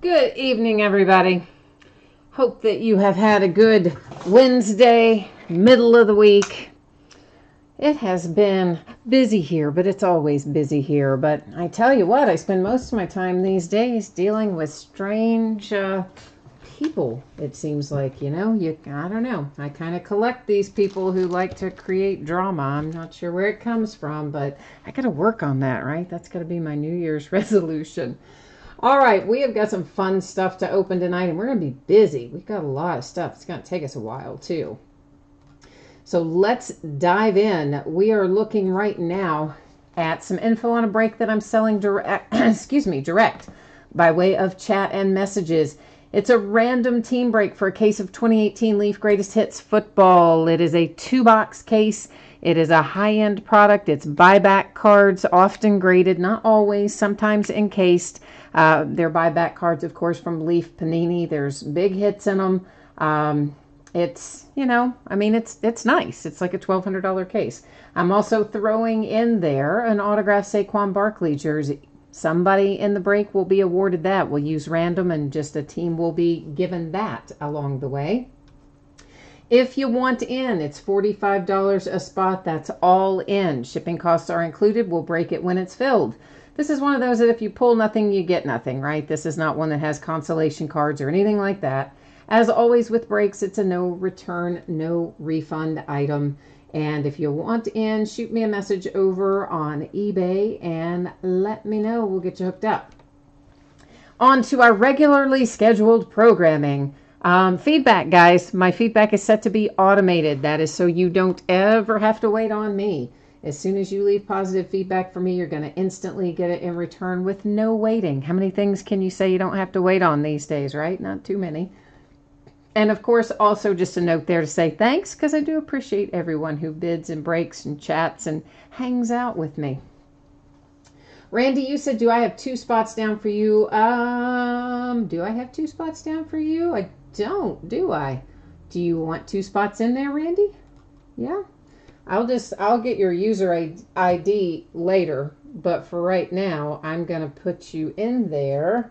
Good evening, everybody. Hope that you have had a good Wednesday, middle of the week. It has been busy here, but it's always busy here. But I tell you what, I spend most of my time these days dealing with strange people, it seems like. I don't know. I kind of collect these people who like to create drama. I'm not sure where it comes from, but I got to work on that, right? That's got to be my New Year's resolution. All right, we have got some fun stuff to open tonight, and we're going to be busy. We've got a lot of stuff. It's going to take us a while, too. So let's dive in. We are looking right now at some info on a break that I'm selling direct, direct by way of chat and messages. It's a random team break for a case of 2018 Leaf Greatest Hits football. It is a 2-box case. It is a high-end product. It's buyback cards, often graded, not always, sometimes encased. They're buyback cards, of course, from Leaf Panini. There's big hits in them. It's nice. It's like a $1,200 case. I'm also throwing in there an autographed Saquon Barkley jersey. Somebody in the break will be awarded that. We'll use random, and just a team will be given that along the way. If you want in, it's $45 a spot. That's all in. Shipping costs are included. We'll break it when it's filled. This is one of those that if you pull nothing, you get nothing, right? This is not one that has consolation cards or anything like that. As always with breaks, it's a no return, no refund item. And if you want in, shoot me a message over on eBay and let me know. We'll get you hooked up. On to our regularly scheduled programming. Feedback, guys. My feedback is set to be automated. That is so you don't ever have to wait on me. As soon as you leave positive feedback for me, you're going to instantly get it in return with no waiting. How many things can you say you don't have to wait on these days, right? Not too many. And of course, also just a note there to say thanks, because I do appreciate everyone who bids and breaks and chats and hangs out with me. Randy, you said, do I have 2 spots down for you? Do I have 2 spots down for you? I don't, do I? Do you want 2 spots in there, Randy? Yeah. I'll get your user ID later, but for right now, I'm going to put you in there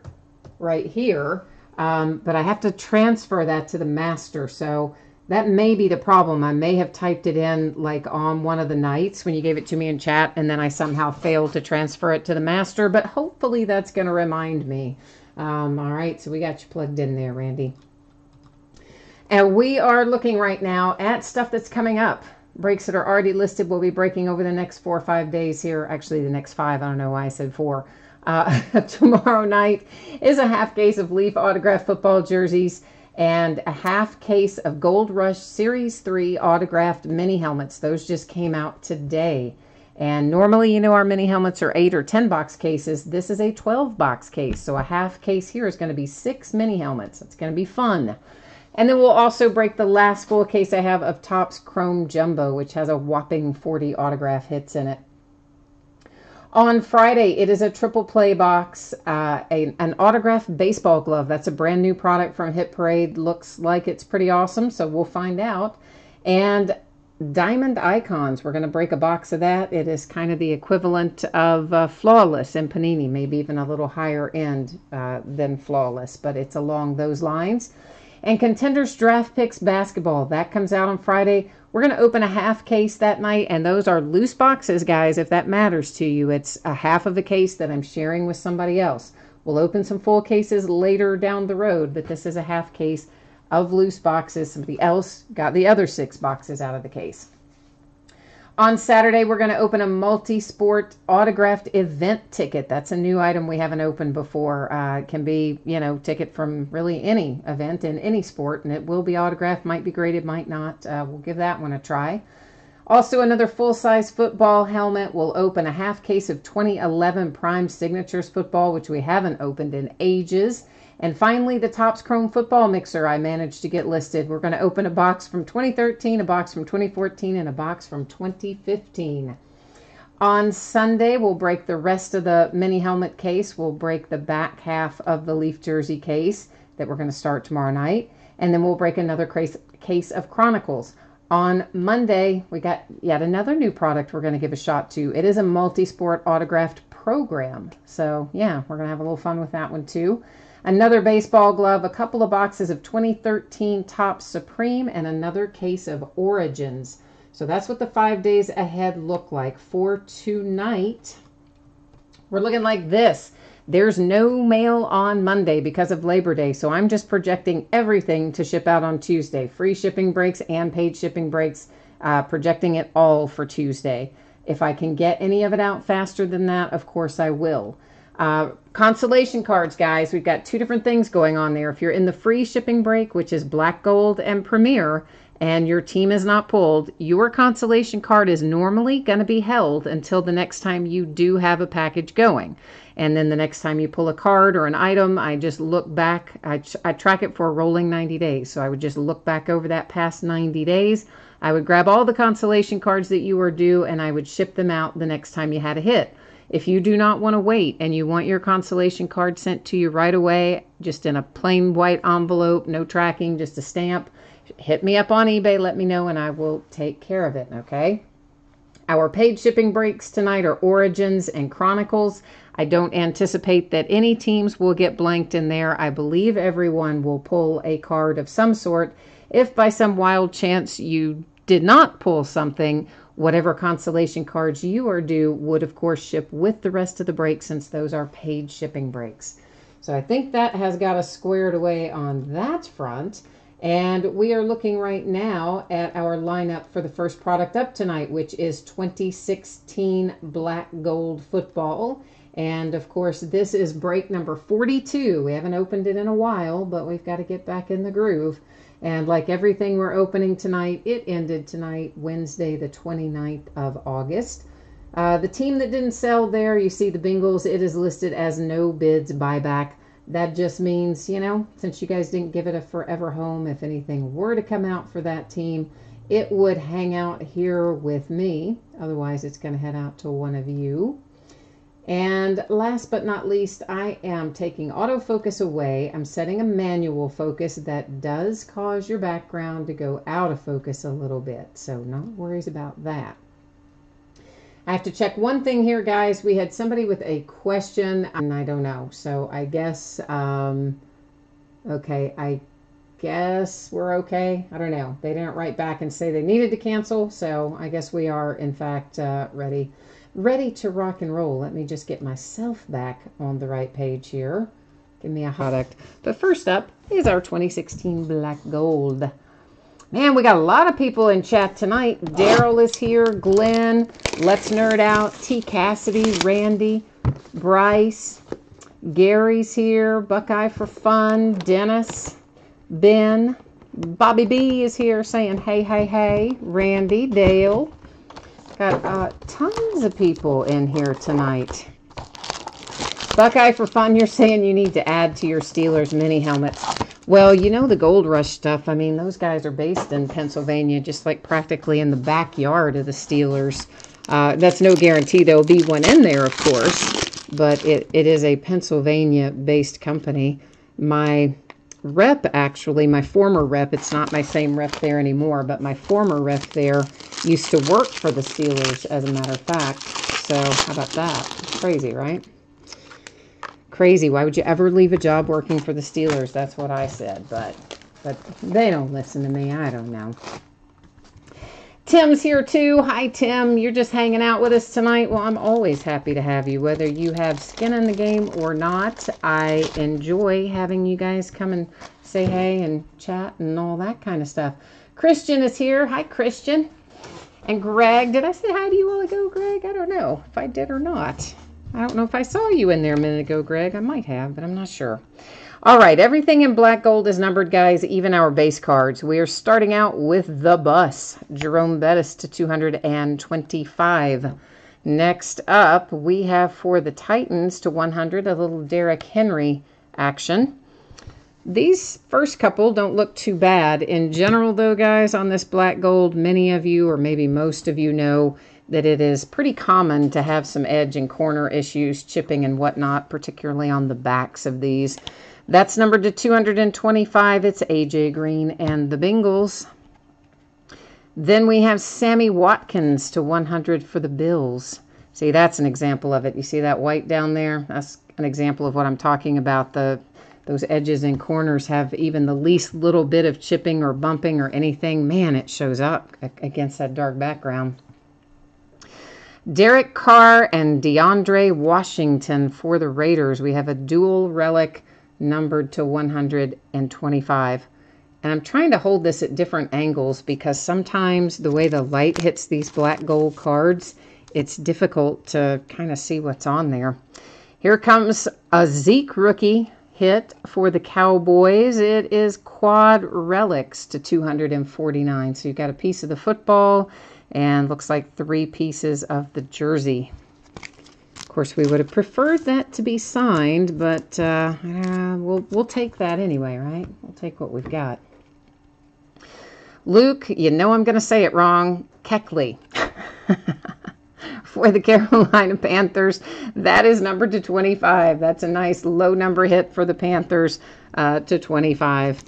right here. But I have to transfer that to the master, so that may be the problem. I may have typed it in like on one of the nights when you gave it to me in chat, and then I somehow failed to transfer it to the master, but hopefully that's going to remind me. All right, so we got you plugged in there, Randy. And we are looking right now at stuff that's coming up. Breaks that are already listed will be breaking over the next 4 or 5 days here. Actually, the next 5. I don't know why I said 4. Tomorrow night is a half case of Leaf autographed football jerseys and a half case of Gold Rush Series 3 autographed mini helmets. Those just came out today. And normally, our mini helmets are 8 or 10 box cases. This is a 12 box case. So a half case here is going to be 6 mini helmets. It's going to be fun. And then we'll also break the last full case I have of Topps Chrome Jumbo, which has a whopping 40 autograph hits in it. On Friday, it is a triple play box, an autographed baseball glove. That's a brand new product from Hit Parade. Looks like it's pretty awesome, so we'll find out. And Diamond Icons, we're going to break a box of that. It is kind of the equivalent of Flawless in Panini, maybe even a little higher end than Flawless, but it's along those lines. And Contenders Draft Picks Basketball, that comes out on Friday. We're going to open a half case that night, and those are loose boxes, guys, if that matters to you. It's a half of a case that I'm sharing with somebody else. We'll open some full cases later down the road, but this is a half case of loose boxes. Somebody else got the other 6 boxes out of the case. On Saturday, we're going to open a multi-sport autographed event ticket. That's a new item we haven't opened before. It can be, ticket from really any event in any sport, and it will be autographed, might be graded, might not. We'll give that one a try. Also, another full-size football helmet. We'll open a half case of 2011 Prime Signatures football, which we haven't opened in ages. And finally, the Topps Chrome football mixer I managed to get listed. We're going to open a box from 2013, a box from 2014, and a box from 2015. On Sunday, we'll break the rest of the mini helmet case. We'll break the back half of the Leaf jersey case that we're going to start tomorrow night. And then we'll break another case of Chronicles. On Monday, we got yet another new product we're going to give a shot to. It is a multi-sport autographed program. So yeah, we're going to have a little fun with that one too. Another baseball glove, a couple of boxes of 2013 Topps Supreme, and another case of Origins. So that's what the 5 days ahead look like. For tonight, we're looking like this. There's no mail on Monday because of Labor Day, so I'm just projecting everything to ship out on Tuesday. Free shipping breaks and paid shipping breaks, projecting it all for Tuesday. If I can get any of it out faster than that, of course I will. Consolation cards, guys. We've got 2 different things going on there. If you're in the free shipping break, which is Black Gold and Premier, and your team is not pulled, your consolation card is normally going to be held until the next time you do have a package going. And then the next time you pull a card or an item, I just look back. I track it for a rolling 90 days. So I would just look back over that past 90 days. I would grab all the consolation cards that you were due, and I would ship them out the next time you had a hit. If you do not want to wait and you want your consolation card sent to you right away, just in a plain white envelope, no tracking, just a stamp, hit me up on eBay, let me know, and I will take care of it, okay? Our paid shipping breaks tonight are Origins and Chronicles. I don't anticipate that any teams will get blanked in there. I believe everyone will pull a card of some sort. If by some wild chance you did not pull something, whatever consolation cards you are due would, of course, ship with the rest of the break, since those are paid shipping breaks. So I think that has got us squared away on that front. And we are looking right now at our lineup for the first product up tonight, which is 2016 Black Gold Football. And, of course, this is break number 42. We haven't opened it in a while, but we've got to get back in the groove. And like everything we're opening tonight, it ended tonight, Wednesday, the 29th of August. The team that didn't sell there, you see the Bengals, it is listed as no bids buyback. That just means, you know, since you guys didn't give it a forever home, if anything were to come out for that team, it would hang out here with me. Otherwise, it's going to head out to one of you. And last but not least, I am taking autofocus away. I'm setting a manual focus that does cause your background to go out of focus a little bit. So no worries about that. I have to check one thing here, guys. We had somebody with a question, and I don't know. So I guess, okay, I guess we're okay. I don't know. They didn't write back and say they needed to cancel. So I guess we are, in fact, ready to rock and roll. Let me just get myself back on the right page here. Give me a product. But first up is our 2016 Black Gold. Man, we got a lot of people in chat tonight. Daryl is here, Glenn, Let's Nerd Out, T. Cassidy, Randy, Bryce, Gary's here, Buckeye for Fun, Dennis, Ben, Bobby B is here saying hey, hey, hey, Randy, Dale. Got tons of people in here tonight. Buckeye for Fun, you're saying you need to add to your Steelers mini helmets. Well, you know the Gold Rush stuff. I mean, those guys are based in Pennsylvania, just like practically in the backyard of the Steelers. That's no guarantee there'll be one in there, of course, but it is a Pennsylvania-based company. My rep, actually, my former rep, it's not my same rep there anymore, but my former rep there used to work for the Steelers, as a matter of fact. So how about that? Crazy, right? Crazy. Why would you ever leave a job working for the Steelers? That's what I said, but they don't listen to me. I don't know. Tim's here too. Hi, Tim. You're just hanging out with us tonight. Well, I'm always happy to have you, whether you have skin in the game or not. I enjoy having you guys come and say hey and chat and all that kind of stuff. Christian is here. Hi, Christian. And Greg. Did I say hi to you a while ago, Greg? I don't know if I did or not. I don't know if I saw you in there a minute ago, Greg. I might have, but I'm not sure. All right, everything in Black Gold is numbered, guys, even our base cards. We are starting out with the Bus, Jerome Bettis to 225. Next up, we have for the Titans to 100, a little Derrick Henry action. These first couple don't look too bad. In general, though, guys, on this Black Gold, many of you, or maybe most of you, know that it is pretty common to have some edge and corner issues, chipping and whatnot, particularly on the backs of these. That's numbered to 225. It's AJ Green and the Bengals. Then we have Sammy Watkins to 100 for the Bills. See, that's an example of it. You see that white down there? That's an example of what I'm talking about. Those edges and corners have even the least little bit of chipping or bumping or anything. Man, it shows up against that dark background. Derek Carr and DeAndre Washington for the Raiders. We have a dual relic numbered to 125. And I'm trying to hold this at different angles because sometimes the way the light hits these black gold cards, it's difficult to kind of see what's on there. Here comes a Zeke rookie hit for the Cowboys. It is quad relics to 249. So you've got a piece of the football and looks like 3 pieces of the jersey. Of course, we would have preferred that to be signed, but we'll take that anyway, right? We'll take what we've got. Luke, you know I'm going to say it wrong, Kuechly for the Carolina Panthers. That is numbered to 25. That's a nice low number hit for the Panthers to 25.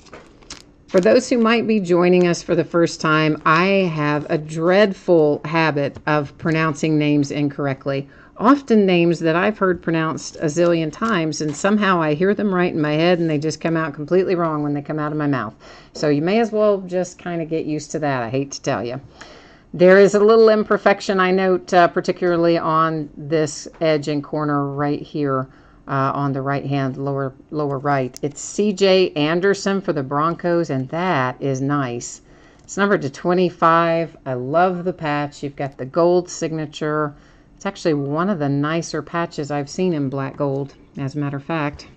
For those who might be joining us for the first time, I have a dreadful habit of pronouncing names incorrectly. Often names that I've heard pronounced a zillion times, and somehow I hear them right in my head and they just come out completely wrong when they come out of my mouth. So you may as well just kind of get used to that. I hate to tell you. There is a little imperfection I note, particularly on this edge and corner right here on the right hand lower right. It's C.J. Anderson for the Broncos, and that is nice. It's numbered to 25. I love the patch. You've got the gold signature. It's actually one of the nicer patches I've seen in black gold, as a matter of fact.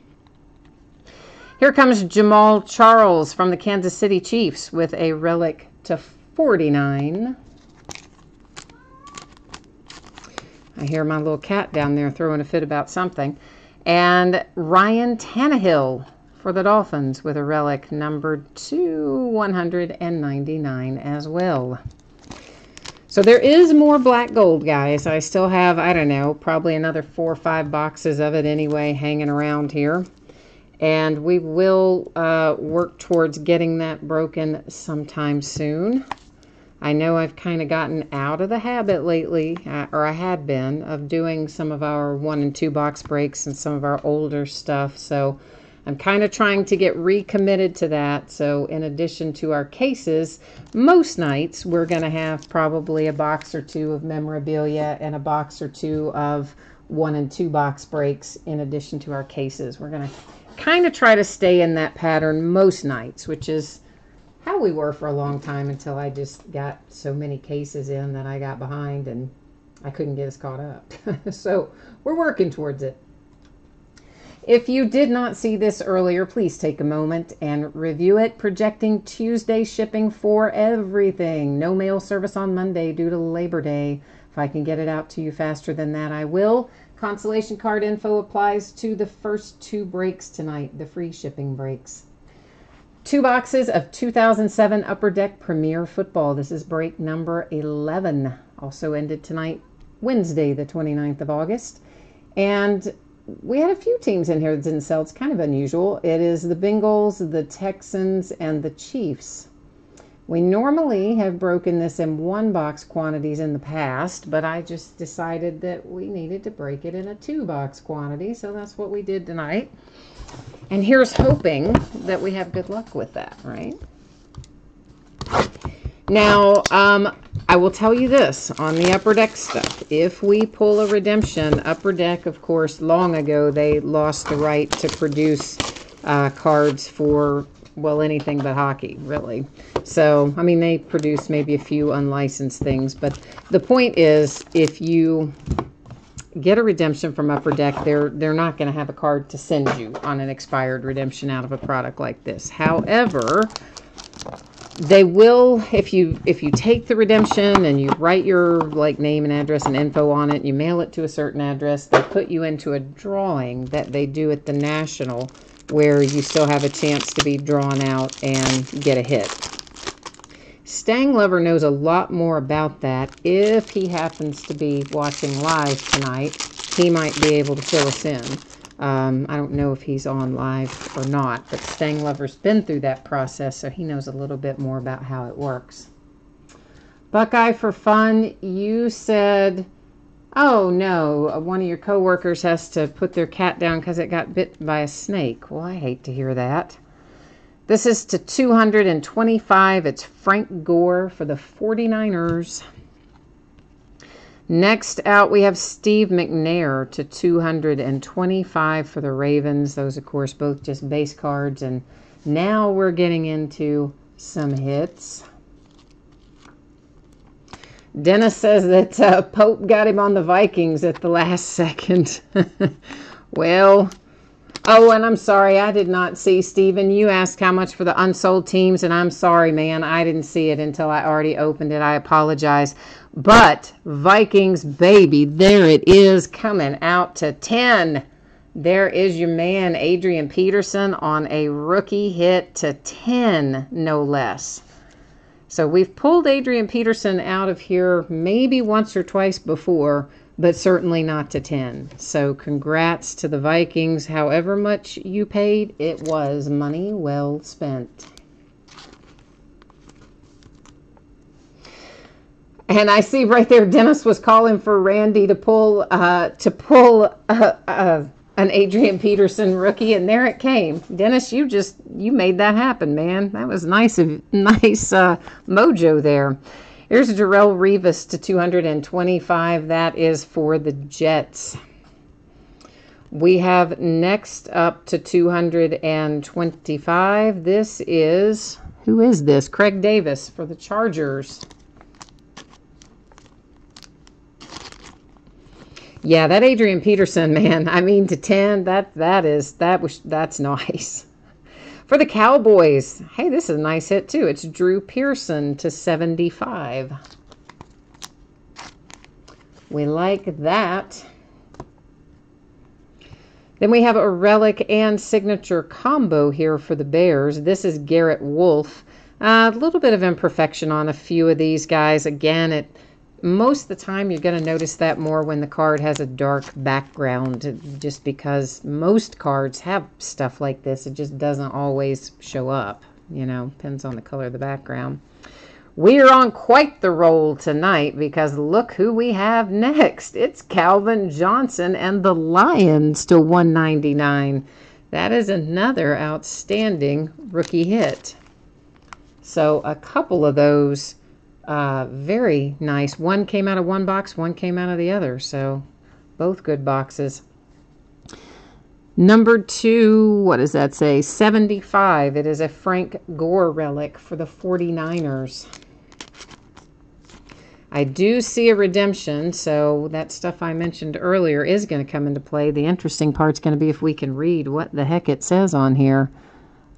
Here comes Jamal Charles from the Kansas City Chiefs with a relic to 49. I hear my little cat down there throwing a fit about something. And Ryan Tannehill for the Dolphins with a relic numbered to 199 as well. So there is more black gold, guys. I still have, I don't know, probably another 4 or 5 boxes of it anyway hanging around here. And we will work towards getting that broken sometime soon. I know I've kind of gotten out of the habit lately, or I had been, of doing some of our 1 and 2 box breaks and some of our older stuff. So I'm kind of trying to get recommitted to that. So in addition to our cases, most nights we're going to have probably a box or 2 of memorabilia and a box or 2 of 1 and 2 box breaks in addition to our cases. We're going to kind of try to stay in that pattern most nights, which is how we were for a long time until I just got so many cases in that I got behind and I couldn't get us caught up. So we're working towards it. If you did not see this earlier, please take a moment and review it. Projecting Tuesday shipping for everything. No mail service on Monday due to Labor Day. If I can get it out to you faster than that, I will. Consolation card info applies to the first 2 breaks tonight, the free shipping breaks. 2 boxes of 2007 Upper Deck Premier Football. This is break number 11. Also ended tonight, Wednesday, the 29th of August. And we had a few teams in here that didn't sell. It's kind of unusual. It is the Bengals, the Texans, and the Chiefs. We normally have broken this in 1 box quantities in the past, but I just decided that we needed to break it in a 2 box quantity, so that's what we did tonight. And here's hoping that we have good luck with that, right? Now, I will tell you this on the Upper Deck stuff. If we pull a redemption, Upper Deck, of course, long ago, they lost the right to produce cards for, well, anything but hockey, really. So, I mean, they produce maybe a few unlicensed things. But the point is, if you get a redemption from Upper Deck, they're not going to have a card to send you on an expired redemption out of a product like this. However, they will, if you take the redemption and you write your name and address and info on it, and you mail it to a certain address, they put you into a drawing that they do at the National, where you still have a chance to be drawn out and get a hit. Stang Lover knows a lot more about that. If he happens to be watching live tonight, he might be able to fill us in. I don't know if he's on live or not, but Stang Lover's been through that process, so he knows a little bit more about how it works. Buckeye for fun, you said, oh no, one of your coworkers has to put their cat down because it got bit by a snake. Well, I hate to hear that. This is to 225. It's Frank Gore for the 49ers. Next out, we have Steve McNair to 225 for the Ravens. Those, of course, both just base cards. And now we're getting into some hits. Dennis says that Pope got him on the Vikings at the last second. Well, oh, and I'm sorry, I did not see, Stephen. You asked how much for the unsold teams, and I'm sorry, man. I didn't see it until I already opened it. I apologize. But Vikings, baby, there it is, coming out to 10. There is your man, Adrian Peterson, on a rookie hit to 10, no less. So we've pulled Adrian Peterson out of here maybe once or twice before, but certainly not to 10. So congrats to the Vikings. However much you paid, it was money well spent. And I see right there, Dennis was calling for Randy to pull an Adrian Peterson rookie, and there it came. Dennis, you made that happen, man. That was nice mojo there. Here's Darrelle Revis to 225. That is for the Jets. We have next up to 225. This is, who is this? Craig Davis for the Chargers. Yeah, that Adrian Peterson, man. I mean, to 10, that's nice. For the Cowboys, hey, this is a nice hit too. It's Drew Pearson to 75. We like that. Then we have a relic and signature combo here for the Bears. This is Garrett Wolfe. A little bit of imperfection on a few of these guys. Again, most of the time you're going to notice that more when the card has a dark background, just because most cards have stuff like this. It just doesn't always show up, depends on the color of the background. We are on quite the roll tonight because look who we have next. It's Calvin Johnson and the Lions to 199. That is another outstanding rookie hit. So a couple of those very nice. One came out of one box, one came out of the other. So both good boxes. Number 2, what does that say? 75. It is a Frank Gore relic for the 49ers. I do see a redemption, so that stuff I mentioned earlier is going to come into play. The interesting part's going to be if we can read what the heck it says on here.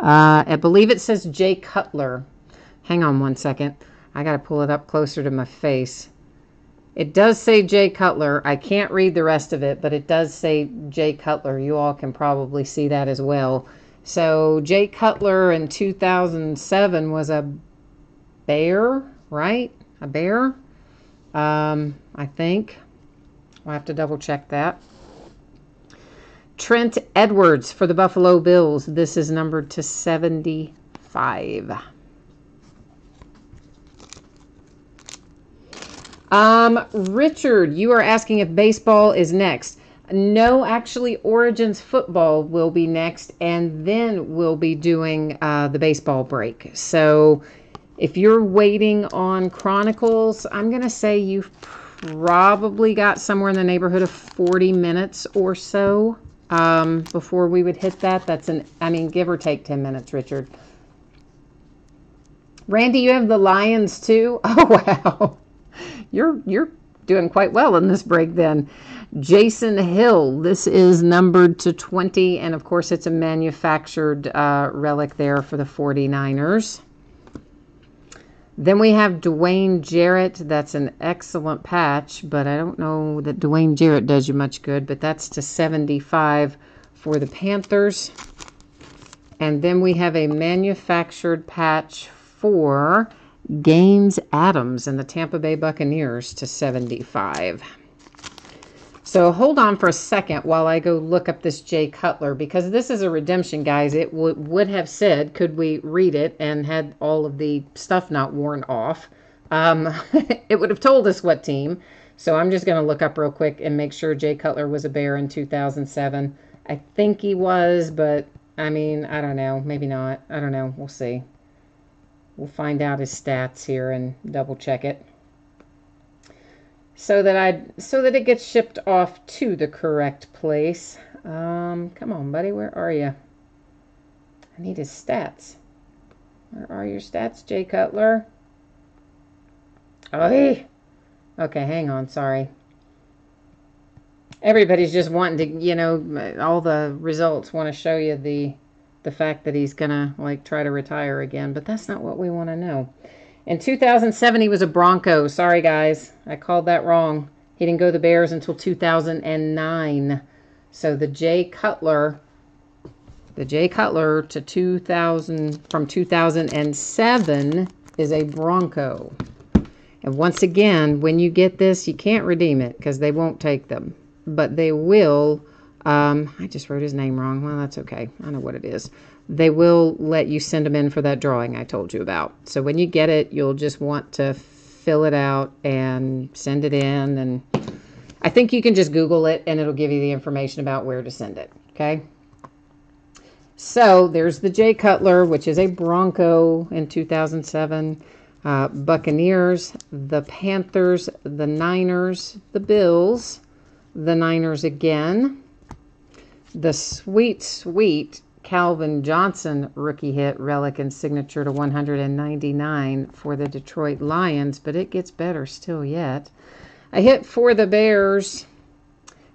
I believe it says Jay Cutler. Hang on one second. I got to pull it up closer to my face. It does say Jay Cutler. I can't read the rest of it, but it does say Jay Cutler. You all can probably see that as well. So Jay Cutler in 2007 was a Bear, right? A Bear, I think. I'll have to double check that. Trent Edwards for the Buffalo Bills. This is numbered to 75. Richard, you are asking if baseball is next. No, actually, Origins football will be next, and then we'll be doing the baseball break. So if you're waiting on Chronicles, I'm going to say you've probably got somewhere in the neighborhood of 40 minutes or so before we would hit that. Give or take 10 minutes, Richard. Randy, you have the Lions too? Oh, wow. You're doing quite well in this break then. Jason Hill, this is numbered to 20, and of course it's a manufactured relic there for the 49ers. Then we have Dwayne Jarrett. That's an excellent patch, but I don't know that Dwayne Jarrett does you much good, but that's to 75 for the Panthers. And then we have a manufactured patch for Gaines Adams and the Tampa Bay Buccaneers to 75. So hold on for a second while I go look up this Jay Cutler, because this is a redemption, guys. It would have said, could we read it, and had all of the stuff not worn off. It would have told us what team. So I'm just going to look up real quick and make sure Jay Cutler was a Bear in 2007. I think he was, but I mean, I don't know. Maybe not. I don't know. We'll see. We'll find out his stats here and double check it. So that it gets shipped off to the correct place. Come on, buddy. Where are you? I need his stats. Where are your stats, Jay Cutler? Oh, okay, hang on. Sorry. Everybody's just wanting to, all the results want to show you the fact that he's going to, like, try to retire again. But that's not what we want to know. In 2007, he was a Bronco. Sorry, guys. I called that wrong. He didn't go to the Bears until 2009. So the Jay Cutler to 2000, from 2007 is a Bronco. And once again, when you get this, you can't redeem it because they won't take them. But they will, I just wrote his name wrong. Well, that's okay. I know what it is. They will let you send them in for that drawing I told you about. So when you get it, you'll just want to fill it out and send it in. And I think you can just Google it and it'll give you the information about where to send it. Okay. So there's the Jay Cutler, which is a Bronco in 2007. Buccaneers, the Panthers, the Niners, the Bills, the Niners again. The sweet Calvin Johnson rookie hit, relic and signature to 199 for the Detroit Lions, but it gets better still yet. A hit for the Bears.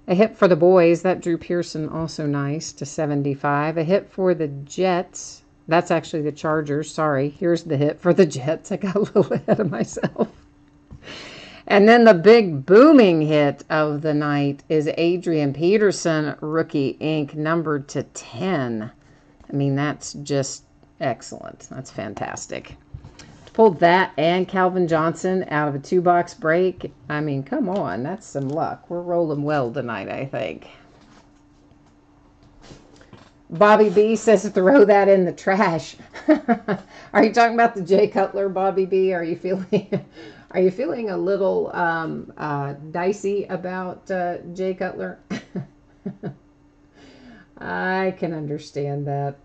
A hit for the boys, that Drew Pearson, also nice, to 75. A hit for the Jets. That's actually the Chargers. Sorry. Here's the hit for the Jets. I got a little ahead of myself. And then the big booming hit of the night is Adrian Peterson, rookie ink, numbered to 10. I mean, that's just excellent. That's fantastic. Pulled that and Calvin Johnson out of a 2-box break. I mean, come on. That's some luck. We're rolling well tonight, I think. Bobby B says throw that in the trash. Are you talking about the Jay Cutler, Bobby B? Are you feeling a little dicey about Jay Cutler? I can understand that.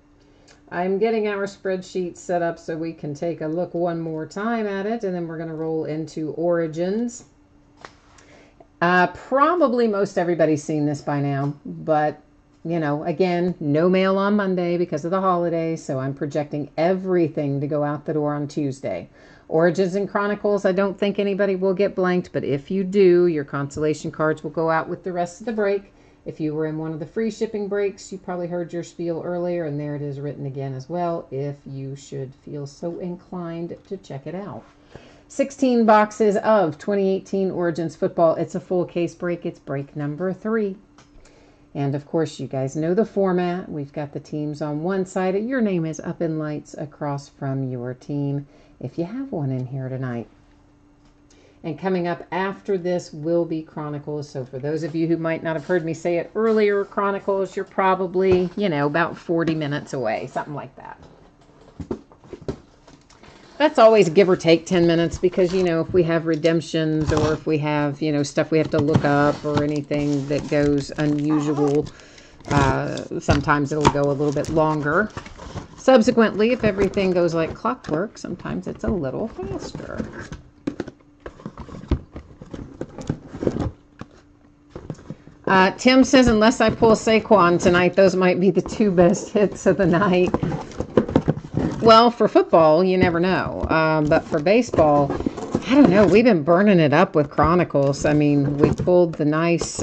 I'm getting our spreadsheet set up so we can take a look one more time at it, and then we're going to roll into Origins. Probably most everybody's seen this by now, but, again, no mail on Monday because of the holidays, so I'm projecting everything to go out the door on Tuesday. Origins and Chronicles, I don't think anybody will get blanked, but if you do, your consolation cards will go out with the rest of the break. If you were in one of the free shipping breaks, you probably heard your spiel earlier, and there it is written again as well, if you should feel so inclined to check it out. 16 boxes of 2018 Origins football. It's a full case break. It's break number 3. And, of course, you guys know the format. We've got the teams on one side. Your name is up in lights across from your team, if you have one in here tonight. And coming up after this will be Chronicles. So for those of you who might not have heard me say it earlier, Chronicles, you're probably, about 40 minutes away, something like that. That's always give or take 10 minutes because, if we have redemptions or if we have, stuff we have to look up or anything that goes unusual, sometimes it'll go a little bit longer. Subsequently, if everything goes like clockwork, sometimes it's a little faster. Tim says, unless I pull Saquon tonight, those might be the 2 best hits of the night. Well, for football, you never know. But for baseball, I don't know. We've been burning it up with Chronicles. I mean, we pulled the nice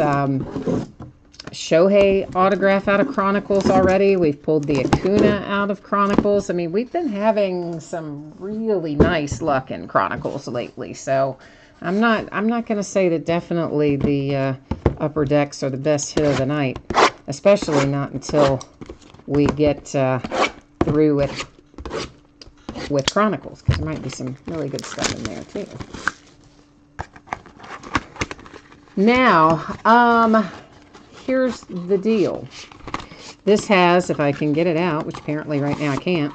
Shohei autograph out of Chronicles already. We've pulled the Acuna out of Chronicles. I mean, we've been having some really nice luck in Chronicles lately. So I'm not going to say that definitely the upper decks are the best hit of the night, especially not until we get through with Chronicles, because there might be some really good stuff in there too. Now, here's the deal. This has, if I can get it out, which apparently right now I can't,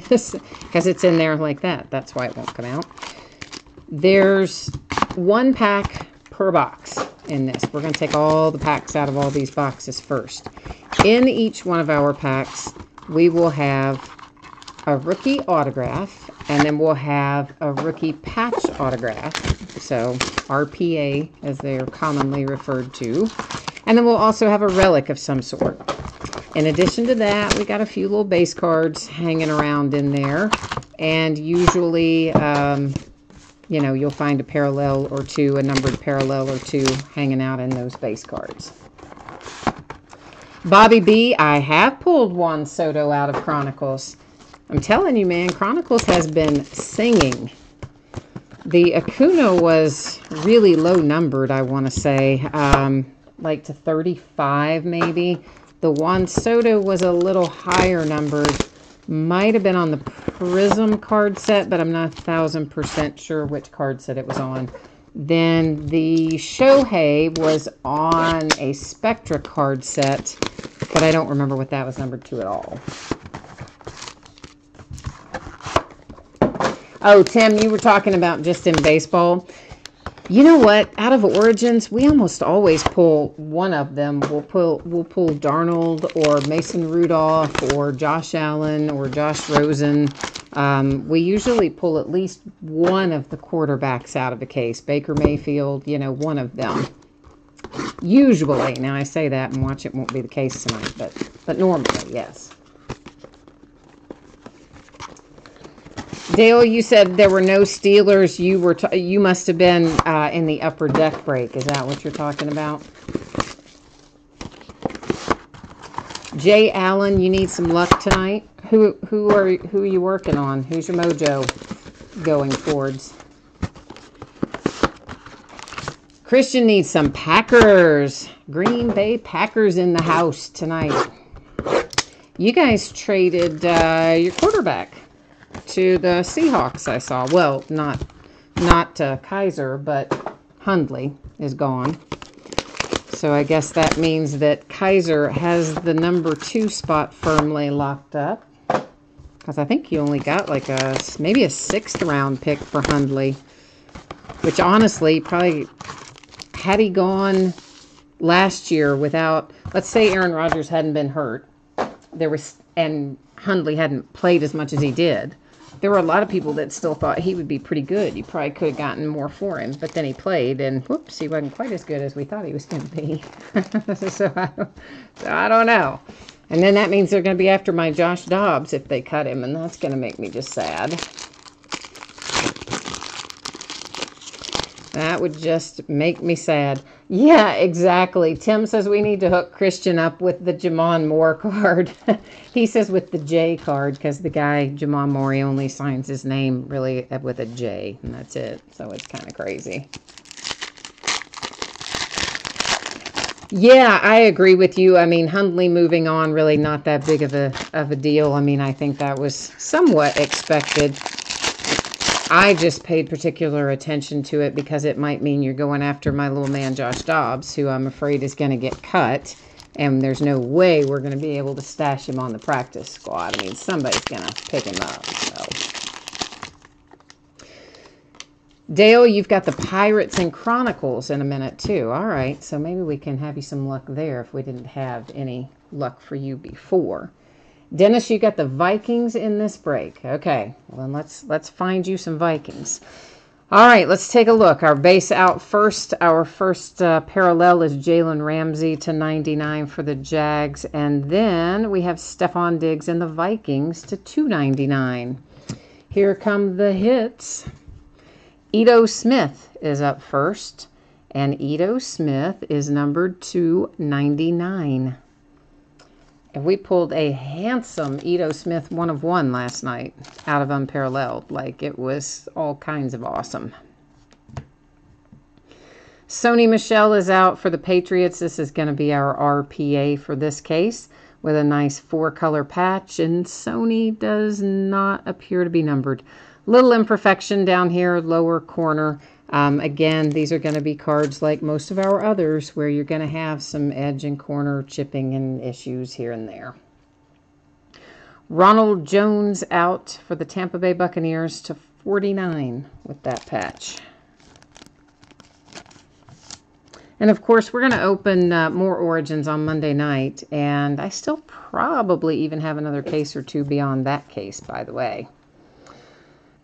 this, because it's in there like that. That's why it won't come out. There's 1 pack per box in this. We're going to take all the packs out of all these boxes first. In each one of our packs, we will have a rookie autograph, and then we'll have a rookie patch autograph, so RPA as they are commonly referred to, and then we'll also have a relic of some sort. In addition to that, we got a few little base cards hanging around in there, and usually you know, you'll find a parallel or two, a numbered parallel or two hanging out in those base cards. Bobby B, I have pulled Juan Soto out of Chronicles. I'm telling you, man, Chronicles has been singing. The Acuna was really low numbered, I want to say, like to 35 maybe. The Juan Soto was a little higher numbered. Might have been on the Prism card set, but I'm not 1000% sure which card set it was on. Then the Shohei was on a Spectra card set, but I don't remember what that was numbered to at all. Oh, Tim, you were talking about just in baseball. You know what? Out of Origins, we almost always pull one of them. We'll pull Darnold or Mason Rudolph or Josh Allen or Josh Rosen. We usually pull at least one of the quarterbacks out of the case. Baker Mayfield, you know, one of them. Usually. Now, I say that and watch it won't be the case tonight, but normally, yes. Dale, you said there were no Steelers. You must have been in the upper deck break. Is that what you're talking about? Jay Allen, you need some luck tonight. Who are you working on? Who's your mojo going towards? Christian needs some Packers. Green Bay Packers in the house tonight. You guys traded your quarterback to the Seahawks, I saw. Well, not Kaiser, but Hundley is gone. So I guess that means that Kaiser has the number 2 spot firmly locked up. Because I think he only got like maybe a 6th round pick for Hundley. Which honestly, probably, had he gone last year without, let's say Aaron Rodgers hadn't been hurt, and Hundley hadn't played as much as he did, there were a lot of people that still thought he would be pretty good. You probably could have gotten more for him, but then he played, and whoops, he wasn't quite as good as we thought he was going to be. so I don't know. And then that means they're going to be after my Josh Dobbs if they cut him, and that's going to make me just sad. That would just make me sad. Yeah, exactly. Tim says we need to hook Christian up with the Jamon Moore card. He says with the J card, because the guy, Jamon Moore, he only signs his name really with a J, and that's it. So it's kind of crazy. Yeah, I agree with you. I mean, Hundley moving on, really not that big of a deal. I mean, I think that was somewhat expected. I just paid particular attention to it because it might mean you're going after my little man Josh Dobbs, who I'm afraid is going to get cut, and there's no way we're going to be able to stash him on the practice squad. I mean, somebody's going to pick him up. So, Dale, you've got the Pirates and Chronicles in a minute too. All right, so maybe we can have you some luck there if we didn't have any luck for you before. Dennis, you got the Vikings in this break. Okay, well, then let's find you some Vikings. All right, let's take a look. Our base out first. Our first parallel is Jalen Ramsey to 99 for the Jags. And then we have Stephon Diggs and the Vikings to 299. Here come the hits. Ito Smith is up first. And Ito Smith is numbered 299. And we pulled a handsome Ito Smith 1 of 1 last night out of Unparalleled. Like, it was all kinds of awesome. Sony Michel is out for the Patriots. This is going to be our RPA for this case with a nice 4-color patch. And Sony does not appear to be numbered. Little imperfection down here, lower corner. Again, these are going to be cards like most of our others where you're going to have some edge and corner chipping and issues here and there. Ronald Jones out for the Tampa Bay Buccaneers to 49 with that patch. And of course, we're going to open more Origins on Monday night, and I still probably even have another case or two beyond that case, by the way.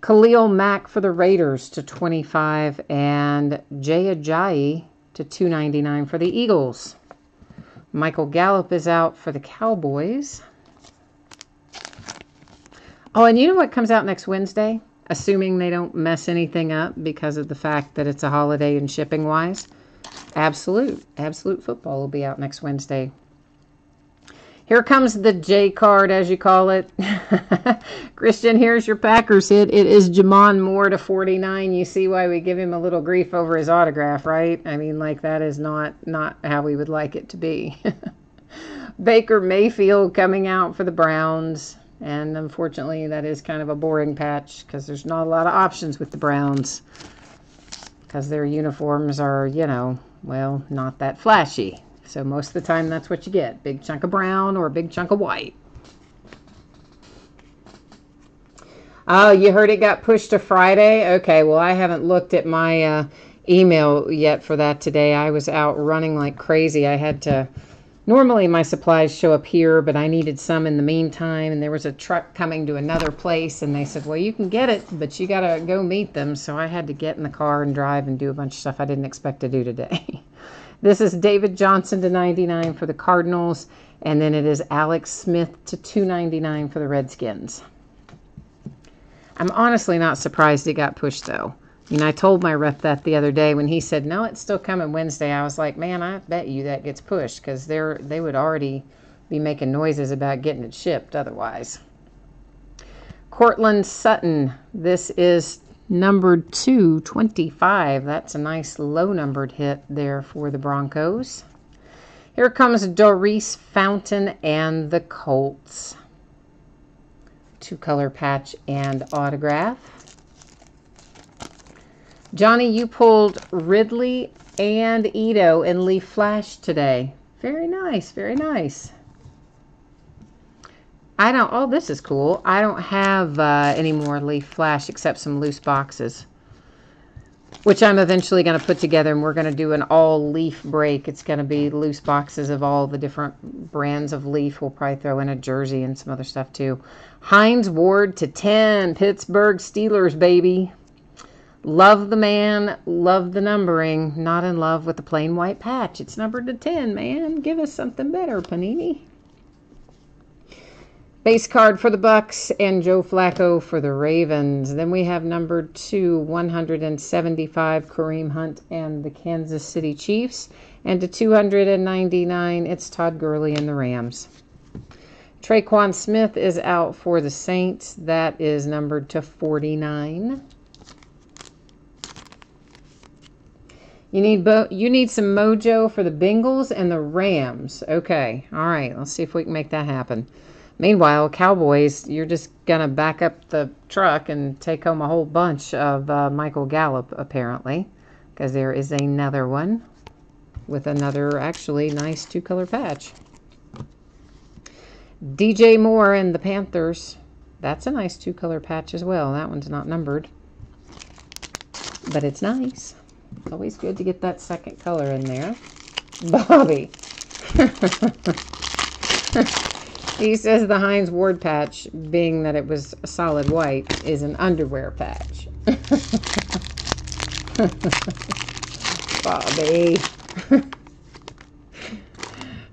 Khalil Mack for the Raiders to 25, and Jay Ajayi to 299 for the Eagles. Michael Gallup is out for the Cowboys. Oh, and you know what comes out next Wednesday? Assuming they don't mess anything up because of the fact that it's a holiday and shipping-wise. Absolute Football will be out next Wednesday. Here comes the J card, as you call it. Christian, here's your Packers hit. It is Jamon Moore to 49. You see why we give him a little grief over his autograph, right? I mean, like, that is not how we would like it to be. Baker Mayfield coming out for the Browns. And unfortunately, that is kind of a boring patch because there's not a lot of options with the Browns. Because their uniforms are, you know, well, not that flashy. So most of the time, that's what you get. Big chunk of brown or a big chunk of white. Oh, you heard it got pushed to Friday? Okay, well, I haven't looked at my email yet for that today. I was out running like crazy. I had to... Normally, my supplies show up here, but I needed some in the meantime. And there was a truck coming to another place, and they said, well, you can get it, but you got to go meet them. So I had to get in the car and drive and do a bunch of stuff I didn't expect to do today. This is David Johnson to 99 for the Cardinals, and then it is Alex Smith to 299 for the Redskins. I'm honestly not surprised it got pushed, though. I mean, I told my rep that the other day when he said, no, it's still coming Wednesday. I was like, man, I bet you that gets pushed because they would already be making noises about getting it shipped otherwise. Cortland Sutton, this is numbered 225. That's a nice low-numbered hit there for the Broncos. Here comes Doris Fountain and the Colts. Two-color patch and autograph. Johnny, you pulled Ridley and Ito in Leaf Flash today. Very nice, very nice. Oh, this is cool. I don't have any more Leaf Flash except some loose boxes, which I'm eventually going to put together, and we're going to do an all-leaf break. It's going to be loose boxes of all the different brands of leaf. We'll probably throw in a jersey and some other stuff, too. Hines Ward to 10, Pittsburgh Steelers, baby. Love the man, love the numbering. Not in love with the plain white patch. It's numbered to 10, man. Give us something better, Panini. Base card for the Bucks and Joe Flacco for the Ravens. Then we have numbered 2, 175, Kareem Hunt and the Kansas City Chiefs. And to 299, it's Todd Gurley and the Rams. Traquan Smith is out for the Saints. That is numbered to 49. You need some mojo for the Bengals and the Rams. Okay, all right. Let's see if we can make that happen. Meanwhile, Cowboys, you're just going to back up the truck and take home a whole bunch of Michael Gallup, apparently, because there is another one with another actually nice two-color patch. DJ Moore and the Panthers. That's a nice two-color patch as well. That one's not numbered, but it's nice. Always good to get that second color in there. Bobby. He says the Hines Ward patch, being that it was a solid white, is an underwear patch. Bobby.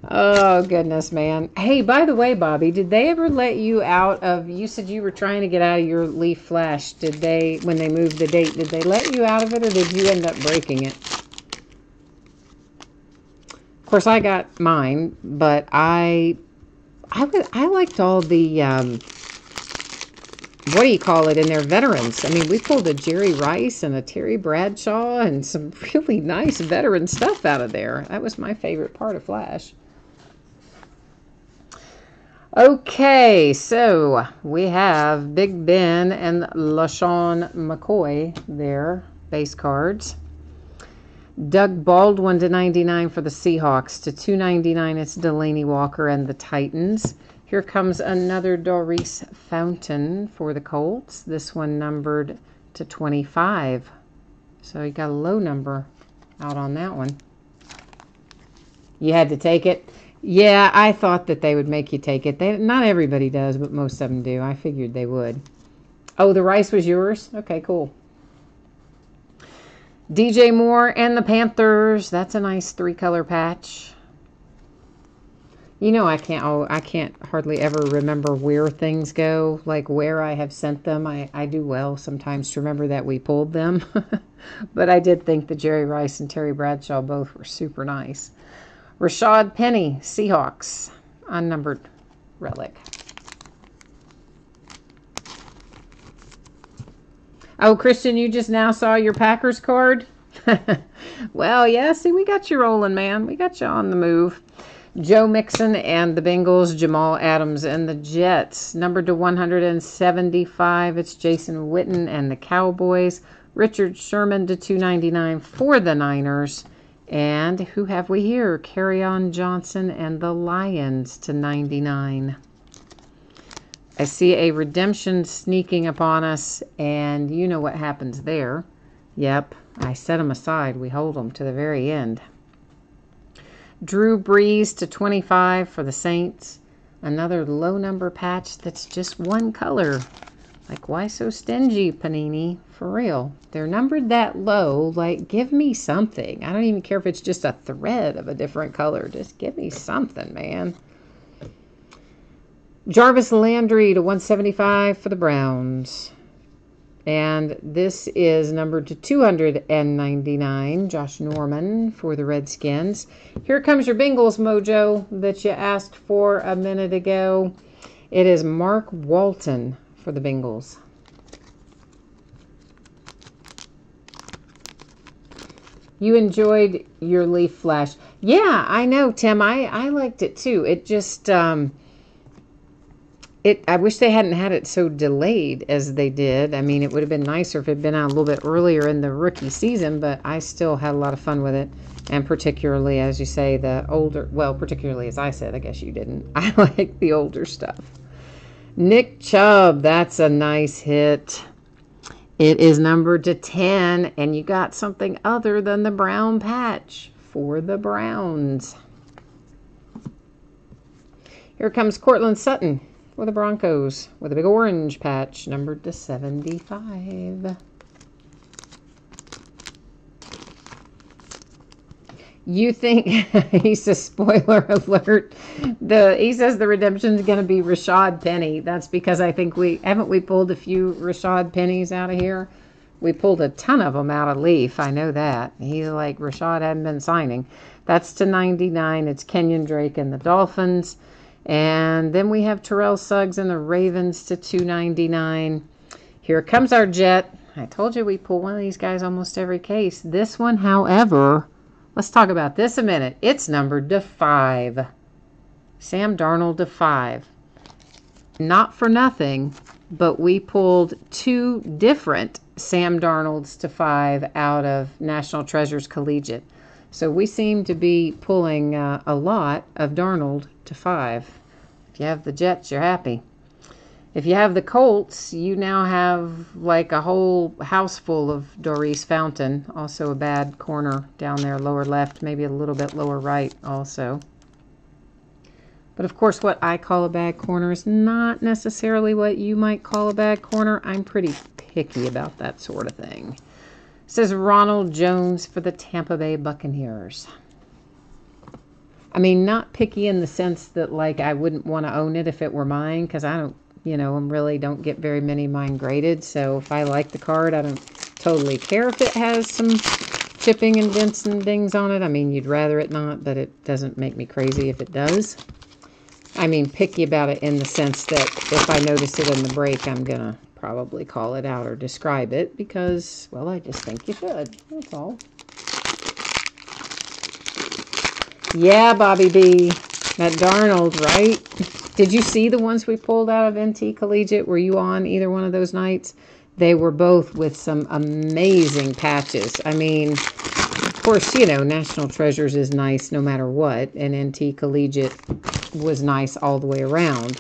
Oh, goodness, man. Hey, by the way, Bobby, did they ever let you out of... You said you were trying to get out of your Leaf Flash. Did they, when they moved the date, did they let you out of it, or did you end up breaking it? Of course, I got mine, but I liked all the... what do you call it in there? Veterans. I mean, we pulled a Jerry Rice and a Terry Bradshaw and some really nice veteran stuff out of there. That was my favorite part of Flash. Okay, so we have Big Ben and LaShawn McCoy there, base cards. Doug Baldwin to 99 for the Seahawks. To 299, it's Delaney Walker and the Titans. Here comes another Doris Fountain for the Colts. This one numbered to 25. So you got a low number out on that one. You had to take it? Yeah, I thought that they would make you take it. Not everybody does, but most of them do. I figured they would. Oh, the rice was yours? Okay, cool. DJ Moore and the Panthers. That's a nice 3-color patch. You know, I can't hardly ever remember where things go, like where I have sent them. I do well sometimes to remember that we pulled them. But I did think that Jerry Rice and Terry Bradshaw both were super nice. Rashad Penny, Seahawks, unnumbered relic. Oh, Christian, you just now saw your Packers card? Well, yeah, see, we got you rolling, man. We got you on the move. Joe Mixon and the Bengals, Jamal Adams and the Jets. Numbered to 175, it's Jason Witten and the Cowboys. Richard Sherman to 299 for the Niners. And who have we here? Kerryon Johnson and the Lions to 99. I see a redemption sneaking upon us, and you know what happens there. Yep, I set them aside. We hold them to the very end. Drew Brees to 25 for the Saints. Another low number patch that's just one color. Like, why so stingy, Panini? For real. They're numbered that low. Like, give me something. I don't even care if it's just a thread of a different color. Just give me something, man. Jarvis Landry to 175 for the Browns. And this is numbered to 299, Josh Norman for the Redskins. Here comes your Bengals mojo that you asked for a minute ago. It is Mark Walton for the Bengals. You enjoyed your Leaf Flash. Yeah, I know, Tim. I liked it too. It just... I wish they hadn't had it so delayed as they did. I mean, it would have been nicer if it had been out a little bit earlier in the rookie season, but I still had a lot of fun with it. And particularly, as you say, the older, well, particularly as I said, I guess you didn't. I like the older stuff. Nick Chubb, that's a nice hit. It is numbered to 10, and you got something other than the brown patch for the Browns. Here comes Cortland Sutton for the Broncos with a big orange patch numbered to 75. You think, he says, spoiler alert, he says the redemption is going to be Rashad Penny. That's because I think we pulled a few Rashad Pennies out of here. We pulled a ton of them out of Leaf. I know that. He's like, Rashad hadn't been signing. That's to 99. It's Kenyon Drake and the Dolphins. And then we have Terrell Suggs and the Ravens to 299. Here comes our Jet. I told you we pull one of these guys almost every case. This one, however, let's talk about this a minute. It's numbered to 5. Sam Darnold to 5. Not for nothing, but we pulled 2 different Sam Darnolds to 5 out of National Treasures Collegiate. So we seem to be pulling a lot of Darnold to 5. If you have the Jets, you're happy. If you have the Colts, you now have like a whole house full of Doris Fountain. Also a bad corner down there, lower left, maybe a little bit lower right also. But of course, what I call a bad corner is not necessarily what you might call a bad corner. I'm pretty picky about that sort of thing. It says Ronald Jones for the Tampa Bay Buccaneers. I mean, not picky in the sense that, like, I wouldn't want to own it if it were mine, because I don't, you know, I really don't get very many of mine graded. So if I like the card, I don't totally care if it has some chipping and dents and dings on it. I mean, you'd rather it not, but it doesn't make me crazy if it does. I mean, picky about it in the sense that if I notice it in the break, I'm going to probably call it out or describe it because, well, I just think you should. That's all. Yeah, Bobby B. That Darnold, right? Did you see the ones we pulled out of NT Collegiate? Were you on either one of those nights? They were both with some amazing patches. I mean, of course, you know, National Treasures is nice no matter what, and NT Collegiate was nice all the way around.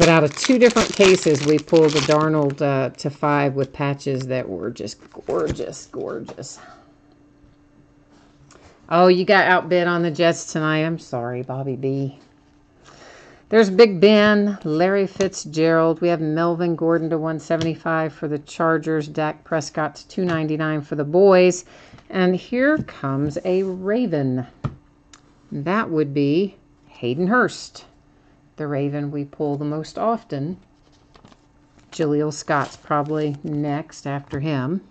But out of 2 different cases, we pulled the Darnold to 5 with patches that were just gorgeous, gorgeous. Oh, you got outbid on the Jets tonight. I'm sorry, Bobby B. There's Big Ben, Larry Fitzgerald. We have Melvin Gordon to 175 for the Chargers. Dak Prescott to 299 for the boys. And here comes a Raven. That would be Hayden Hurst. The Raven we pull the most often. Jaleel Scott's probably next after him.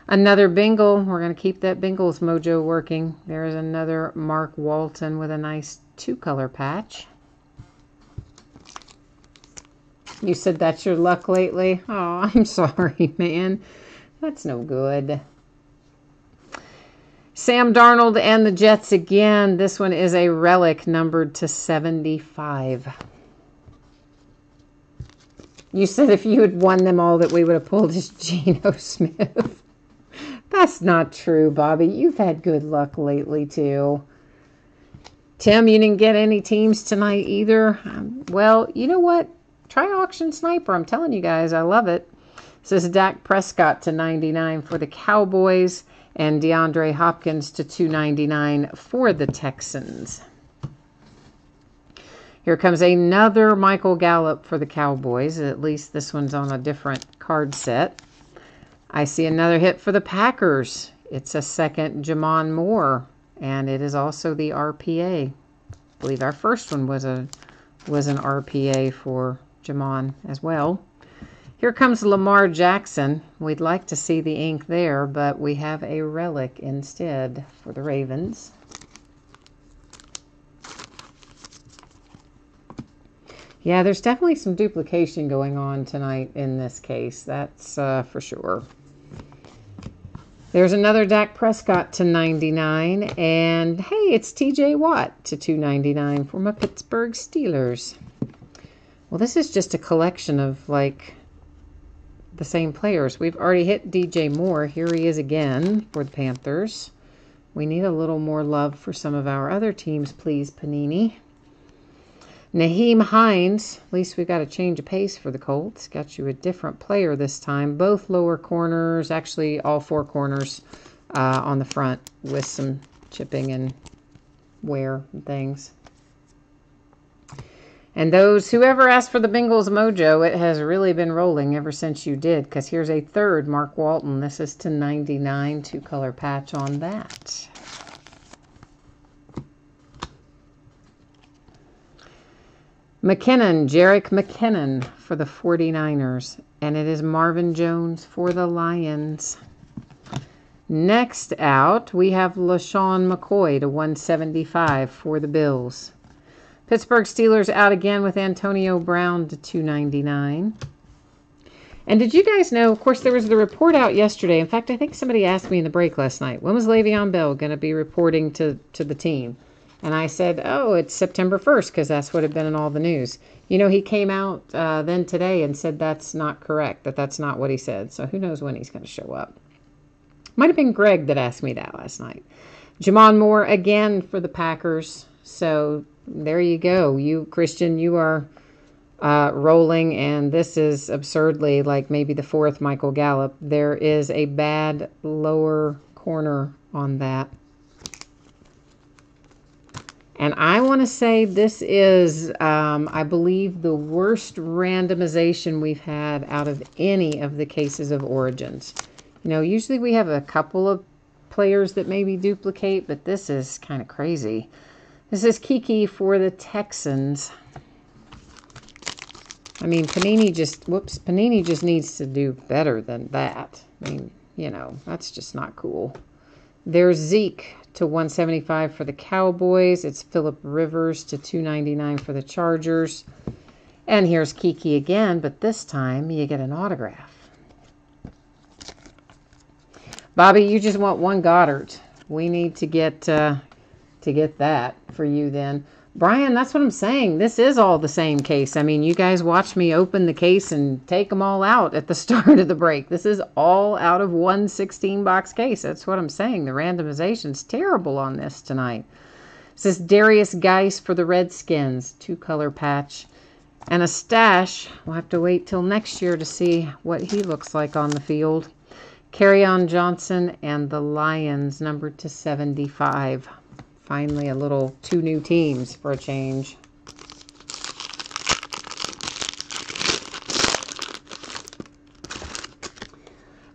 Another Bengal. We're going to keep that Bengals mojo working. There's another Mark Walton with a nice 2-color patch. You said that's your luck lately? Oh, I'm sorry, man. That's no good. Sam Darnold and the Jets again. This one is a relic numbered to 75. You said if you had won them all that we would have pulled his Geno Smith. That's not true, Bobby. You've had good luck lately, too. Tim, you didn't get any teams tonight either. Well, you know what? Try Auction Sniper. I'm telling you guys, I love it. This is Dak Prescott to 99 for the Cowboys and DeAndre Hopkins to 299 for the Texans. Here comes another Michael Gallup for the Cowboys. At least this one's on a different card set. I see another hit for the Packers. It's a second Jamon Moore, and it is also the RPA. I believe our first one was an RPA for Jamon as well. Here comes Lamar Jackson. We'd like to see the ink there, but we have a relic instead for the Ravens. Yeah, there's definitely some duplication going on tonight in this case. That's for sure. There's another Dak Prescott to 99. And, hey, it's TJ Watt to 299 for my Pittsburgh Steelers. Well, this is just a collection of, like, the same players. We've already hit DJ Moore. Here he is again for the Panthers. We need a little more love for some of our other teams, please, Panini. Naheem Hines, at least we've got a change of pace for the Colts. Got you a different player this time. Both lower corners, actually all 4 corners on the front with some chipping and wear and things. And whoever asked for the Bengals mojo, it has really been rolling ever since you did, because here's a third Mark Walton. This is to 99, 2-color patch on that. McKinnon, Jerick McKinnon for the 49ers. And it is Marvin Jones for the Lions. Next out, we have LaShawn McCoy to 175 for the Bills. Pittsburgh Steelers out again with Antonio Brown to 299. And did you guys know, of course, there was the report out yesterday. In fact, I think somebody asked me in the break last night, when was Le'Veon Bell going to be reporting to the team? And I said, oh, it's September 1st, because that's what had been in all the news. You know, he came out then today and said that's not correct, that's not what he said. So who knows when he's going to show up. Might have been Greg that asked me that last night. Jamon Moore again for the Packers. So there you go. You, Christian, you are rolling, and this is absurdly like maybe the 4th Michael Gallup. There is a bad lower corner on that. And I want to say this is, I believe, the worst randomization we've had out of any of the cases of Origins. You know, usually we have a couple of players that maybe duplicate, but this is kind of crazy. This is Kiki for the Texans. I mean, Panini just needs to do better than that. I mean, you know, that's just not cool. There's Zeke to 175 for the Cowboys. It's Phillip Rivers to 299 for the Chargers. And here's Kiki again, but this time you get an autograph. Bobby, you just want one Goddard. We need to get that for you then. Brian, that's what I'm saying. This is all the same case. I mean, you guys watched me open the case and take them all out at the start of the break. This is all out of one 16-box case. That's what I'm saying. The randomization's terrible on this tonight. This is Darius Geis for the Redskins. 2-color patch. And a stash, we'll have to wait till next year to see what he looks like on the field. Kerryon Johnson and the Lions, numbered to 75. Finally, a little 2 new teams for a change.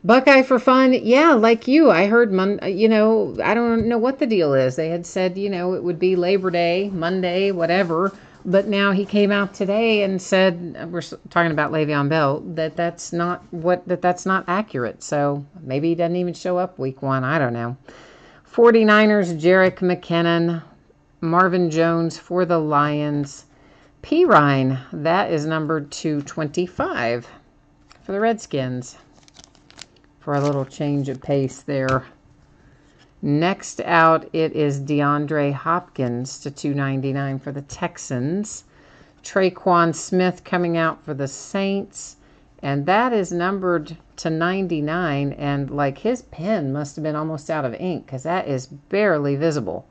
Buckeye for fun. Yeah, like you. I heard, you know, I don't know what the deal is. They had said, you know, it would be Labor Day, Monday, whatever. But now he came out today and said, we're talking about Le'Veon Bell, that's not accurate. So maybe he doesn't even show up week 1. I don't know. 49ers, Jerick McKinnon, Marvin Jones for the Lions. Pirine, that is numbered to 25 for the Redskins. For a little change of pace there. Next out, it is DeAndre Hopkins to 299 for the Texans. Traquan Smith coming out for the Saints. And that is numbered to 99. And like his pen must have been almost out of ink because that is barely visible.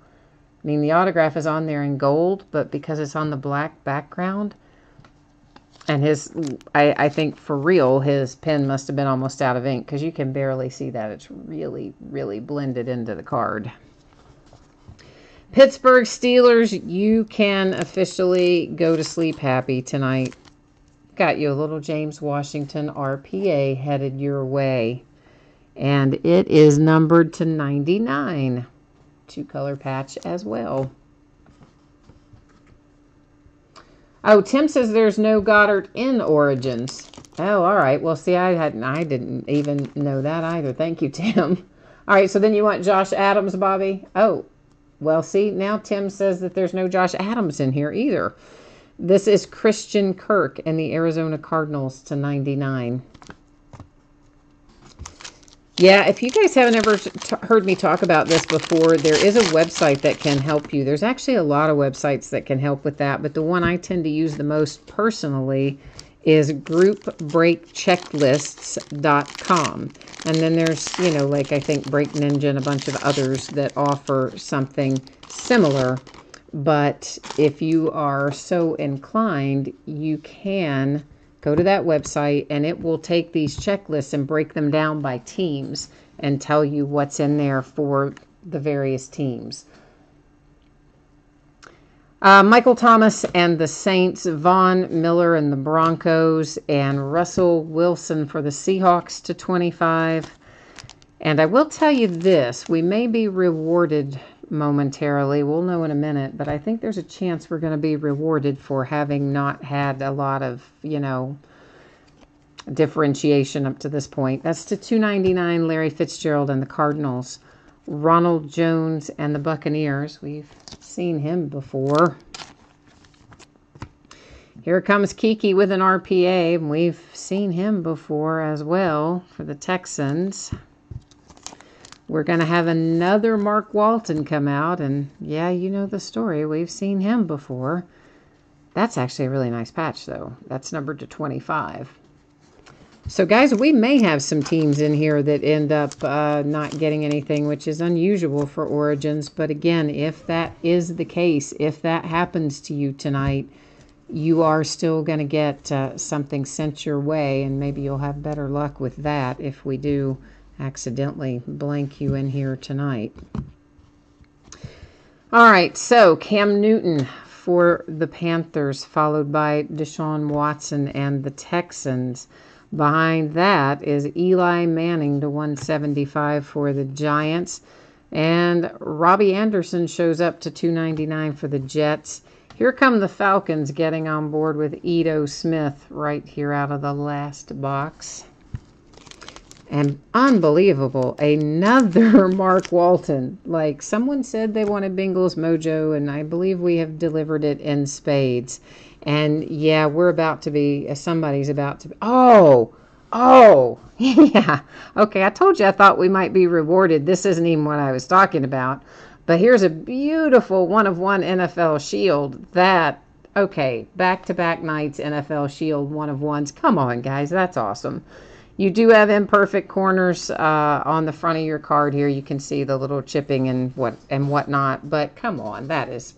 I mean, the autograph is on there in gold, but because it's on the black background, and I think for real, his pen must have been almost out of ink because you can barely see that. It's really, really blended into the card. Pittsburgh Steelers, you can officially go to sleep happy tonight. Got you a little James Washington RPA headed your way. And it is numbered to 99. 2-color patch as well. Oh, Tim says there's no Goddard in Origins. Oh, all right. Well, see, I didn't even know that either. Thank you, Tim. All right, so then you want Josh Adams, Bobby? Oh, well, see, now Tim says that there's no Josh Adams in here either. This is Christian Kirk and the Arizona Cardinals to 99. Yeah, if you guys haven't ever heard me talk about this before, there is a website that can help you. There's actually a lot of websites that can help with that, but the one I tend to use the most personally is groupbreakchecklists.com. And then there's, you know, like I think Break Ninja and a bunch of others that offer something similar. But if you are so inclined, you can go to that website and it will take these checklists and break them down by teams and tell you what's in there for the various teams. Michael Thomas and the Saints, Von Miller and the Broncos, and Russell Wilson for the Seahawks to 25. And I will tell you this, we may be rewarded momentarily. We'll know in a minute, but I think there's a chance we're going to be rewarded for having not had a lot of, you know, differentiation up to this point. That's to 299, Larry Fitzgerald and the Cardinals. Ronald Jones and the Buccaneers. We've seen him before. Here comes Kiki with an RPA. We've seen him before as well for the Texans. We're going to have another Mark Walton come out, and yeah, you know the story. We've seen him before. That's actually a really nice patch, though. That's numbered to 25. So, guys, we may have some teams in here that end up not getting anything, which is unusual for Origins. But again, if that is the case, if that happens to you tonight, you are still going to get something sent your way, and maybe you'll have better luck with that if we do accidentally blank you in here tonight. All right, so Cam Newton for the Panthers, followed by Deshaun Watson and the Texans. Behind that is Eli Manning to 175 for the Giants. And Robbie Anderson shows up to 299 for the Jets. Here come the Falcons getting on board with Ito Smith right here out of the last box. And unbelievable, another Mark Walton. Like someone said they wanted Bengals Mojo, and I believe we have delivered it in spades. And yeah, we're about to be, somebody's about to be, oh, yeah. Okay, I told you I thought we might be rewarded. This isn't even what I was talking about. But here's a beautiful one-of-one NFL Shield. That, okay, back-to-back nights NFL Shield one-of-ones. Come on, guys, that's awesome. You do have imperfect corners on the front of your card here. You can see the little chipping and whatnot. But come on, that is,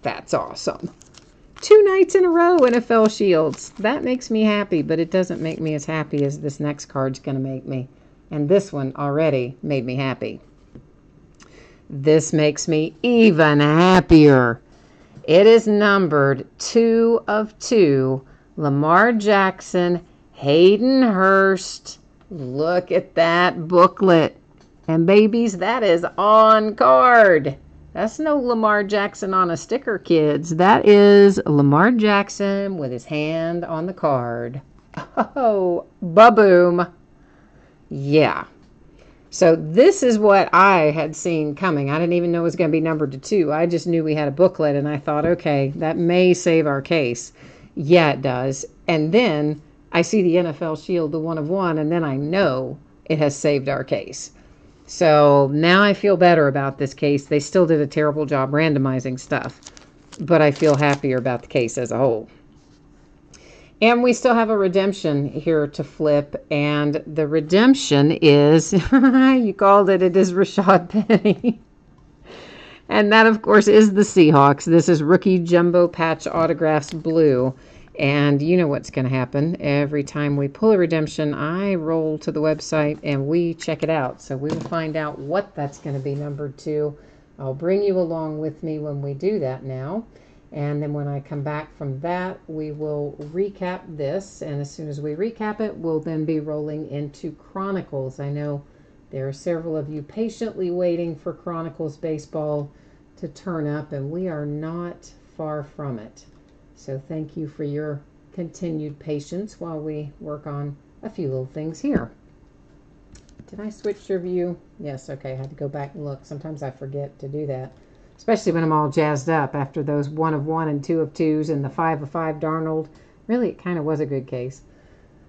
that's awesome. 2 nights in a row NFL Shields. That makes me happy, but it doesn't make me as happy as this next card's going to make me. And this one already made me happy. This makes me even happier. It is numbered 2 of 2. Lamar Jackson, Hayden Hurst. Look at that booklet. And babies, that is on card. That's no Lamar Jackson on a sticker, kids. That is Lamar Jackson with his hand on the card. Oh, ba-boom. Yeah. So this is what I had seen coming. I didn't even know it was going to be numbered to 2. I just knew we had a booklet, and I thought, okay, that may save our case. Yeah, it does. And then I see the NFL Shield, the 1 of 1, and then I know it has saved our case. So now I feel better about this case. They still did a terrible job randomizing stuff, but I feel happier about the case as a whole. And we still have a redemption here to flip, and the redemption is, you called it, it is Rashad Penny. And that, of course, is the Seahawks. This is rookie jumbo patch autographs blue. And you know what's going to happen. Every time we pull a redemption, I roll to the website and we check it out. So we will find out what that's going to be numbered to. I'll bring you along with me when we do that now. And then when I come back from that, we will recap this. And as soon as we recap it, we'll then be rolling into Chronicles. I know there are several of you patiently waiting for Chronicles baseball to turn up, and we are not far from it. So thank you for your continued patience while we work on a few little things here. Did I switch your view? Yes, okay, I had to go back and look. Sometimes I forget to do that, especially when I'm all jazzed up after those 1 of 1 and 2 of 2s and the 5 of 5 Darnold. Really, it kind of was a good case.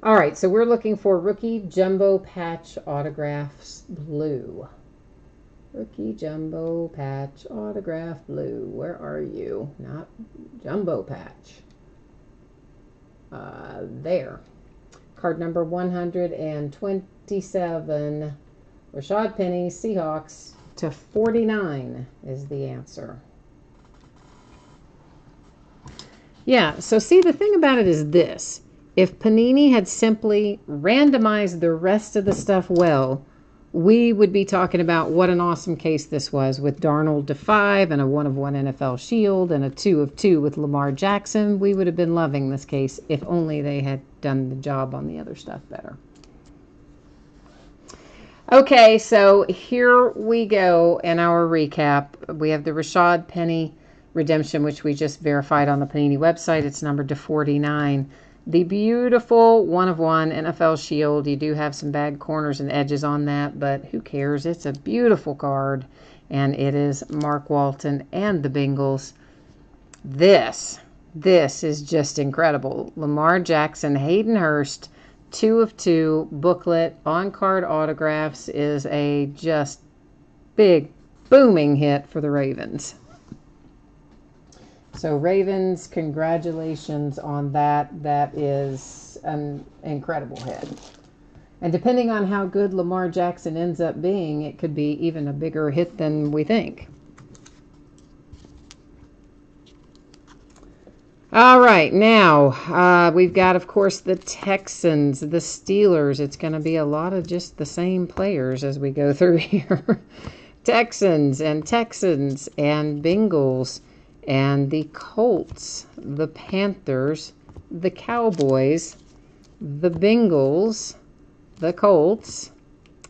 All right, so we're looking for rookie jumbo patch autographs blue. Rookie jumbo patch autograph blue. Where are you? Not jumbo patch. There. Card number 127. Rashad Penny, Seahawks to 49 is the answer. Yeah, so see, the thing about it is this. If Panini had simply randomized the rest of the stuff well, we would be talking about what an awesome case this was with Darnold to 5 and a 1 of 1 NFL Shield and a 2 of 2 with Lamar Jackson. We would have been loving this case if only they had done the job on the other stuff better. Okay, so here we go in our recap. We have the Rashad Penny redemption, which we just verified on the Panini website. It's numbered to 49. The beautiful 1 of 1 NFL Shield. You do have some bad corners and edges on that, but who cares? It's a beautiful card, and it is Mark Walton and the Bengals. This is just incredible. Lamar Jackson, Hayden Hurst, 2 of 2 booklet on card autographs is a just big booming hit for the Ravens. So Ravens, congratulations on that. That is an incredible hit. And depending on how good Lamar Jackson ends up being, it could be even a bigger hit than we think. All right, now we've got, of course, the Texans, the Steelers. It's going to be a lot of just the same players as we go through here. Texans and Bengals. And the Colts, the Panthers, the Cowboys, the Bengals, the Colts.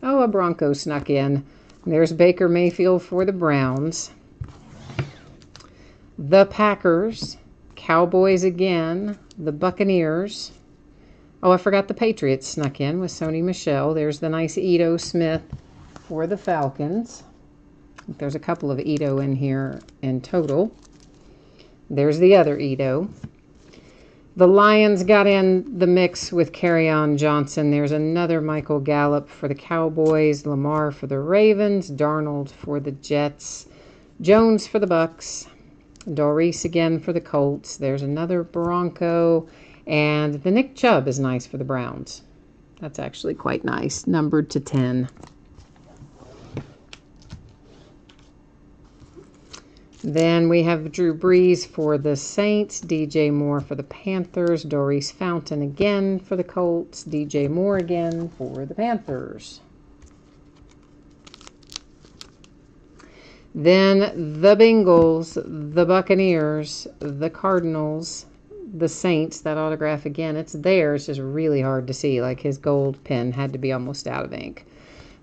Oh, a Bronco snuck in. There's Baker Mayfield for the Browns. The Packers, Cowboys again, the Buccaneers. Oh, I forgot the Patriots snuck in with Sony Michel. There's the nice Ito Smith for the Falcons. There's a couple of Ito in here in total. There's the other Ito. The Lions got in the mix with Kerryon Johnson. There's another Michael Gallup for the Cowboys, Lamar for the Ravens, Darnold for the Jets, Jones for the Bucks, Doris again for the Colts. There's another Bronco, and the Nick Chubb is nice for the Browns. That's actually quite nice, numbered to 10. Then we have Drew Brees for the Saints, DJ Moore for the Panthers, Doris Fountain again for the Colts, DJ Moore again for the Panthers. Then the Bengals, the Buccaneers, the Cardinals, the Saints. That autograph again, it's there. It's just really hard to see. Like his gold pen had to be almost out of ink.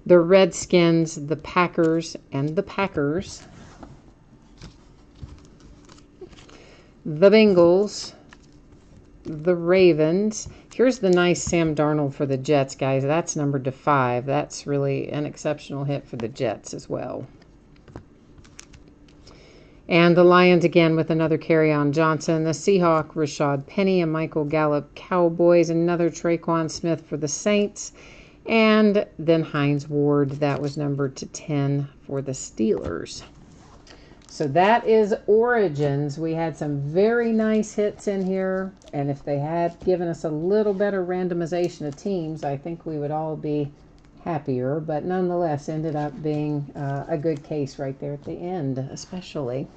The Redskins, the Packers, and the Packers. The Bengals, the Ravens. Here's the nice Sam Darnold for the Jets, guys. That's numbered to 5. That's really an exceptional hit for the Jets as well. And the Lions again with another Kerryon Johnson. The Seahawk, Rashad Penny, and Michael Gallup Cowboys. Another Traquan Smith for the Saints. And then Hines Ward, that was numbered to 10 for the Steelers. So that is Origins. We had some very nice hits in here. And if they had given us a little better randomization of teams, I think we would all be happier. But nonetheless, ended up being a good case right there at the end, especially.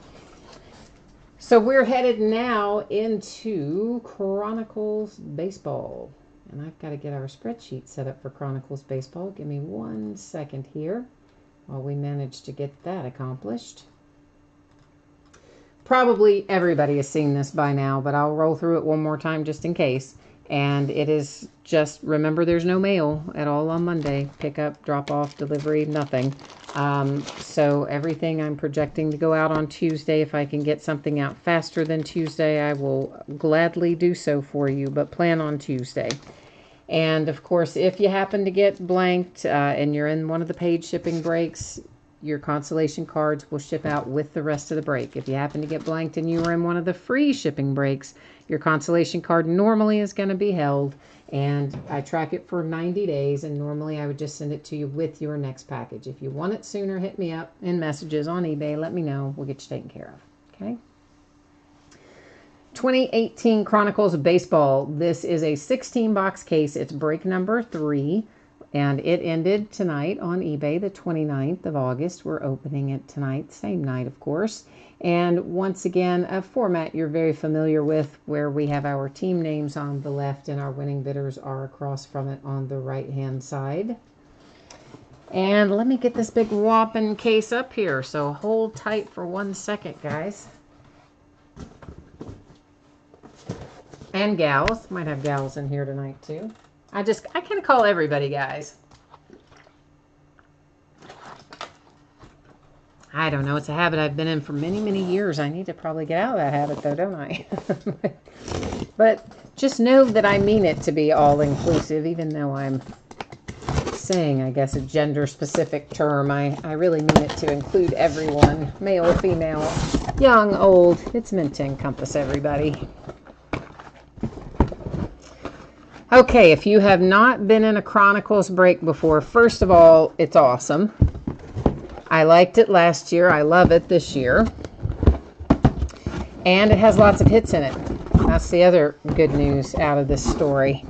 So we're headed now into Chronicles Baseball. And I've got to get our spreadsheet set up for Chronicles Baseball. Give me 1 second here while we manage to get that accomplished. Probably everybody has seen this by now, but I'll roll through it one more time just in case. And it is just, remember, there's no mail at all on Monday. Pickup, drop off, delivery, nothing. So everything I'm projecting to go out on Tuesday. If I can get something out faster than Tuesday, I will gladly do so for you, but plan on Tuesday. And of course, if you happen to get blanked and you're in one of the paid shipping breaks, your consolation cards will ship out with the rest of the break. If you happen to get blanked and you were in one of the free shipping breaks, your consolation card normally is going to be held, and I track it for 90 days, and normally I would just send it to you with your next package. If you want it sooner, hit me up in messages on eBay. Let me know. We'll get you taken care of. Okay? 2018 Chronicles of Baseball. This is a 16-box case. It's break number 3. And it ended tonight on eBay, the 29th of August. We're opening it tonight, same night, of course. And once again, a format you're very familiar with, where we have our team names on the left and our winning bidders are across from it on the right-hand side. And let me get this big whopping case up here, so hold tight for 1 second, guys. And gals. Might have gals in here tonight, too. I kind of call everybody guys. I don't know. It's a habit I've been in for many, many years. I need to probably get out of that habit, though, don't I? But just know that I mean it to be all-inclusive, even though I'm saying, I guess, a gender-specific term. I really mean it to include everyone, male, female, young, old. It's meant to encompass everybody. Okay, if you have not been in a Chronicles break before, first of all, it's awesome. I liked it last year. I love it this year. And it has lots of hits in it. That's the other good news out of this story.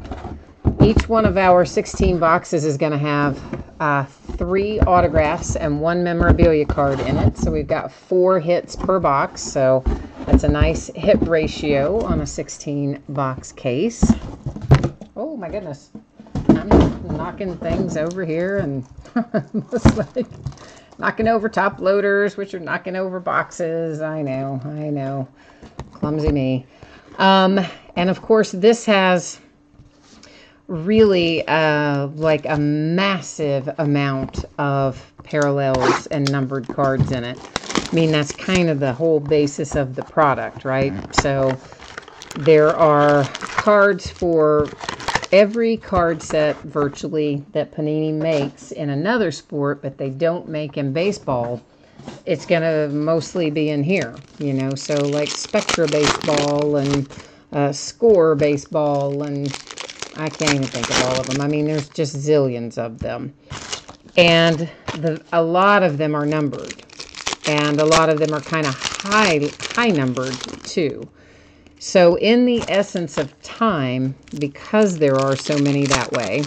Each one of our 16 boxes is going to have 3 autographs and 1 memorabilia card in it. So we've got 4 hits per box. So that's a nice hit ratio on a 16-box case. Oh my goodness. I'm knocking things over here and almost like knocking over top loaders, which are knocking over boxes. I know. Clumsy me. And of course, this has really like a massive amount of parallels and numbered cards in it. I mean, that's kind of the whole basis of the product, right? So there are cards for every card set virtually that Panini makes in another sport, but they don't make in baseball. It's going to mostly be in here, you know, so like Spectra Baseball and Score Baseball, and I can't even think of all of them. I mean, there's just zillions of them. And a lot of them are numbered, and a lot of them are kind of high numbered too. So in the essence of time, because there are so many that way,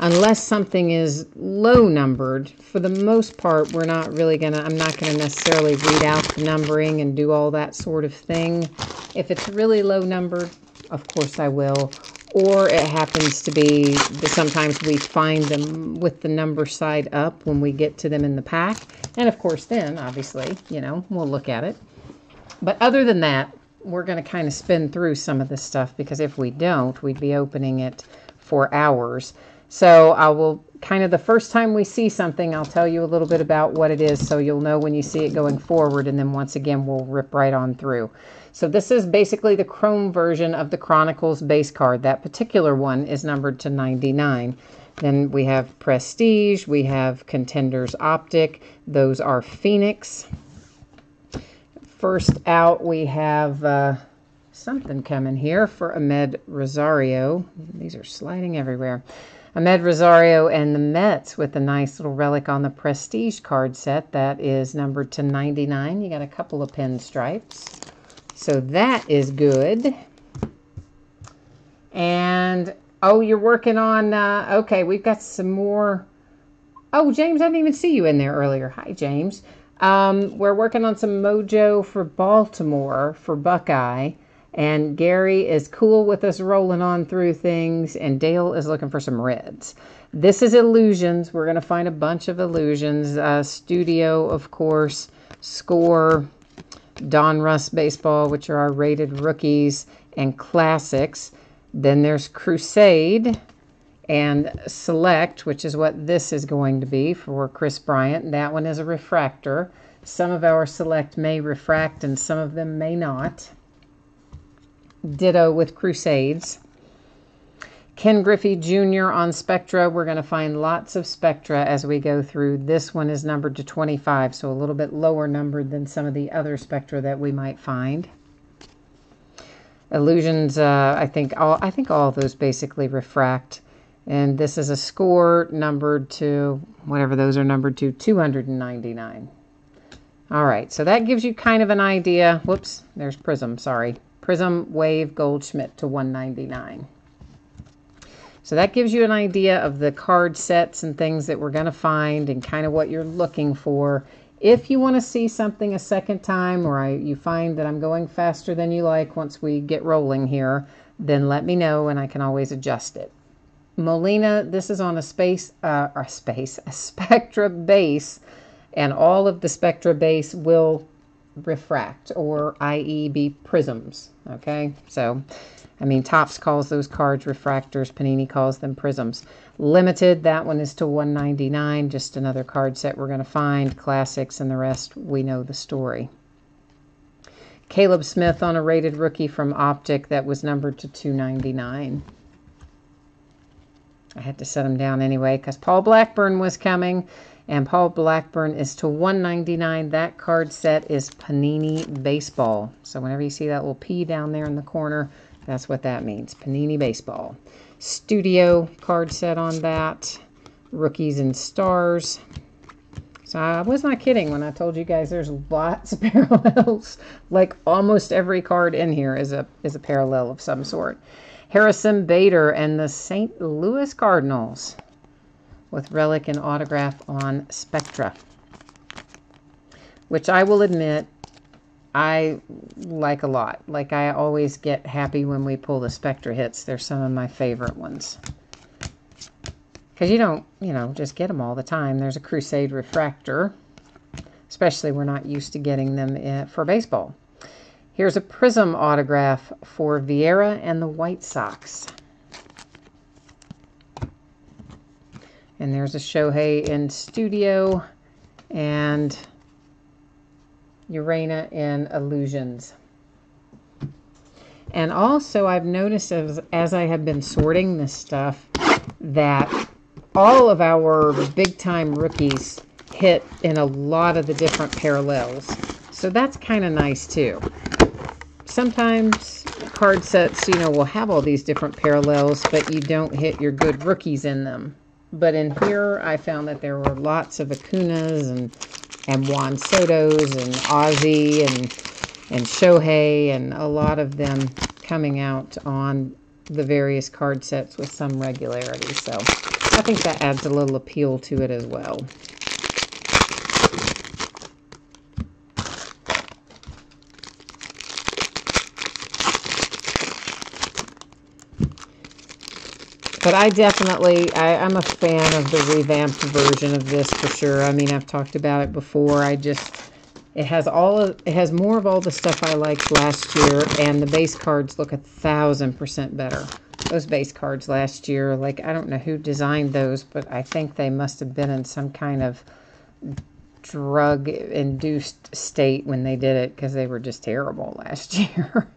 unless something is low numbered, for the most part, I'm not going to necessarily read out the numbering and do all that sort of thing. If it's really low numbered, of course I will. Or it happens to be that sometimes we find them with the number side up when we get to them in the pack. And of course then, obviously, we'll look at it. But other than that, we're going to kind of spin through some of this stuff, because if we don't, we'd be opening it for hours. So I will the first time we see something, I'll tell you a little bit about what it is, so you'll know when you see it going forward, and then once again, we'll rip right on through. So this is basically the chrome version of the Chronicles base card. That particular one is numbered to 99. Then we have Prestige, we have Contenders Optic. Those are Phoenix. First out, we have something coming here for Ahmed Rosario. These are sliding everywhere. Ahmed Rosario and the Mets with a nice little relic on the Prestige card set. That is numbered to 99. You got a couple of pinstripes. So that is good. And, you're working on, okay, we've got some more. Oh, James, I didn't even see you in there earlier. Hi, James. We're working on some Mojo for Baltimore for Buckeye. And Gary is cool with us rolling on through things. And Dale is looking for some reds. This is Illusions. We're going to find a bunch of Illusions. Studio, of course. Score. Donruss Baseball, which are our rated rookies, and Classics. Then there's Crusade and Select, which is what this is going to be for Chris Bryant. That one is a refractor. Some of our Select may refract and some of them may not. Ditto with Crusades. Ken Griffey Jr. on Spectra. We're going to find lots of Spectra as we go through. This one is numbered to 25, so a little bit lower numbered than some of the other Spectra that we might find. Illusions, I think all of those basically refract. And this is a Score numbered to, whatever those are numbered to, 299. All right, so that gives you kind of an idea. Whoops, there's Prism, sorry. Prism Wave Goldschmidt to 199. So that gives you an idea of the card sets and things that we're going to find and kind of what you're looking for. If you want to see something a second time, or you find that I'm going faster than you like once we get rolling here, then let me know and I can always adjust it. Molina, this is on a Spectra base, and all of the Spectra base will refract, or i.e. be prisms. Okay, so Topps calls those cards refractors. Panini calls them prisms. Limited, that one is to 199. Just another card set we're going to find. Classics and the rest, we know the story. Caleb Smith on a rated rookie from Optic. That was numbered to 299. I had to set him down anyway because Paul Blackburn was coming. And Paul Blackburn is to 199. That card set is Panini Baseball. So whenever you see that little P down there in the corner, that's what that means. Panini Baseball. Studio card set on that. Rookies and Stars. So I was not kidding when I told you guys there's lots of parallels. Like almost every card in here is a parallel of some sort. Harrison Bader and the St. Louis Cardinals with relic and autograph on Spectra, which I will admit I like a lot. Like, I always get happy when we pull the Spectra hits. They're some of my favorite ones. Because you don't, just get them all the time. There's a Crusade Refractor. Especially we're not used to getting them for baseball. Here's a Prism autograph for Vieira and the White Sox. And there's a Shohei in Studio and Urena in Illusions. And also I've noticed as I have been sorting this stuff that all of our big time rookies hit in a lot of the different parallels. So that's kind of nice too. Sometimes card sets, will have all these different parallels, but you don't hit your good rookies in them. But in here, I found that there were lots of Acunas and Juan Sotos and Ozzie and Shohei, and a lot of them coming out on the various card sets with some regularity. So I think that adds a little appeal to it as well. But I'm a fan of the revamped version of this for sure. I mean, I've talked about it before. It has more of all the stuff I liked last year, and the base cards look 1,000% better. Those base cards last year, like, I don't know who designed those, but I think they must have been in some kind of drug-induced state when they did it, because they were just terrible last year.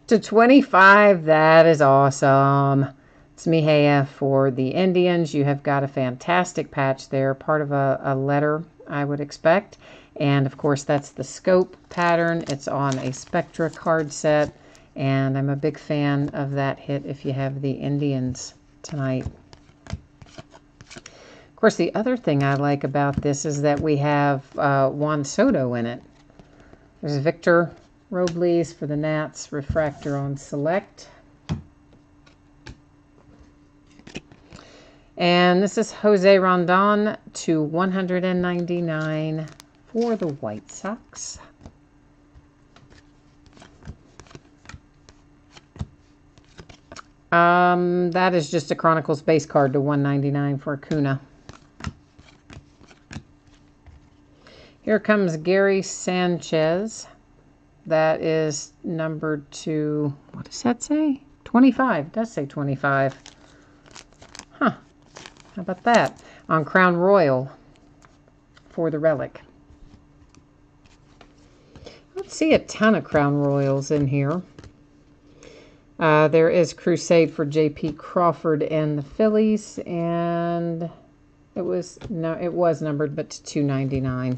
To 25, that is awesome. It's Mejia for the Indians. You have got a fantastic patch there, part of a letter, I would expect. And, of course, that's the scope pattern. It's on a Spectra card set, and I'm a big fan of that hit if you have the Indians tonight. Of course, the other thing I like about this is that we have Juan Soto in it. There's Victor Robles for the Nats, refractor on select. And this is Jose Rondon to 199 for the White Sox. That is just a Chronicles base card to 199 for Acuna. Here comes Gary Sanchez. That is numbered to, what does that say? 25. It does say 25. Huh. How about that? On Crown Royal for the Relic. I don't see a ton of Crown Royals in here. There is Crusade for J.P. Crawford and the Phillies, and it was numbered, but to 299.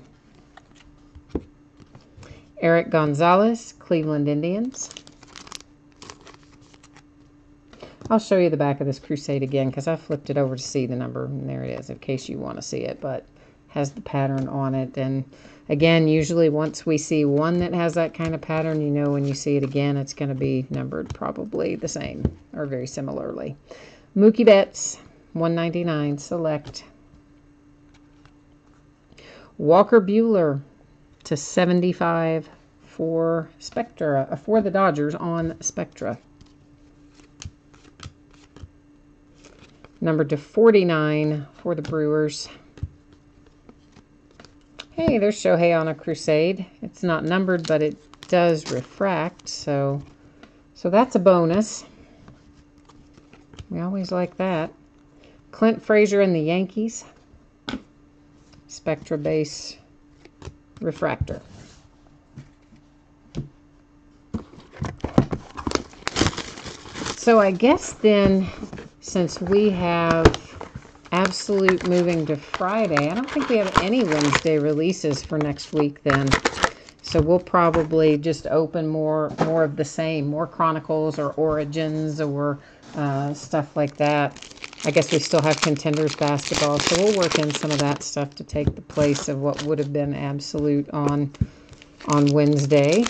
Eric Gonzalez, Cleveland Indians. I'll show you the back of this Crusade again because I flipped it over to see the number, and there it is in case you want to see it, but has the pattern on it. And again, usually once we see one that has that kind of pattern, you know when you see it again, it's going to be numbered probably the same or very similarly. Mookie Betts, 199, select. Walker Buehler to 75 for Spectra, for the Dodgers on Spectra. Numbered to 49 for the Brewers. Hey, there's Shohei on a Crusade. It's not numbered, but it does refract, so that's a bonus. We always like that. Clint Frazier and the Yankees. Spectra base refractor. So I guess then, since we have Absolute moving to Friday, I don't think we have any Wednesday releases for next week then. So we'll probably just open more of the same, more Chronicles or Origins or stuff like that. I guess we still have Contenders basketball, so we'll work in some of that stuff to take the place of what would have been Absolute on Wednesday.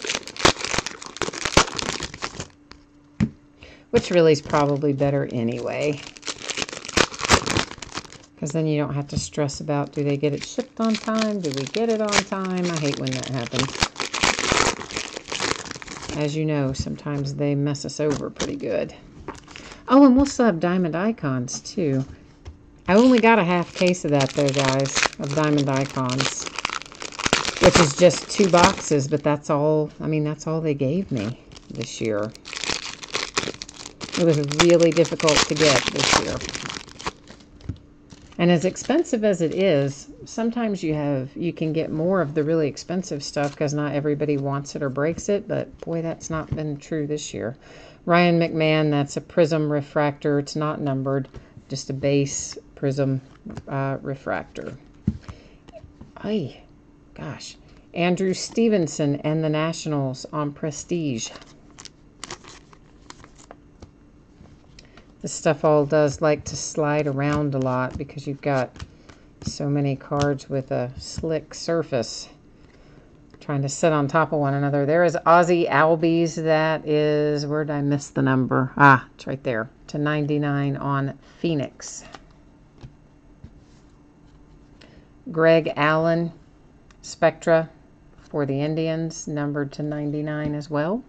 Which really is probably better anyway. Because then you don't have to stress about, do they get it shipped on time? Do we get it on time? I hate when that happens. As you know, sometimes they mess us over pretty good. Oh, and we'll still have Diamond Icons, too. I only got a half case of that, though, guys, of Diamond Icons. Which is just 2 boxes, but that's all, I mean, that's all they gave me this year. It was really difficult to get this year. And as expensive as it is, sometimes you can get more of the really expensive stuff because not everybody wants it or breaks it, but boy, that's not been true this year. Ryan McMahon, that's a Prism refractor. It's not numbered, just a base Prism refractor. Ay, gosh. Andrew Stevenson and the Nationals on Prestige. This stuff all does like to slide around a lot because you've got so many cards with a slick surface. trying to sit on top of one another. There is Aussie Albies. That is, where did I miss the number? Ah, it's right there. To 99 on Phoenix. Greg Allen Spectra for the Indians, numbered to 99 as well.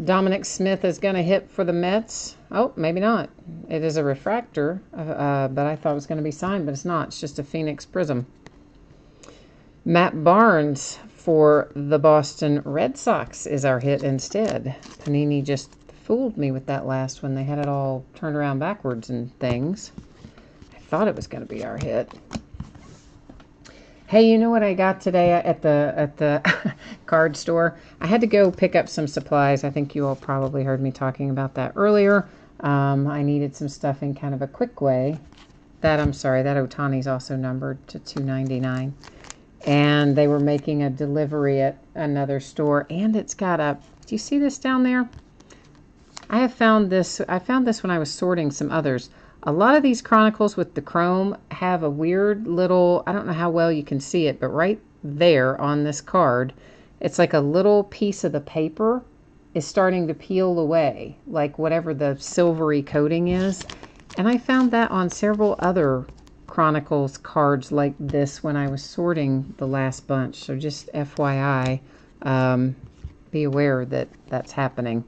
Dominic Smith is going to hit for the Mets. Oh, maybe not. It is a refractor, but I thought it was going to be signed, but it's not. It's just a Phoenix Prism. Matt Barnes for the Boston Red Sox is our hit instead. Panini just fooled me with that last one. They had it all turned around backwards and things. I thought it was going to be our hit. Hey, you know what I got today at the card store? I had to go pick up some supplies. I think you all probably heard me talking about that earlier. I needed some stuff in kind of a quick way. I'm sorry, that Ohtani's also numbered to 299. And they were making a delivery at another store. And it's got a, do you see this down there? I found this when I was sorting some others. A lot of these Chronicles with the chrome have a weird little, I don't know how well you can see it, but right there on this card, it's like a little piece of the paper is starting to peel away, like whatever the silvery coating is. And I found that on several other Chronicles cards like this when I was sorting the last bunch. So just FYI, be aware that that's happening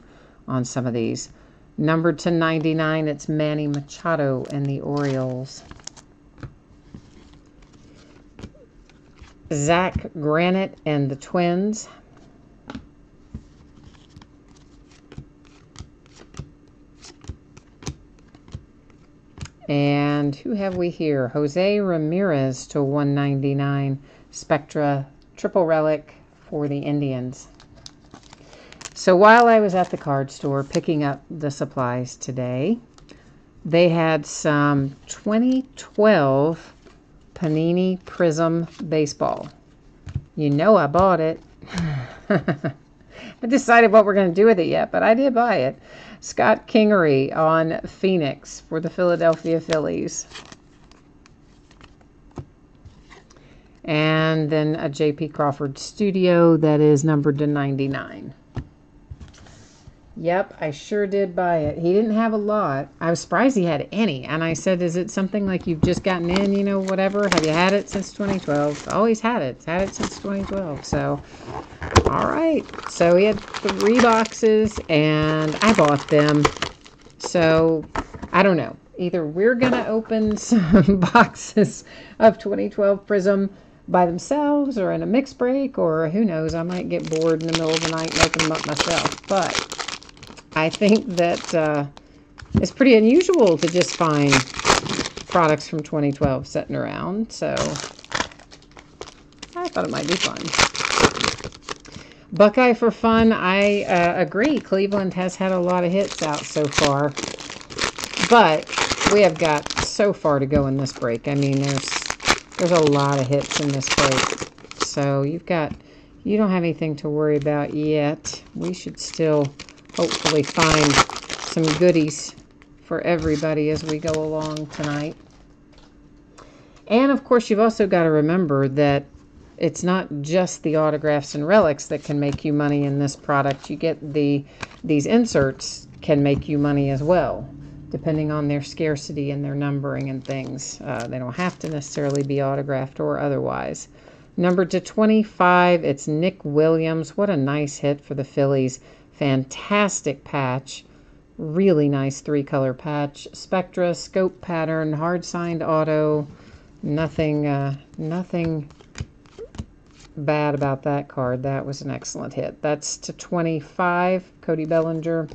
on some of these. Numbered to 99, it's Manny Machado and the Orioles. Zach Granite and the Twins. And who have we here? Jose Ramirez to 199. Spectra Triple Relic for the Indians. So while I was at the card store picking up the supplies today, they had some 2012 Panini Prism Baseball. You know I bought it. I decided what we're going to do with it yet, but I did buy it. Scott Kingery on Phoenix for the Philadelphia Phillies. And then a J.P. Crawford Studio that is numbered to 99. Yep, I sure did buy it. He didn't have a lot. I was surprised he had any. And I said, is it something like you've just gotten in, you know, whatever? Have you had it since 2012? Always had it. Had it since 2012. So, all right. So he had 3 boxes and I bought them. So, I don't know. Either we're going to open some boxes of 2012 Prism by themselves or in a mix break, or who knows, I might get bored in the middle of the night and open them up myself. But I think that it's pretty unusual to just find products from 2012 sitting around, so I thought it might be fun. Buckeye for fun, I agree. Cleveland has had a lot of hits out so far, but we have got so far to go in this break. I mean, there's a lot of hits in this break, so you don't have anything to worry about yet. We should still hopefully find some goodies for everybody as we go along tonight. And of course, you've also got to remember that it's not just the autographs and relics that can make you money in this product. You get these inserts can make you money as well, depending on their scarcity and their numbering and things. They don't have to necessarily be autographed or otherwise. Numbered to 25, it's Nick Williams. What a nice hit for the Phillies. Fantastic patch. Really nice 3-color patch. Spectra, scope pattern, hard signed auto. Nothing bad about that card. That was an excellent hit. That's to 25. Cody Bellinger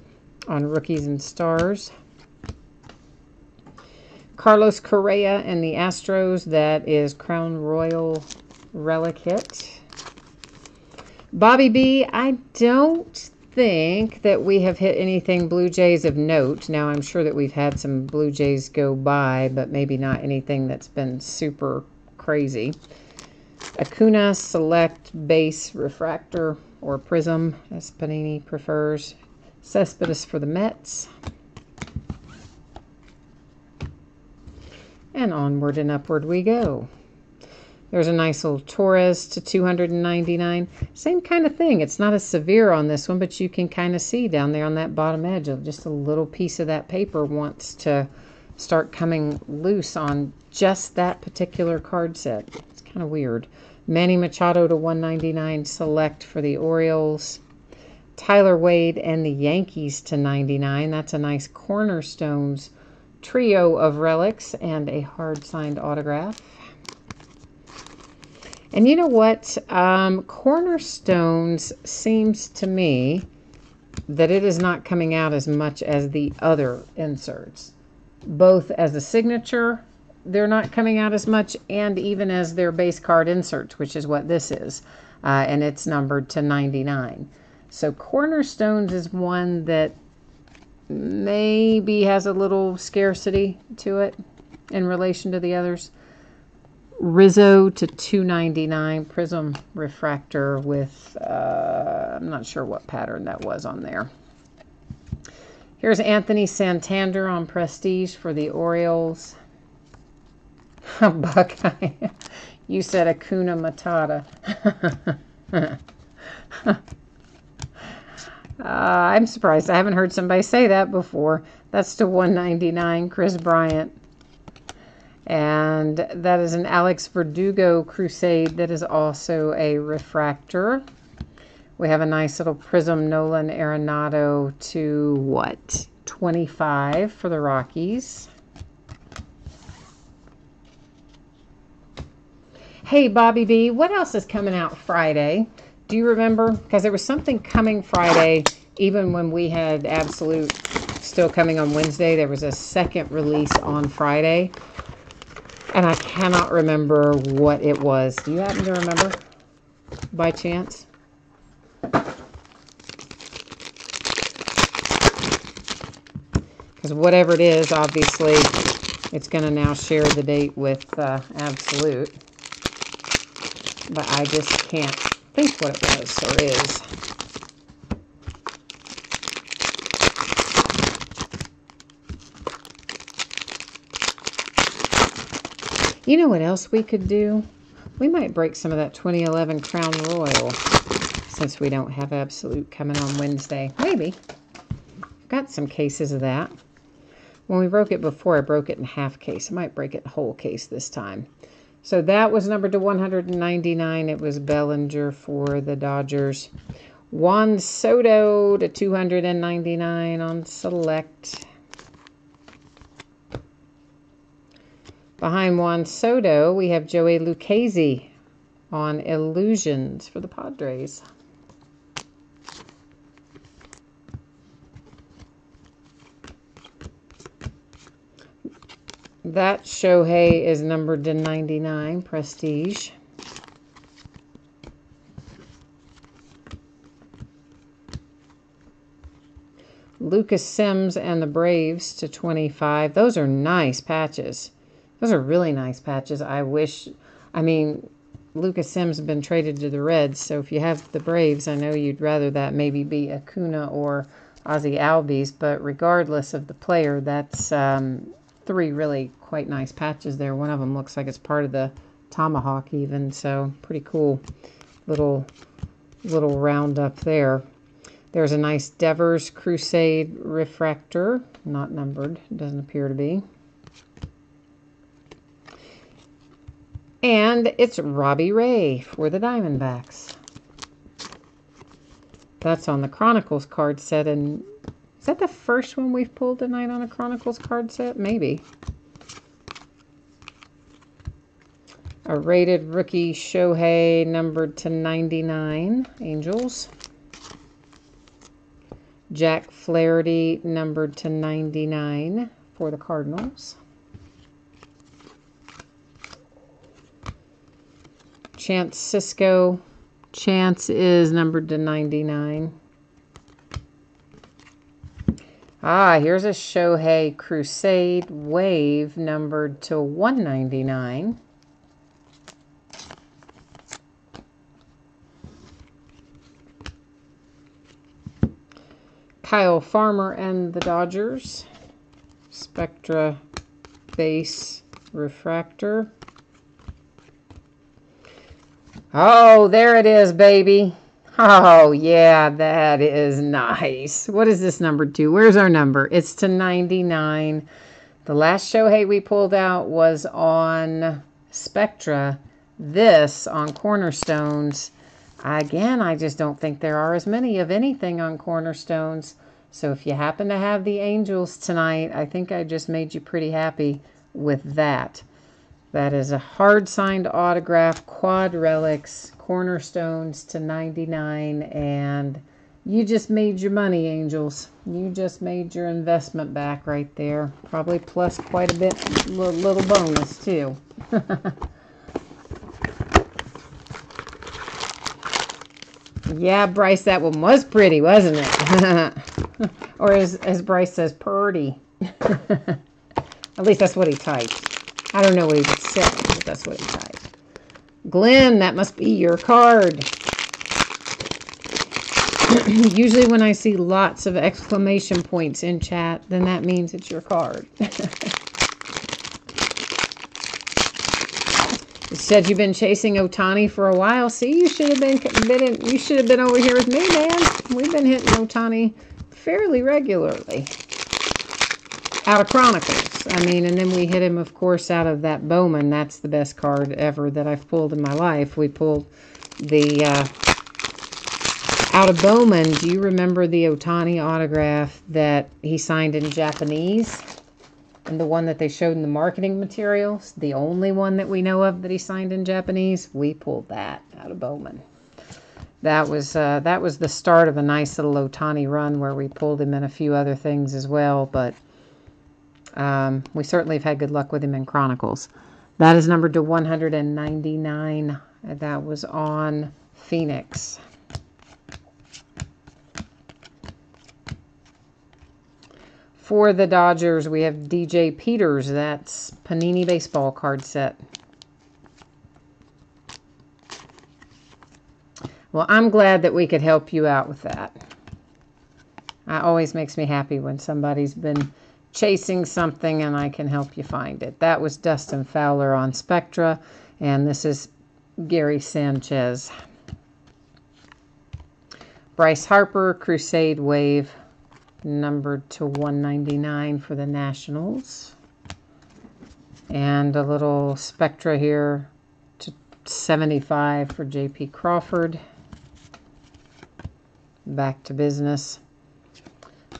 on Rookies and Stars. Carlos Correa and the Astros. That is Crown Royal Relic hit. Bobby B, I don't think that we have hit anything Blue Jays of note. Now, I'm sure that we've had some Blue Jays go by, but maybe not anything that's been super crazy. Acuna Select Base Refractor or Prism, as Panini prefers. Cespedes for the Mets. And onward and upward we go. There's a nice little Torres to 299. Same kind of thing. It's not as severe on this one, but you can kind of see down there on that bottom edge of just a little piece of that paper wants to start coming loose on just that particular card set. It's kind of weird. Manny Machado to 199 select for the Orioles. Tyler Wade and the Yankees to 99. That's a nice Cornerstones trio of relics and a hard signed autograph. And you know what? Cornerstones seems to me that it is not coming out as much as the other inserts. Both as a signature, they're not coming out as much, and even as their base card inserts, which is what this is. And it's numbered to 99. So Cornerstones is one that maybe has a little scarcity to it in relation to the others. Rizzo to 299 Prism refractor with, I'm not sure what pattern that was on there. Here's Anthony Santander on Prestige for the Orioles. Buckeye. You said Acuna Matata. I'm surprised. I haven't heard somebody say that before. That's to 199 Chris Bryant. And that is an Alex Verdugo Crusade that is also a refractor. We have a nice little Prism Nolan Arenado to what? 25 for the Rockies. Hey, Bobby B, what else is coming out Friday? Do you remember? Because there was something coming Friday, even when we had Absolute still coming on Wednesday. There was a second release on Friday. And I cannot remember what it was. Do you happen to remember by chance? Because whatever it is, obviously, it's going to now share the date with Absolute. But I just can't think what it was or is. You know what else we could do? We might break some of that 2011 Crown Royal since we don't have Absolute coming on Wednesday. Maybe. I've got some cases of that. When we broke it before, I broke it in half case. I might break it whole case this time. So that was numbered to 199. It was Bellinger for the Dodgers. Juan Soto to 299 on Select. Behind Juan Soto, we have Joey Lucchesi on Illusions for the Padres. That Shohei is numbered to 99, Prestige. Lucas Sims and the Braves to 25. Those are nice patches. Those are really nice patches. Lucas Sims has been traded to the Reds, so if you have the Braves, I know you'd rather that maybe be Acuna or Ozzie Albies, but regardless of the player, that's three really quite nice patches there. One of them looks like it's part of the Tomahawk even, so pretty cool little roundup there. There's a nice Devers Crusade refractor, not numbered, doesn't appear to be. And it's Robbie Ray for the Diamondbacks. That's on the Chronicles card set. And is that the first one we've pulled tonight on a Chronicles card set? Maybe. A rated rookie Shohei numbered to 99, Angels. Jack Flaherty numbered to 99 for the Cardinals. Chance Sisco. Chance is numbered to 99. Here's a Shohei Crusade Wave numbered to 199. Kyle Farmer and the Dodgers. Spectra base refractor. Oh, there it is, baby. Oh, yeah, that is nice. What is this number to? Where's our number? It's to 99. The last Shohei we pulled out was on Spectra. This on Cornerstones. Again, I just don't think there are as many of anything on Cornerstones. So if you happen to have the Angels tonight, I think I just made you pretty happy with that. That is a hard-signed autograph, quad relics, Cornerstones to 99, and you just made your money, Angels. You just made your investment back right there. Probably plus quite a bit, little bonus, too. Yeah, Bryce, that one was pretty, wasn't it? Or as Bryce says, purdy. At least that's what he typed. I don't know what he would say, but that's what he typed. Glenn, that must be your card. Usually when I see lots of exclamation points in chat, then that means it's your card. You said you've been chasing Ohtani for a while. See, you should have been over here with me, man. We've been hitting Ohtani fairly regularly. Out of Chronicles. I mean, and then we hit him, of course, out of that Bowman. That's the best card ever that I've pulled in my life. We pulled the out of Bowman. Do you remember the Ohtani autograph that he signed in Japanese? And the one that they showed in the marketing materials? The only one that we know of that he signed in Japanese? We pulled that out of Bowman. That was the start of a nice little Ohtani run where we pulled him in a few other things as well, but we certainly have had good luck with him in Chronicles. That is numbered to 199. That was on Phoenix. For the Dodgers, we have DJ Peters. That's Panini Baseball card set. Well, I'm glad that we could help you out with that. It always makes me happy when somebody's been chasing something and I can help you find it. That was Dustin Fowler on Spectra, and this is Gary Sanchez. Bryce Harper, Crusade Wave, numbered to 199 for the Nationals. And a little Spectra here to 75 for J.P. Crawford. Back to business.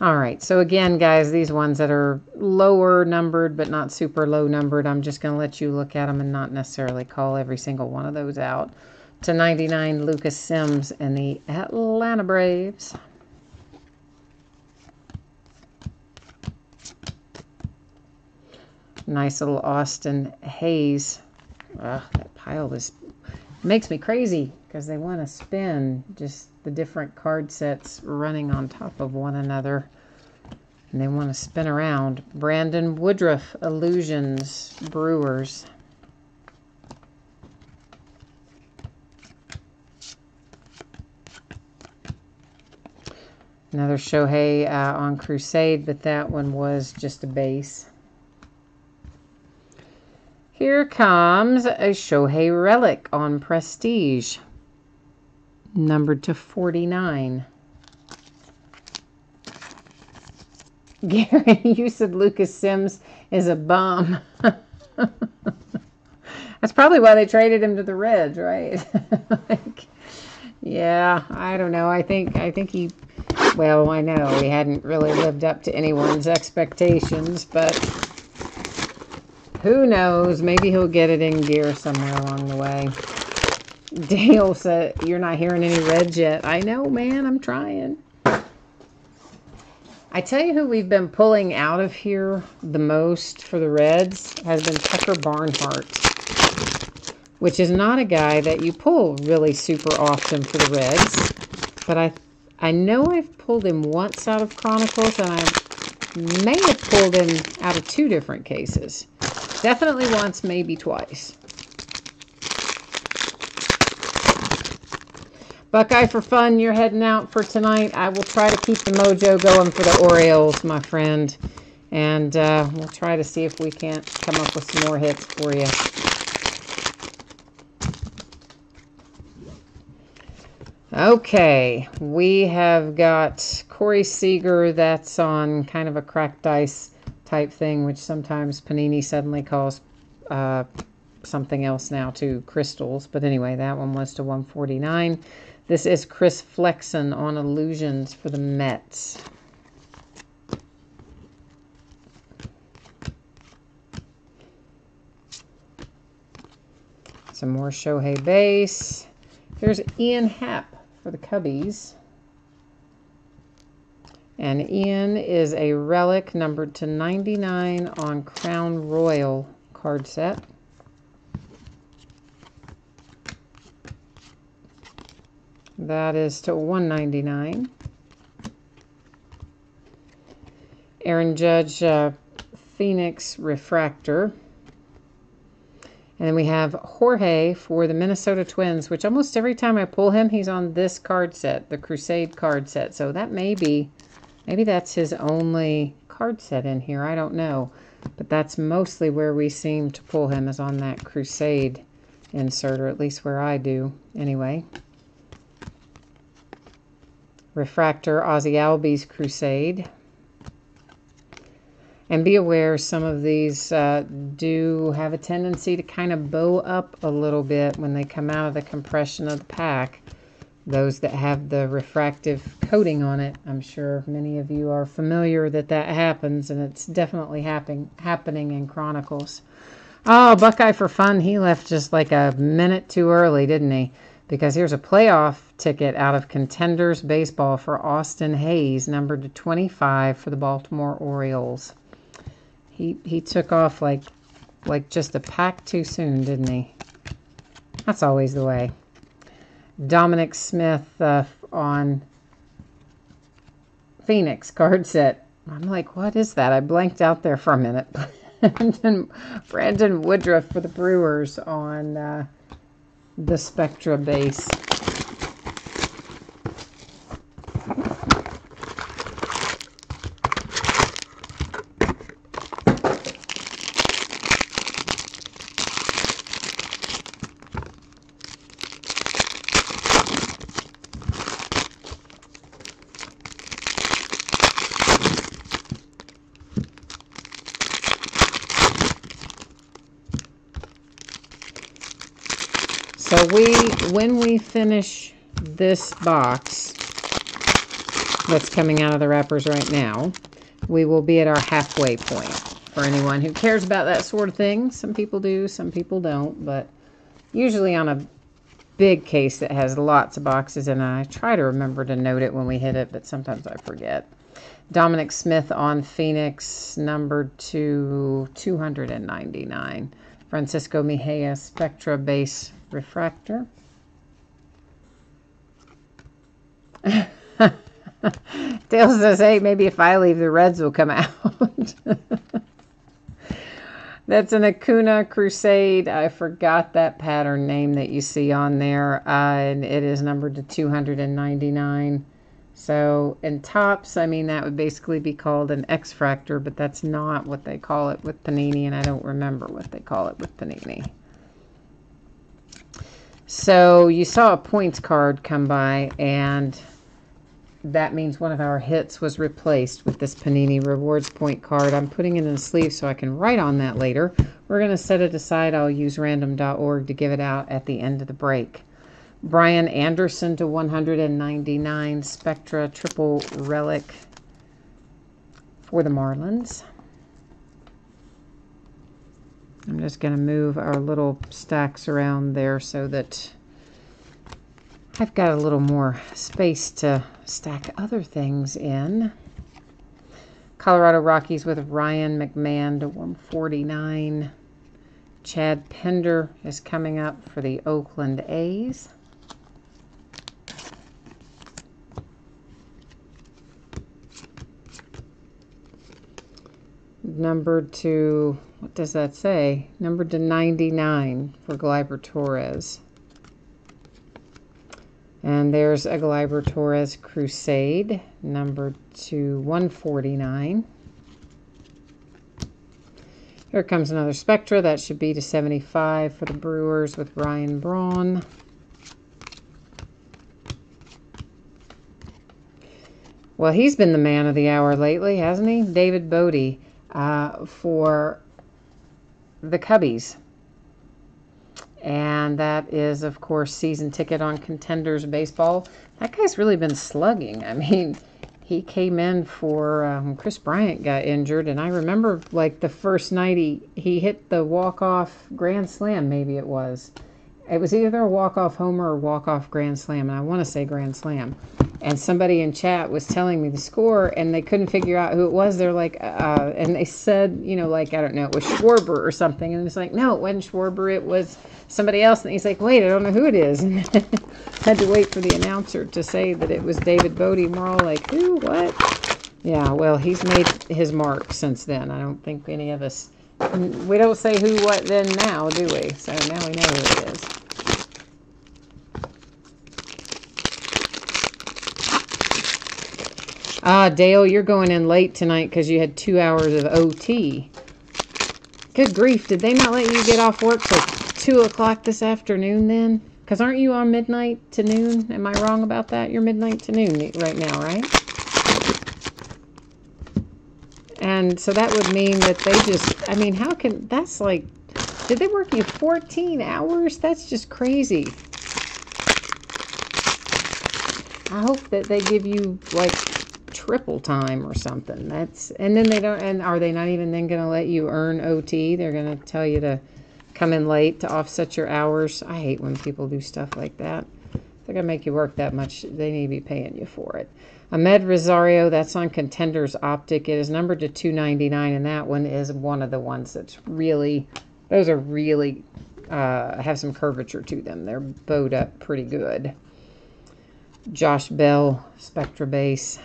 All right, so again, guys, these ones that are lower numbered but not super low numbered, I'm just going to let you look at them and not necessarily call every single one of those out. To 99, Lucas Sims and the Atlanta Braves. Nice little Austin Hayes. Ugh, that pile makes me crazy because they want to spin just the different card sets running on top of one another. And they want to spin around. Brandon Woodruff, Illusions, Brewers. Another Shohei on Crusade, but that one was just a base. Here comes a Shohei Relic on Prestige, numbered to 49. Gary, you said Lucas Sims is a bum. That's probably why they traded him to the Reds, right? Yeah, I don't know. I think he, well, I know he hadn't really lived up to anyone's expectations, but who knows? Maybe he'll get it in gear somewhere along the way. Dale said, you're not hearing any Reds yet. I know, man. I'm trying. I tell you who we've been pulling out of here the most for the Reds has been Tucker Barnhart, which is not a guy that you pull really super often for the Reds. But I know I've pulled him once out of Chronicles, and I may have pulled him out of 2 different cases. Definitely once, maybe twice. Buckeye for fun, you're heading out for tonight. I will try to keep the mojo going for the Orioles, my friend. And we'll try to see if we can't come up with some more hits for you. Okay, we have got Corey Seager. That's on kind of a cracked ice type thing, which sometimes Panini suddenly calls something else now too, crystals. But anyway, that one was to 149. This is Chris Flexen on Illusions for the Mets. Some more Shohei base. Here's Ian Happ for the Cubbies. And Ian is a relic numbered to 99 on Crown Royal card set. That is to 199. Aaron Judge Phoenix Refractor. And then we have Jorge for the Minnesota Twins, which almost every time I pull him, he's on this card set, the Crusade card set. So that maybe that's his only card set in here. I don't know. But that's mostly where we seem to pull him, is on that Crusade insert, or at least where I do anyway. Refractor, Ozzie Albies Crusade. And be aware, some of these do have a tendency to kind of bow up a little bit when they come out of the compression of the pack. Those that have the refractive coating on it, I'm sure many of you are familiar that happens, and it's definitely happening in Chronicles. Oh, Buckeye for Fun, he left just like a minute too early, didn't he? Because here's a playoff ticket out of Contenders Baseball for Austin Hayes, numbered to 25 for the Baltimore Orioles. He took off like just a pack too soon, didn't he? That's always the way. Dominic Smith on Phoenix card set. I'm like, what is that? I blanked out there for a minute. Brandon Woodruff for the Brewers on the Spectra base. So when we finish this box that's coming out of the wrappers right now, we will be at our halfway point. For anyone who cares about that sort of thing, some people do, some people don't, but usually on a big case that has lots of boxes, and I try to remember to note it when we hit it, but sometimes I forget. Dominic Smith on Phoenix, numbered to 299. Francisco Mejia Spectra base refractor. Dale says, hey, maybe if I leave, the Reds will come out. That's an Acuna Crusade. I forgot that pattern name that you see on there. And it is numbered to 299. So in Topps, I mean, that would basically be called an X-Fractor, but that's not what they call it with Panini, and I don't remember what they call it with Panini. So you saw a points card come by, and that means one of our hits was replaced with this Panini Rewards point card. I'm putting it in a sleeve so I can write on that later. We're going to set it aside. I'll use random.org to give it out at the end of the break. Brian Anderson to 199 Spectra triple relic for the Marlins. I'm just going to move our little stacks around there so that I've got a little more space to stack other things in. Colorado Rockies with Ryan McMahon to 149. Chad Pender is coming up for the Oakland A's. Numbered to, what does that say? Numbered to 99 for Gleyber Torres. And there's a Gleyber Torres Crusade, numbered to 149. Here comes another Spectra. That should be to 75 for the Brewers with Ryan Braun. Well, he's been the man of the hour lately, hasn't he? David Bodie for the Cubbies. And that is, of course, season ticket on Contenders Baseball. That guy's really been slugging. I mean, he came in for Chris Bryant got injured. And I remember, like, the first night he hit the walk-off grand slam, maybe it was. It was either a walk-off homer or walk-off grand slam. And I want to say grand slam. And somebody in chat was telling me the score, and they couldn't figure out who it was. They're like, and they said, you know, like, I don't know, it was Schwarber or something. And it's like, no, it wasn't Schwarber. It was somebody else. And he's like, wait, I don't know who it is. And had to wait for the announcer to say that it was David Bodie. And we're all like, who, what? Yeah, well, he's made his mark since then. I don't think any of us, we don't say who, what, then, now, do we? So now we know who it is. Dale, you're going in late tonight because you had 2 hours of OT. Good grief, did they not let you get off work till 2 o'clock this afternoon then? Because aren't you on midnight to noon? Am I wrong about that? You're midnight to noon right now, right? And so that would mean that they just, I mean, how can, that's like, did they work you 14 hours? That's just crazy. I hope that they give you, like, triple time or something. That's, and then they don't, and are they not even then going to let you earn OT? They're going to tell you to come in late to offset your hours. I hate when people do stuff like that. If they're going to make you work that much, they need to be paying you for it. Ahmed Rosario, that's on Contenders Optic. It is numbered to 299, and that one is one of the ones that's really, those are really, have some curvature to them. They're bowed up pretty good. Josh Bell, Spectra Base.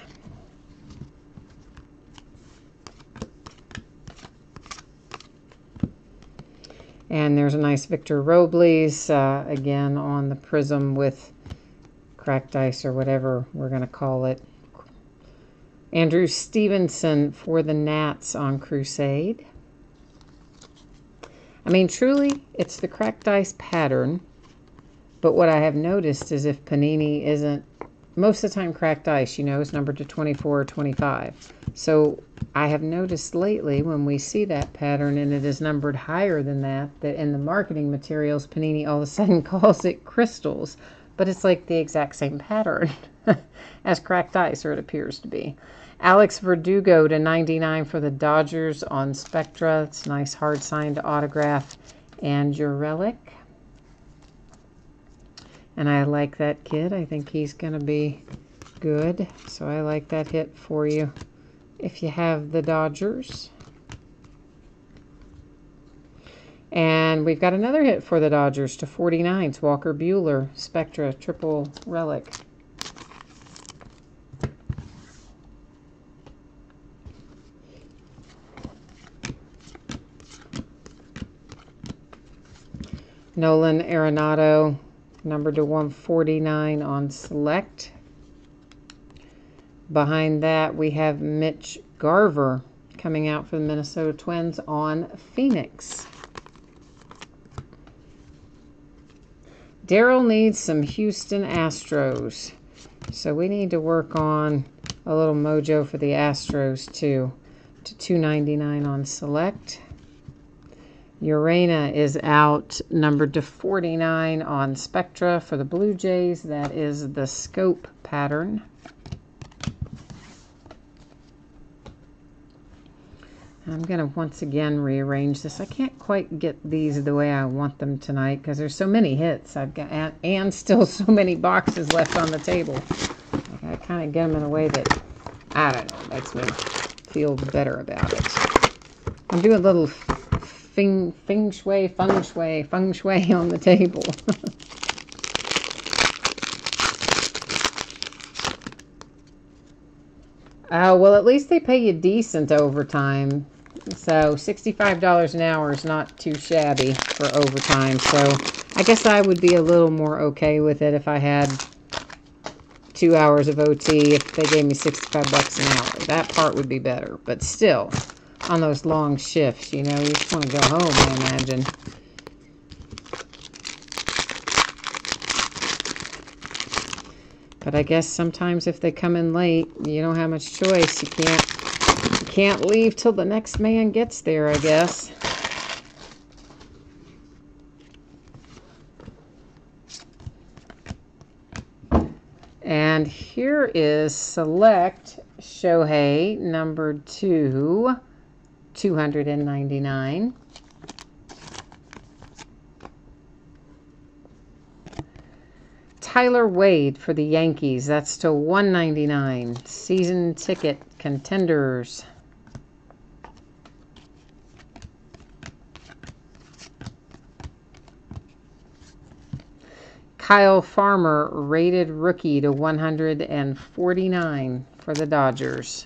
And there's a nice Victor Robles, again, on the prism with cracked ice or whatever we're going to call it. Andrew Stevenson for the Nats on Crusade. I mean, truly, it's the cracked ice pattern. But what I have noticed is if Panini isn't, most of the time cracked ice, you know, is numbered to 24 or 25. So I have noticed lately when we see that pattern and it is numbered higher than that, that in the marketing materials, Panini all of a sudden calls it crystals. But it's like the exact same pattern as cracked ice, or it appears to be. Alex Verdugo to 99 for the Dodgers on Spectra. It's a nice hard signed autograph. And your relic. And I like that kid. I think he's going to be good. So I like that hit for you if you have the Dodgers. And we've got another hit for the Dodgers to 49. It's Walker Buehler, Spectra, triple relic. Nolan Arenado, numbered to 149 on Select. Behind that, we have Mitch Garver coming out for the Minnesota Twins on Phoenix. Daryl needs some Houston Astros. So we need to work on a little mojo for the Astros too. To 299 on Select. Urena is out, numbered to 49 on Spectra for the Blue Jays. That is the scope pattern. I'm going to once again rearrange this. I can't quite get these the way I want them tonight because there's so many hits I've got, and still so many boxes left on the table. I got to kind of get them in a way that, I don't know, makes me feel better about it. I'm doing a little feng shui on the table. Well, at least they pay you decent overtime. So $65 an hour is not too shabby for overtime. So I guess I would be a little more okay with it if I had 2 hours of OT. If they gave me $65 an hour, that part would be better. But still, on those long shifts, you know. You just want to go home, I imagine. But I guess sometimes if they come in late, you don't have much choice. You can't leave till the next man gets there, I guess. And here is Select Shohei number 2, 299. Tyler Wade for the Yankees. That's to 199. Season ticket contenders. Kyle Farmer, rated rookie to 149 for the Dodgers.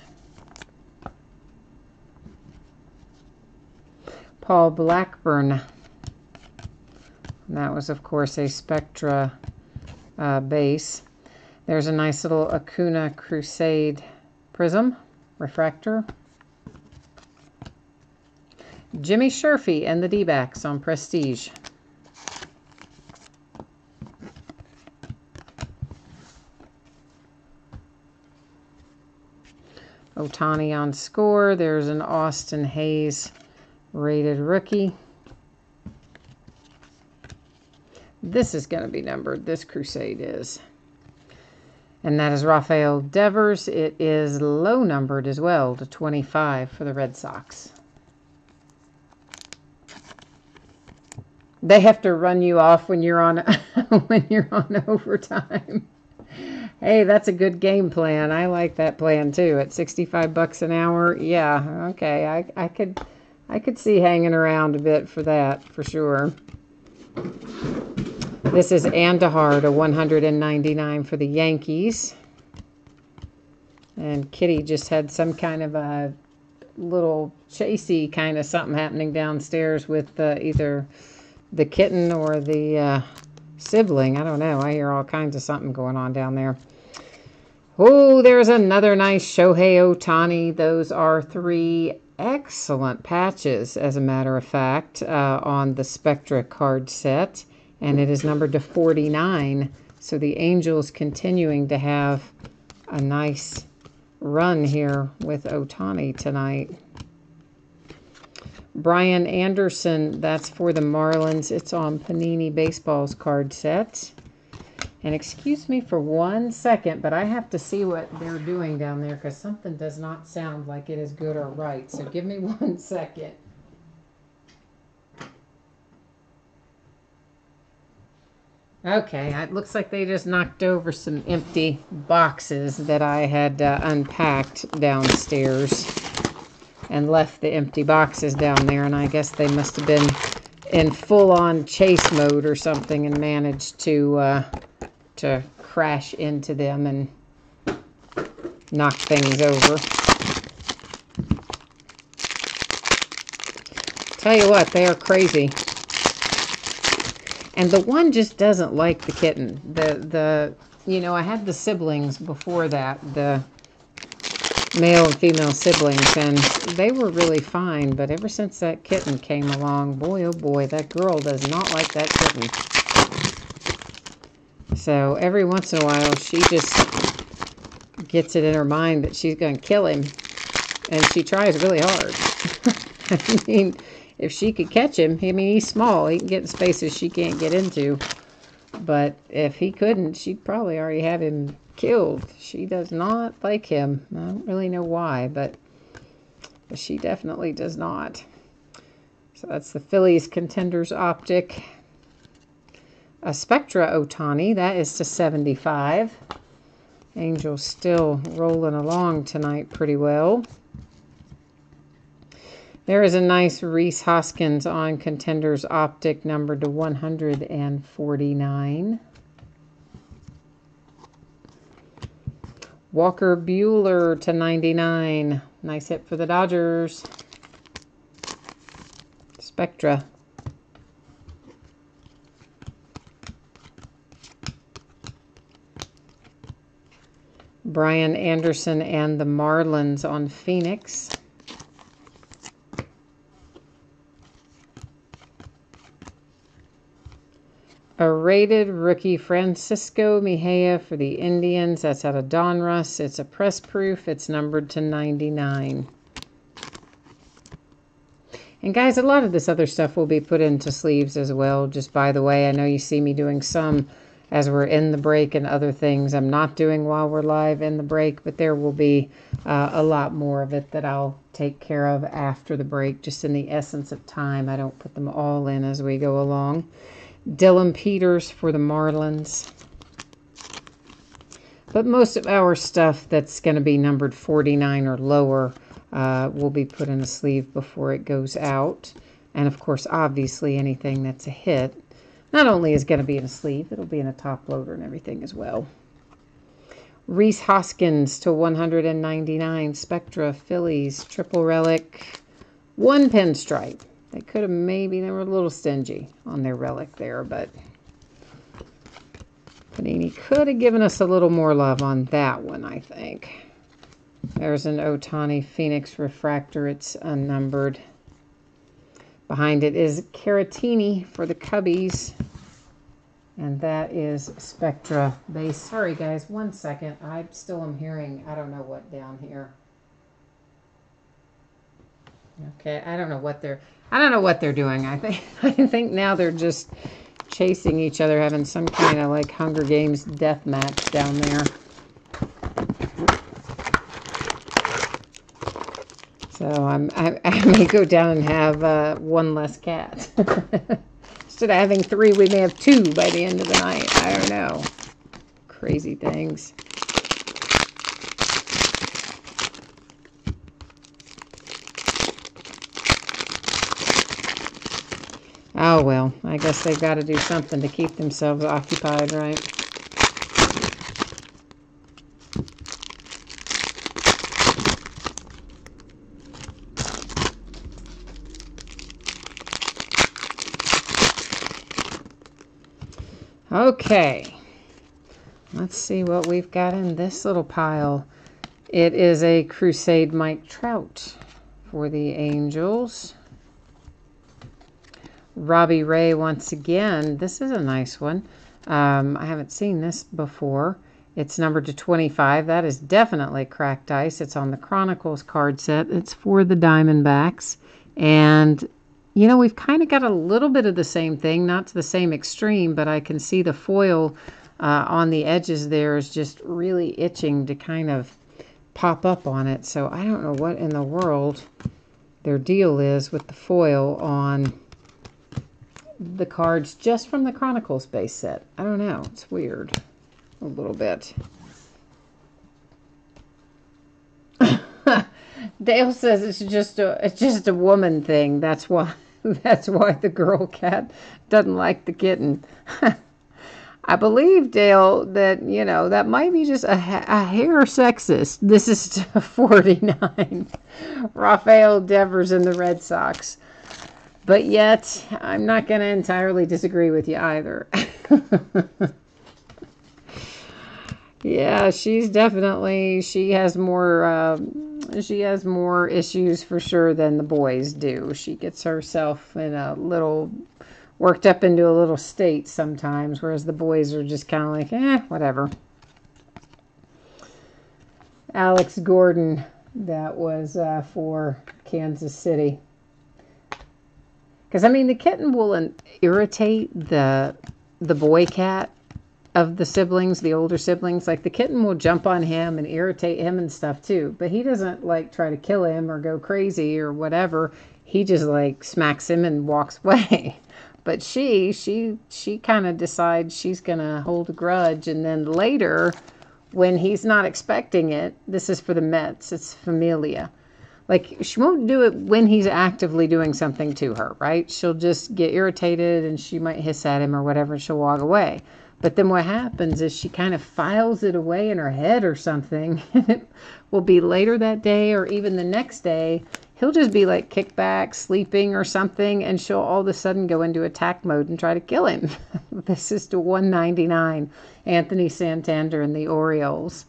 Paul Blackburn. That was, of course, a Spectra base. There's a nice little Acuna Crusade prism refractor. Jimmy Sherfy and the D-backs on Prestige. Ohtani on Score. There's an Austin Hayes rated rookie. This is going to be numbered. This Crusade is. And that is Rafael Devers. It is low numbered as well to 25 for the Red Sox. They have to run you off when you're on when you're on overtime. Hey, that's a good game plan. I like that plan too. At $65 an hour, yeah, okay. I could see hanging around a bit for that for sure. This is Andahar to 199 for the Yankees. And Kitty just had some kind of a little chasey kind of something happening downstairs with either the kitten or the sibling. I don't know. I hear all kinds of something going on down there. Oh, there's another nice Shohei Ohtani. Those are 3 excellent patches, as a matter of fact, on the Spectra card set. And it is numbered to 49. So the Angels continuing to have a nice run here with Ohtani tonight. Brian Anderson, that's for the Marlins. It's on Panini Baseballs card set. And excuse me for 1 second, but I have to see what they're doing down there because something does not sound like it is good or right. So give me 1 second. Okay, it looks like they just knocked over some empty boxes that I had unpacked downstairs and left the empty boxes down there, and I guess they must have been in full-on chase mode or something and managed to crash into them and knock things over. Tell you what, they are crazy. And the one just doesn't like the kitten. You know, I had the siblings before that, the male and female siblings, and they were really fine. But ever since that kitten came along, boy, oh boy, that girl does not like that kitten. So every once in a while, she just gets it in her mind that she's going to kill him. And she tries really hard. I mean, if she could catch him, I mean, he's small. He can get in spaces she can't get into. But if he couldn't, she'd probably already have him killed. She does not like him. I don't really know why, but she definitely does not. So that's the Phillies Contenders Optic. A Spectra Ohtani, that is to 75. Angels still rolling along tonight pretty well. There is a nice Rhys Hoskins on Contenders Optic, numbered to 149. Walker Buehler to 99. Nice hit for the Dodgers. Spectra. Brian Anderson and the Marlins on Phoenix. A rated rookie Francisco Mejia for the Indians. That's out of Donruss. It's a press proof. It's numbered to 99. And guys, a lot of this other stuff will be put into sleeves as well. Just by the way, I know you see me doing some as we're in the break and other things I'm not doing while we're live in the break, but there will be a lot more of it that I'll take care of after the break, just in the essence of time. I don't put them all in as we go along. Dylan Peters for the Marlins. But most of our stuff that's going to be numbered 49 or lower will be put in a sleeve before it goes out. And of course, obviously, anything that's a hit not only is going to be in a sleeve, it'll be in a top loader and everything as well. Rhys Hoskins to 199. Spectra, Phillies, triple relic, one pinstripe. They could have they were a little stingy on their relic there, but Panini could have given us a little more love on that one, I think. There's an Ohtani Phoenix refractor. It's unnumbered. Behind it is Caratini for the Cubbies. And that is Spectra base. Sorry, guys. 1 second. I still am hearing, I don't know what down here. Okay, I don't know what they're doing. I think now they're just chasing each other, having some kind of like Hunger Games death match down there. So I may go down and have one less cat. Instead of having 3, we may have 2 by the end of the night. I don't know. Crazy things. Oh, well, I guess they've got to do something to keep themselves occupied, right? Okay, let's see what we've got in this little pile. It is a Crusade Mike Trout for the Angels. Robbie Ray once again. This is a nice one. I haven't seen this before. It's numbered to 25. That is definitely cracked ice. It's on the Chronicles card set. It's for the Diamondbacks. And you know, we've kind of got a little bit of the same thing, not to the same extreme, but I can see the foil on the edges there is just really itching to kind of pop up on it. So I don't know what in the world their deal is with the foil on the cards just from the Chronicles base set. I don't know. It's weird a little bit. Dale says it's just a woman thing. That's why the girl cat doesn't like the kitten. I believe, Dale, that, you know, that might be just a hair sexist. This is to 49. Rafael Devers in the Red Sox. But yet, I'm not going to entirely disagree with you either. Yeah, she has more issues for sure than the boys do. She gets herself in a little, worked up into a little state sometimes, whereas the boys are just kind of like, whatever. Alex Gordon, that was for Kansas City. Because, I mean, the kitten will irritate the boy cat of the siblings, the older siblings. Like, the kitten will jump on him and irritate him and stuff too, but he doesn't like try to kill him or go crazy or whatever. He just like smacks him and walks away. But she kind of decides she's gonna hold a grudge, and then later when he's not expecting it, this is for the Mets, it's Familia. Like, she won't do it when he's actively doing something to her, right? She'll just get irritated and she might hiss at him or whatever, and she'll walk away. But then what happens is she kind of files it away in her head or something. And it will be later that day or even the next day. He'll just be like kicked back, sleeping or something, and she'll all of a sudden go into attack mode and try to kill him. This is to 199. Anthony Santander and the Orioles.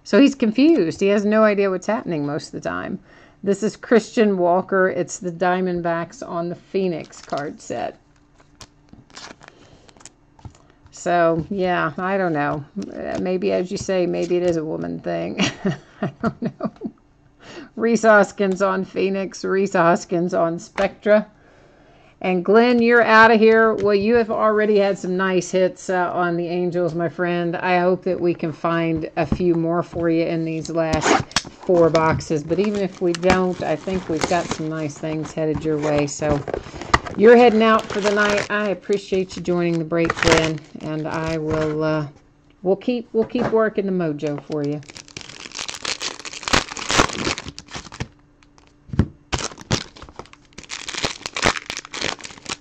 So he's confused. He has no idea what's happening most of the time. This is Christian Walker. It's the Diamondbacks on the Phoenix card set. So, yeah, I don't know. Maybe, as you say, maybe it is a woman thing. I don't know. Rhys Hoskins on Phoenix, Rhys Hoskins on Spectra. And Glenn, you're out of here. Well, you have already had some nice hits on the Angels, my friend. I hope that we can find a few more for you in these last 4 boxes. But even if we don't, I think we've got some nice things headed your way. So you're heading out for the night. I appreciate you joining the break, Glenn. And I will, we'll keep working the mojo for you.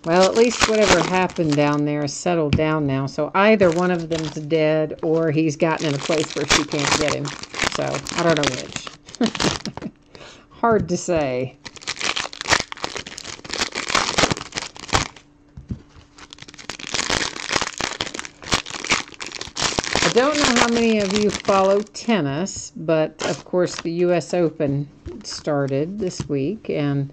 Well, at least whatever happened down there is settled down now. So either one of them's dead or he's gotten in a place where she can't get him. So I don't know which. Hard to say. I don't know how many of you follow tennis, but of course the U.S. Open started this week, and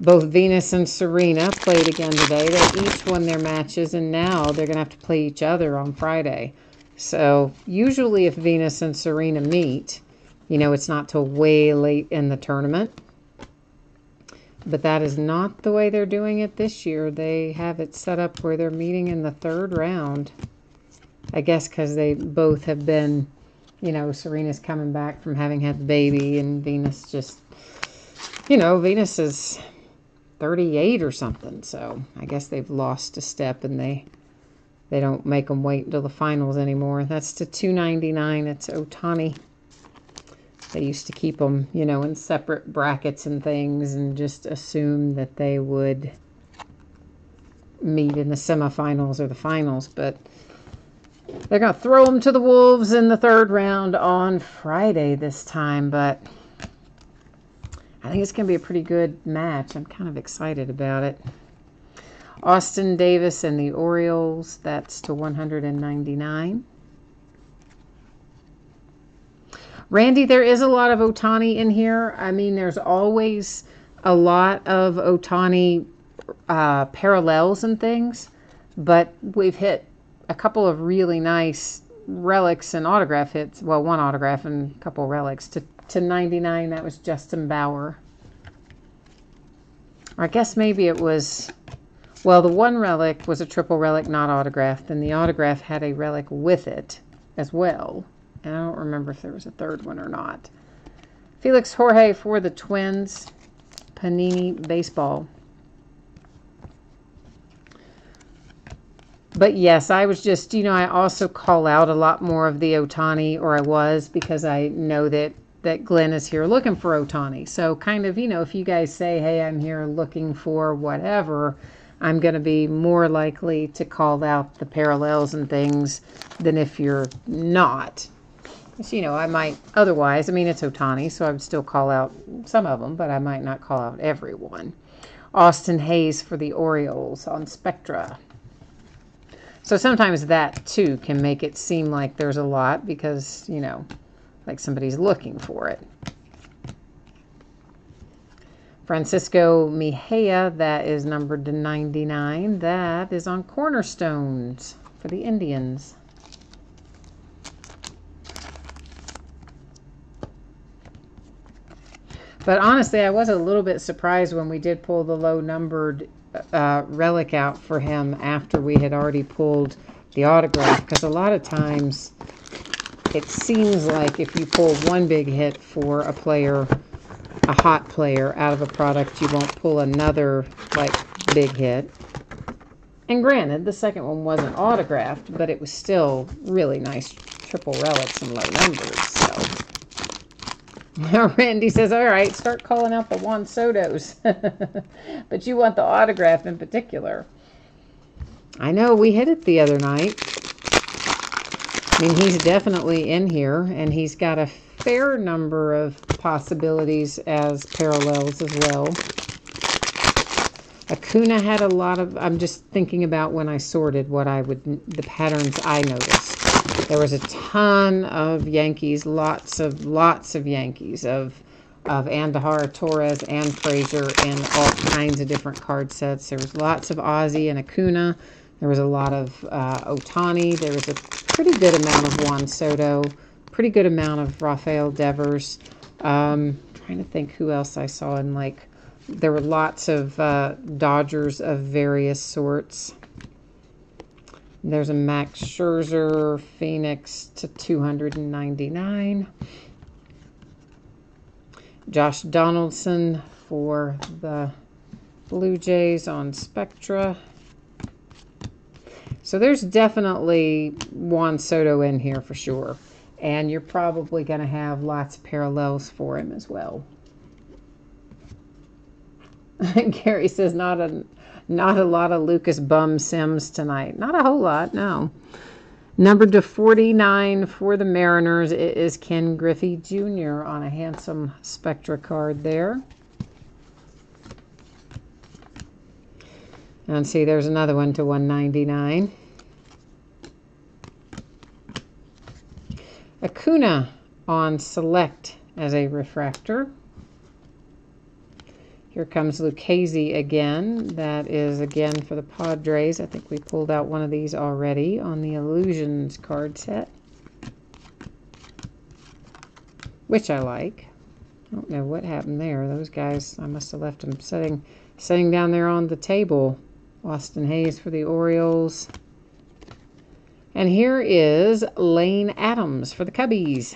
both Venus and Serena played again today. They each won their matches, and now they're going to have to play each other on Friday. So usually if Venus and Serena meet, you know, it's not till way late in the tournament. But that is not the way they're doing it this year. They have it set up where they're meeting in the 3rd round. I guess because they both have been, you know, Serena's coming back from having had the baby, and Venus just, you know, Venus is 38 or something, so I guess they've lost a step, and they don't make them wait until the finals anymore. That's to 299. It's Ohtani. They used to keep them, you know, in separate brackets and things, and just assume that they would meet in the semifinals or the finals, but they're going to throw them to the Wolves in the 3rd round on Friday this time, but I think it's going to be a pretty good match. I'm kind of excited about it. Austin Davis and the Orioles, that's to 199. Randy, there is a lot of Ohtani in here. I mean, there's always a lot of Ohtani parallels and things, but we've hit a couple of really nice relics and autograph hits. Well, one autograph and a couple relics to 99. That was Justin Bauer. Or I guess maybe it was, well, the one relic was a triple relic, not autographed, and the autograph had a relic with it as well. And I don't remember if there was a 3rd one or not. Felix Jorge for the Twins, Panini Baseball. But yes, I was just, you know, I also call out a lot more of the Ohtani, or I was, because I know that Glenn is here looking for Ohtani. So kind of, you know, if you guys say, hey, I'm here looking for whatever, I'm going to be more likely to call out the parallels and things than if you're not. So, you know, I might otherwise, I mean, it's Ohtani, so I would still call out some of them, but I might not call out everyone. Austin Hayes for the Orioles on Spectra. So sometimes that, too, can make it seem like there's a lot because, you know, like somebody's looking for it. Francisco Mejia, that is numbered to 99. That is on Cornerstones for the Indians. But honestly, I was a little bit surprised when we did pull the low-numbered relic out for him after we had already pulled the autograph, because a lot of times it seems like if you pull one big hit for a player, a hot player, out of a product, you won't pull another, like, big hit. And granted, the second one wasn't autographed, but it was still really nice triple relics and low numbers, so. Randy says, all right, start calling out the Juan Sotos. But you want the autograph in particular. I know, we hit it the other night. I mean, he's definitely in here, and he's got a fair number of possibilities as parallels as well. Acuna had a lot of, I'm just thinking about when I sorted what I would, the patterns I noticed. There was a ton of Yankees, lots of Yankees, of Andujar, Torres, and Frazier in all kinds of different card sets. There was lots of Ozzie and Acuna. There was a lot of Otani. There was a pretty good amount of Juan Soto. Pretty good amount of Rafael Devers. Trying to think who else I saw in like... There were lots of Dodgers of various sorts. There's a Max Scherzer, Phoenix to 299. Josh Donaldson for the Blue Jays on Spectra. So there's definitely Juan Soto in here for sure. And you're probably going to have lots of parallels for him as well. Gary says not a lot of Lucas Bum Sims tonight. Not a whole lot, no. Number to 49 for the Mariners, it is Ken Griffey Jr. on a handsome Spectra card there. And see, there's another one to 199. Acuna on Select as a refractor. Here comes Lucchesi again. That is again for the Padres. I think we pulled out one of these already on the Illusions card set, which I like. I don't know what happened there. Those guys, I must have left them sitting down there on the table. Austin Hayes for the Orioles. And here is Lane Adams for the Cubbies.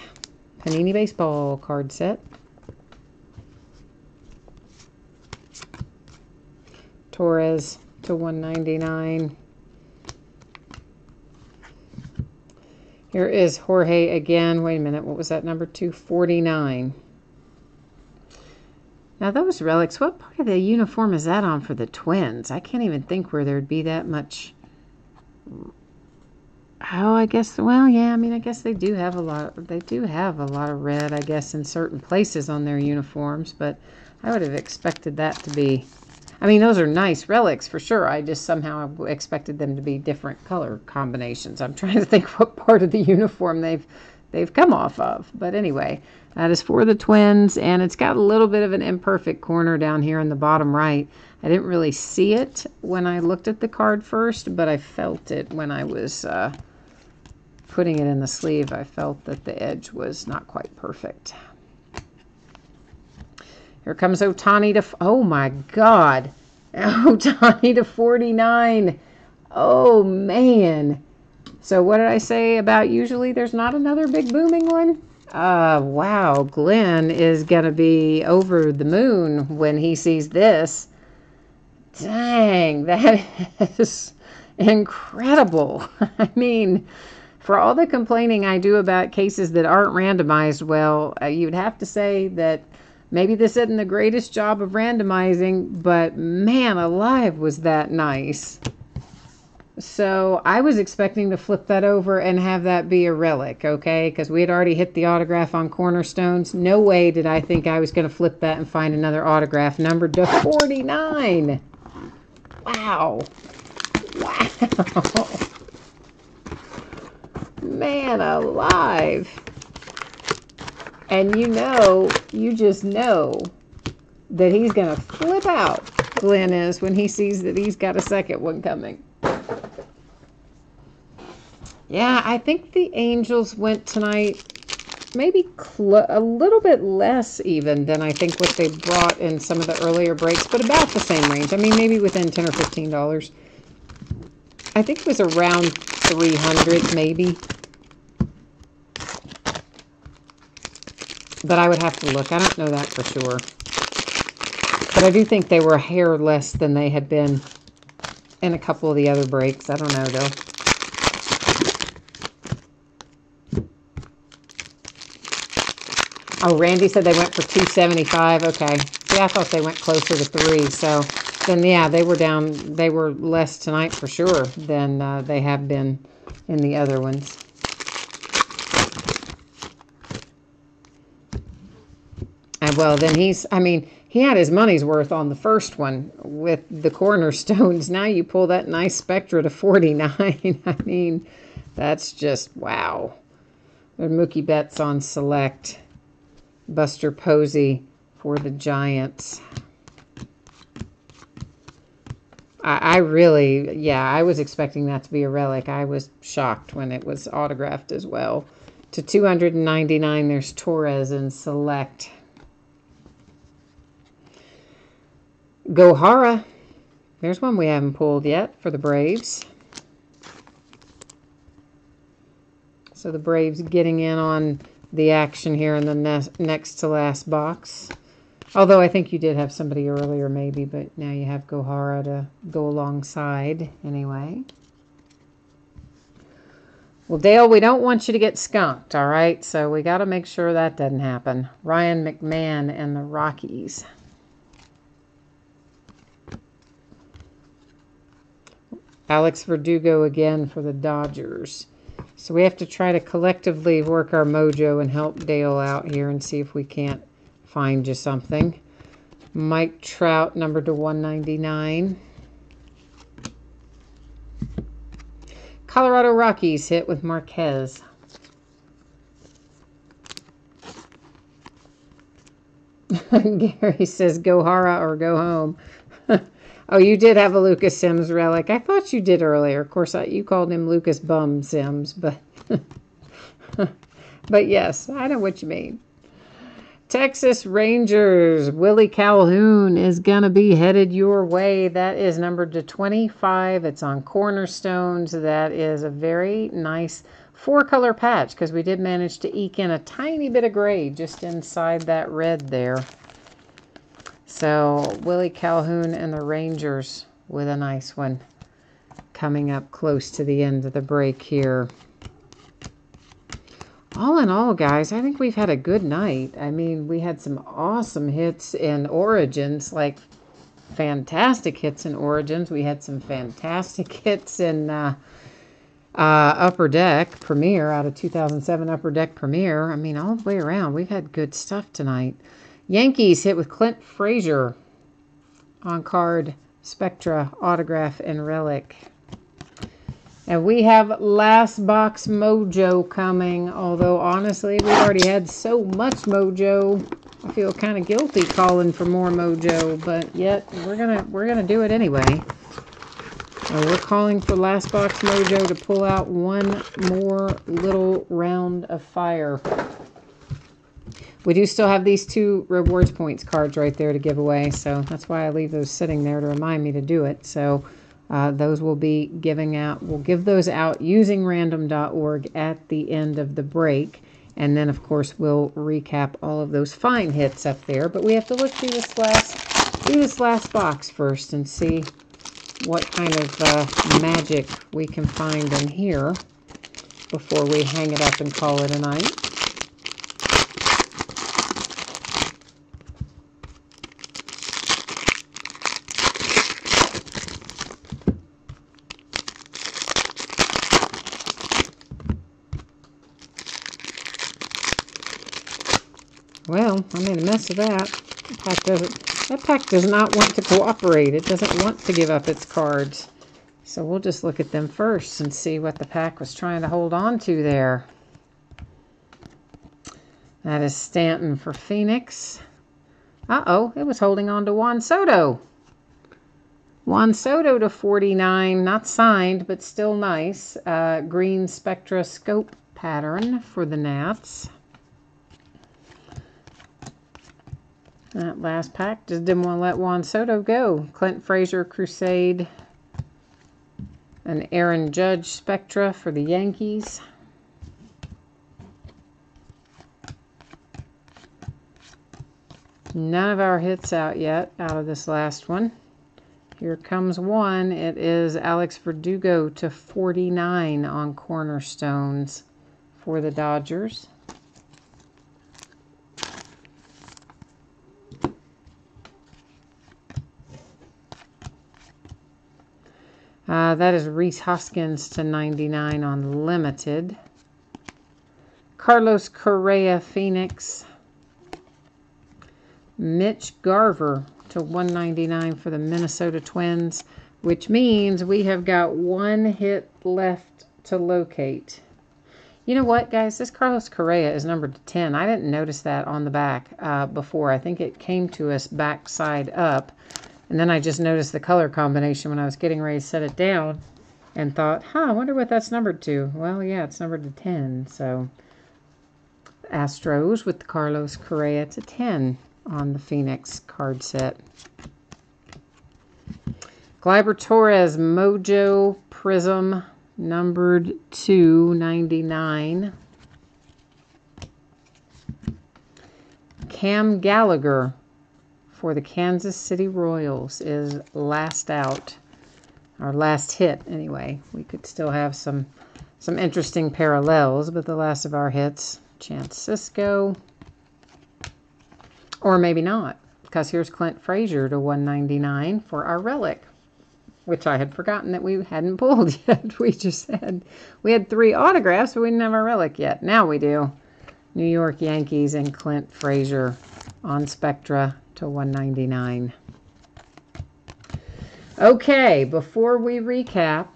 Panini Baseball card set. Torres to 199. Here is Jorge again. Wait a minute. What was that number? 249. Now those relics, what part of the uniform is that on for the Twins? I can't even think where there'd be that much. Oh, I guess, well, yeah, I mean, I guess they do have a lot of red, I guess, in certain places on their uniforms, but I would have expected that to be, I mean, those are nice relics for sure. I just somehow expected them to be different color combinations. I'm trying to think what part of the uniform they've come off of. But anyway, that is for the Twins, and it's got a little bit of an imperfect corner down here in the bottom right. I didn't really see it when I looked at the card first, but I felt it when I was putting it in the sleeve. I felt that the edge was not quite perfect. Here comes Otani to, oh my God, Otani to 49. Oh man. So what did I say about usually there's not another big booming one? Wow, Glenn is going to be over the moon when he sees this. Dang, that is incredible. I mean, for all the complaining I do about cases that aren't randomized well, you'd have to say that maybe this isn't the greatest job of randomizing, but man alive, was that nice. So I was expecting to flip that over and have that be a relic, okay? Because we had already hit the autograph on Cornerstones. No way did I think I was going to flip that and find another autograph numbered to 49. Wow. Wow. Man alive. And you just know that he's going to flip out, Glenn is, when he sees that he's got a second one coming. Yeah, I think the Angels went tonight maybe a little bit less even than I think what they brought in some of the earlier breaks, but about the same range. I mean, maybe within $10 or $15. I think it was around 300 maybe. But I would have to look. I don't know that for sure. But I do think they were a hair less than they had been in a couple of the other breaks. I don't know, though. Oh, Randy said they went for 275. Okay. See, I thought they went closer to 3. So then, yeah, they were down. They were less tonight for sure than they have been in the other ones. And well, then he had his money's worth on the first one with the Cornerstones. Now you pull that nice Spectra to 49. I mean, that's just wow. There's Mookie Betts on Select. Buster Posey for the Giants. I really, yeah, I was expecting that to be a relic. I was shocked when it was autographed as well. To 299, there's Torres in Select. Gohara. There's one we haven't pulled yet for the Braves. So the Braves getting in on the action here in the next to last box. Although I think you did have somebody earlier maybe, but now you have Gohara to go alongside anyway. Well, Dale, we don't want you to get skunked, all right? So we got to make sure that doesn't happen. Ryan McMahon and the Rockies. Alex Verdugo again for the Dodgers. So we have to try to collectively work our mojo and help Dale out here and see if we can't find you something. Mike Trout, numbered to 199. Colorado Rockies hit with Marquez. Gary says, Gohara or go home. Oh, you did have a Lucas Sims relic. I thought you did earlier. Of course, you called him Lucas Bum Sims, but but yes, I know what you mean. Texas Rangers, Willie Calhoun is going to be headed your way. That is numbered to 25. It's on Cornerstones. That is a very nice 4-color patch because we did manage to eke in a tiny bit of gray just inside that red there. So Willie Calhoun and the Rangers with a nice one coming up close to the end of the break here. All in all, guys, I think we've had a good night. I mean, we had some awesome hits in Origins, like fantastic hits in Origins. We had some fantastic hits in Upper Deck Premier, out of 2007 Upper Deck Premier. I mean, all the way around, we've had good stuff tonight. Yankees hit with Clint Frazier on card, Spectra, autograph, and relic. And we have last box mojo coming, although honestly we've already had so much mojo. I feel kind of guilty calling for more mojo, but yet we're gonna do it anyway. We're calling for last box mojo to pull out one more little round of fire. We do still have these 2 rewards points cards right there to give away, so that's why I leave those sitting there to remind me to do it. So those will be giving out. We'll give those out using random.org at the end of the break. And then, of course, we'll recap all of those fine hits up there. But we have to look through this last box first and see what kind of magic we can find in here before we hang it up and call it a night. Well, I made a mess of that. That pack does not want to cooperate. It doesn't want to give up its cards. So we'll just look at them first and see what the pack was trying to hold on to there. That is Stanton for Phoenix. Uh-oh, it was holding on to Juan Soto. Juan Soto to 49, not signed, but still nice. Green Spectra scope pattern for the Nats. That last pack just didn't want to let Juan Soto go. Clint Frazier Crusade. An Aaron Judge Spectra for the Yankees. None of our hits out yet out of this last one. Here comes one. It is Alex Verdugo to 49 on Cornerstones for the Dodgers. That is Rhys Hoskins to 99 on Limited. Carlos Correa, Phoenix. Mitch Garver to 199 for the Minnesota Twins, which means we have got one hit left to locate. You know what, guys? This Carlos Correa is numbered to 10. I didn't notice that on the back before. I think it came to us backside up. And then I just noticed the color combination when I was getting ready to set it down and thought, I wonder what that's numbered to. Well, yeah, it's numbered to 10. So Astros with the Carlos Correa to 10 on the Phoenix card set. Gleyber Torres Mojo Prism numbered to 99. Cam Gallagher for the Kansas City Royals is last out. Our last hit, anyway. We could still have some interesting parallels, but the last of our hits, Chance Sisco. Or maybe not, because here's Clint Frazier to 199 for our relic, which I had forgotten that we hadn't pulled yet. We had 3 autographs, but we didn't have our relic yet. Now we do. New York Yankees and Clint Frazier on Spectra to 199. Okay, before we recap,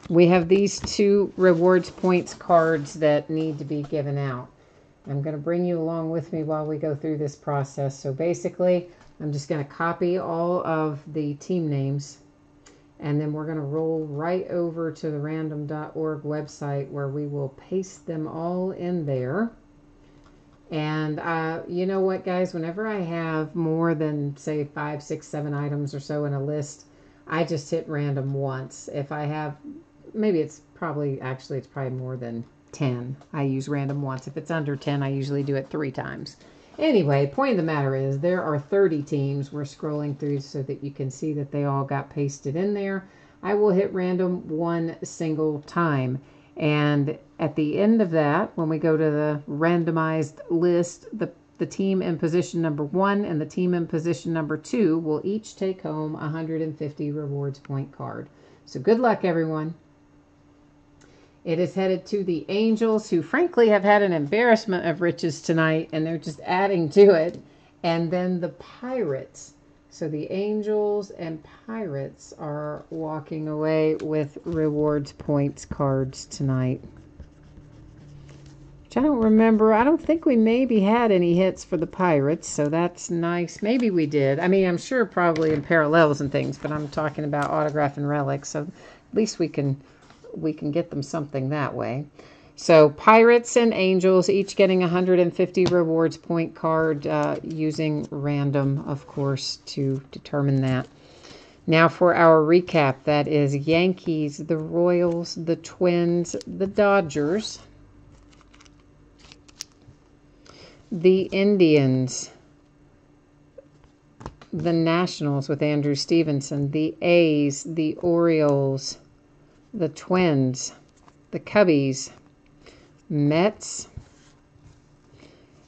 we have these 2 rewards points cards that need to be given out. I'm going to bring you along with me while we go through this process. So basically, I'm just going to copy all of the team names, and then we're going to roll right over to the random.org website where we will paste them all in there. And you know what, guys? Whenever I have more than, say, 5, 6, 7 items or so in a list, I just hit random once. If I have, maybe it's probably more than 10. I use random once. If it's under 10, I usually do it 3 times. Anyway, point of the matter is there are 30 teams. We're scrolling through so that you can see that they all got pasted in there. I will hit random 1 single time. And at the end of that, when we go to the randomized list, the team in position number 1 and the team in position number 2 will each take home 150 rewards point card. So good luck, everyone. It is headed to the Angels, who frankly have had an embarrassment of riches tonight, and they're just adding to it. And then the Pirates. So the Angels and Pirates are walking away with rewards points cards tonight. Which I don't remember. I don't think we maybe had any hits for the Pirates, so that's nice. Maybe we did. I mean, I'm sure probably in parallels and things, but I'm talking about autograph and relics, so at least we can get them something that way. So Pirates and Angels each getting 150 rewards point card using random, of course, to determine that. Now for our recap, that is Yankees, the Royals, the Twins, the Dodgers, the Indians, the Nationals with Andrew Stevenson, the A's, the Orioles, the Twins, the Cubbies, Mets,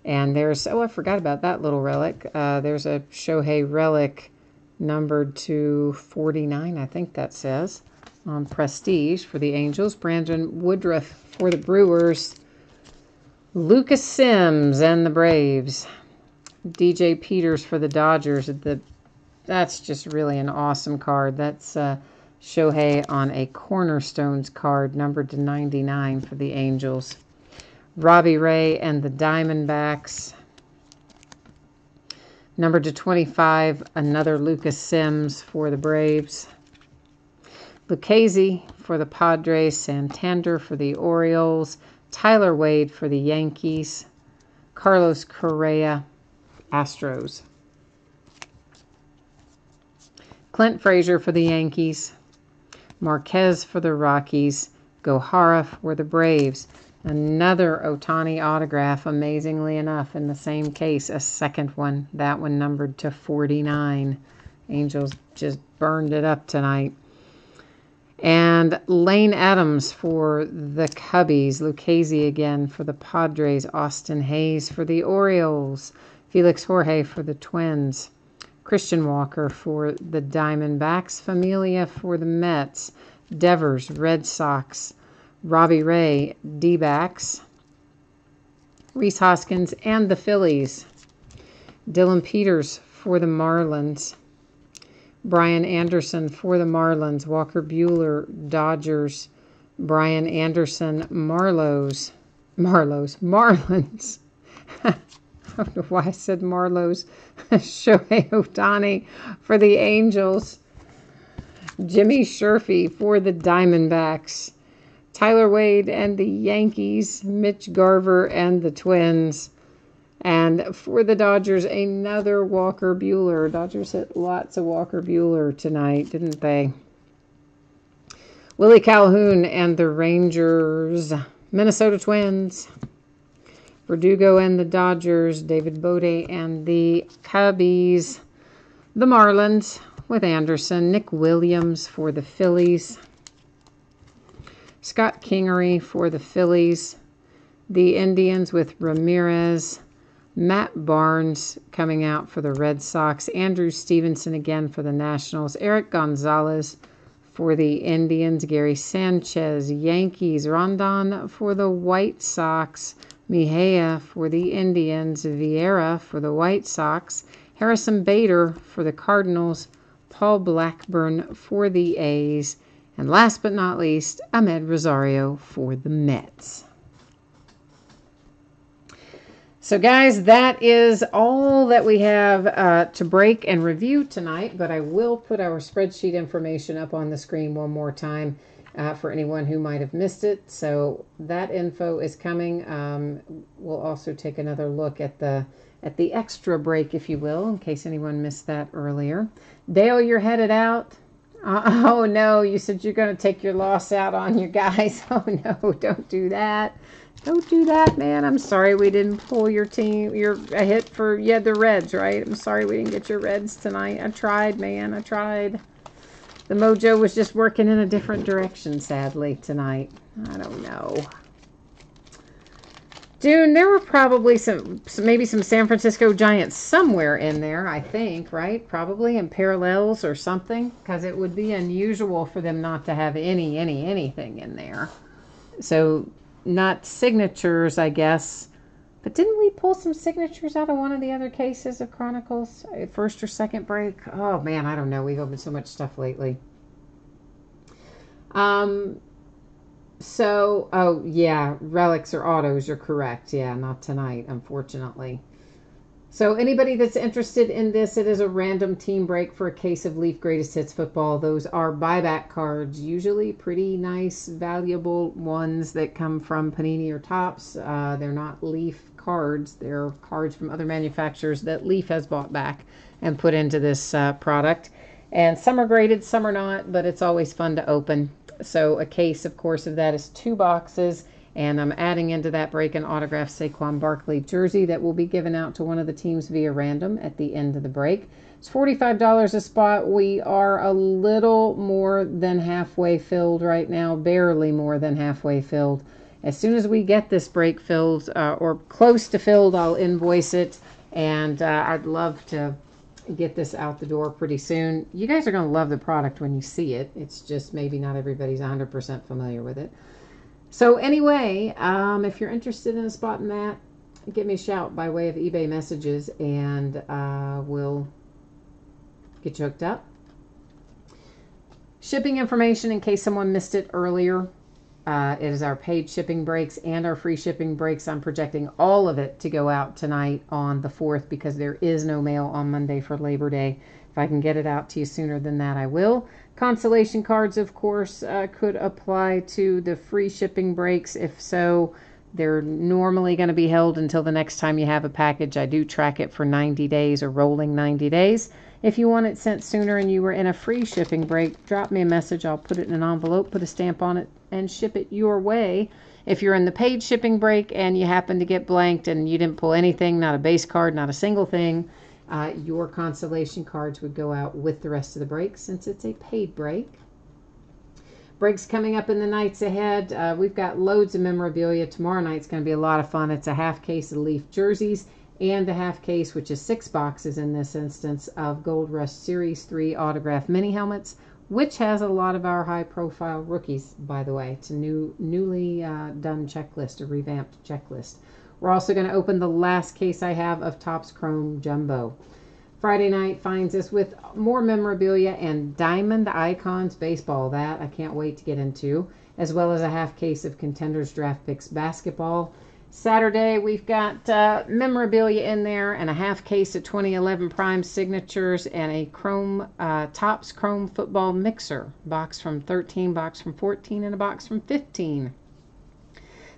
and there's, I forgot about that little relic. There's a Shohei relic numbered to 49, I think that says, on Prestige for the Angels. Brandon Woodruff for the Brewers. Lucas Sims and the Braves. DJ Peters for the Dodgers. That's just really an awesome card. That's Shohei on a Cornerstones card numbered to 99 for the Angels. Robbie Ray and the Diamondbacks. Numbered to 25, another Lucas Sims for the Braves. Lucchesi for the Padres. Santander for the Orioles. Tyler Wade for the Yankees. Carlos Correa, Astros. Clint Frazier for the Yankees. Marquez for the Rockies. Gohara for the Braves. Another Ohtani autograph, amazingly enough, in the same case, a second one. That one numbered to 49. Angels just burned it up tonight. And Lane Adams for the Cubbies. Lucchesi again for the Padres. Austin Hayes for the Orioles. Felix Jorge for the Twins. Christian Walker for the Diamondbacks. Familia for the Mets. Devers, Red Sox. Robbie Ray, D-backs. Rhys Hoskins and the Phillies. Dylan Peters for the Marlins. Brian Anderson for the Marlins. Walker Buehler, Dodgers. Brian Anderson, Marlins. I don't know why I said Marlowe's. Shohei Ohtani for the Angels. Jimmy Sherfy for the Diamondbacks. Tyler Wade and the Yankees. Mitch Garver and the Twins. And for the Dodgers, another Walker Buehler. Dodgers hit lots of Walker Buehler tonight, didn't they? Willie Calhoun and the Rangers. Minnesota Twins. Verdugo and the Dodgers. David Bode and the Cubbies. The Marlins with Anderson. Nick Williams for the Phillies. Scott Kingery for the Phillies. The Indians with Ramirez. Matt Barnes coming out for the Red Sox. Andrew Stevenson again for the Nationals. Eric Gonzalez for the Indians. Gary Sanchez, Yankees. Rondon for the White Sox. Mejia for the Indians. Vieira for the White Sox. Harrison Bader for the Cardinals. Paul Blackburn for the A's. And last but not least, Ahmed Rosario for the Mets. So guys, that is all that we have to break and review tonight, but I will put our spreadsheet information up on the screen one more time for anyone who might have missed it. So that info is coming. We'll also take another look at the extra break, if you will, in case anyone missed that earlier. Dale, you're headed out. Oh no, you said you're going to take your loss out on your guys. Oh no, don't do that. Don't do that, man. I'm sorry we didn't pull your team. A hit for, you had the Reds, right? I'm sorry we didn't get your Reds tonight. I tried, man. I tried. The mojo was just working in a different direction, sadly, tonight. I don't know. Dune, there were probably maybe some San Francisco Giants somewhere in there, I think, right? Probably in parallels or something, because it would be unusual for them not to have anything in there. So, not signatures, I guess. But didn't we pull some signatures out of one of the other cases of Chronicles? First or second break? Oh, man, I don't know. We've opened so much stuff lately. So, oh, yeah, relics or autos, you're correct. Yeah, not tonight, unfortunately. So anybody that's interested in this, it is a random team break for a case of Leaf Greatest Hits football. Those are buyback cards, usually pretty nice, valuable ones that come from Panini or Topps. They're not Leaf cards. They're cards from other manufacturers that Leaf has bought back and put into this product. And some are graded, some are not, but it's always fun to open. So a case, of course, of that is 2 boxes. And I'm adding into that break an autographed Saquon Barkley jersey that will be given out to one of the teams via random at the end of the break. It's $45 a spot. We are a little more than halfway filled right now, barely more than halfway filled. As soon as we get this break filled or close to filled, I'll invoice it. And I'd love to get this out the door pretty soon. You guys are going to love the product when you see it. It's just maybe not everybody's 100% familiar with it. So anyway, if you're interested in a spot in that, give me a shout by way of eBay messages, and we'll get you hooked up. Shipping information, in case someone missed it earlier, it is our paid shipping breaks and our free shipping breaks. I'm projecting all of it to go out tonight on the 4th because there is no mail on Monday for Labor Day. If I can get it out to you sooner than that, I will. Consolation cards, of course, could apply to the free shipping breaks. If so, they're normally going to be held until the next time you have a package. I do track it for 90 days or rolling 90 days. If you want it sent sooner and you were in a free shipping break, drop me a message. I'll put it in an envelope, put a stamp on it, and ship it your way. If you're in the paid shipping break and you happen to get blanked and you didn't pull anything, not a base card, not a single thing, your consolation cards would go out with the rest of the break since it's a paid break. Breaks coming up in the nights ahead. We've got loads of memorabilia. Tomorrow night's going to be a lot of fun. It's a half case of Leaf jerseys and a half case, which is 6 boxes in this instance, of Gold Rush Series 3 autographed mini helmets, which has a lot of our high-profile rookies, by the way. It's a newly done checklist, a revamped checklist. We're also going to open the last case I have of Topps Chrome Jumbo. Friday night finds us with more memorabilia and Diamond Icons baseball. That I can't wait to get into, as well as a half case of Contenders Draft Picks basketball. Saturday, we've got memorabilia in there and a half case of 2011 Prime Signatures and a Chrome Topps Chrome Football Mixer. Box from 13, box from 14, and a box from 15.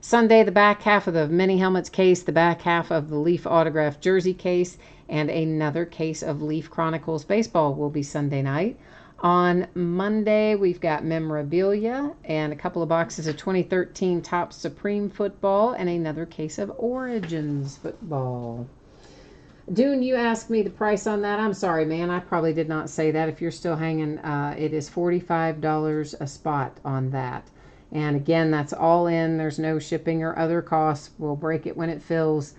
Sunday, the back half of the Mini Helmets case, the back half of the Leaf Autograph Jersey case, and another case of Leaf Chronicles Baseball will be Sunday night. On Monday, we've got memorabilia and a couple of boxes of 2013 Topps Supreme Football and another case of Origins Football. Dune, you asked me the price on that. I'm sorry, man. I probably did not say that. If you're still hanging, it is $45 a spot on that. And again, that's all in. There's no shipping or other costs. We'll break it when it fills.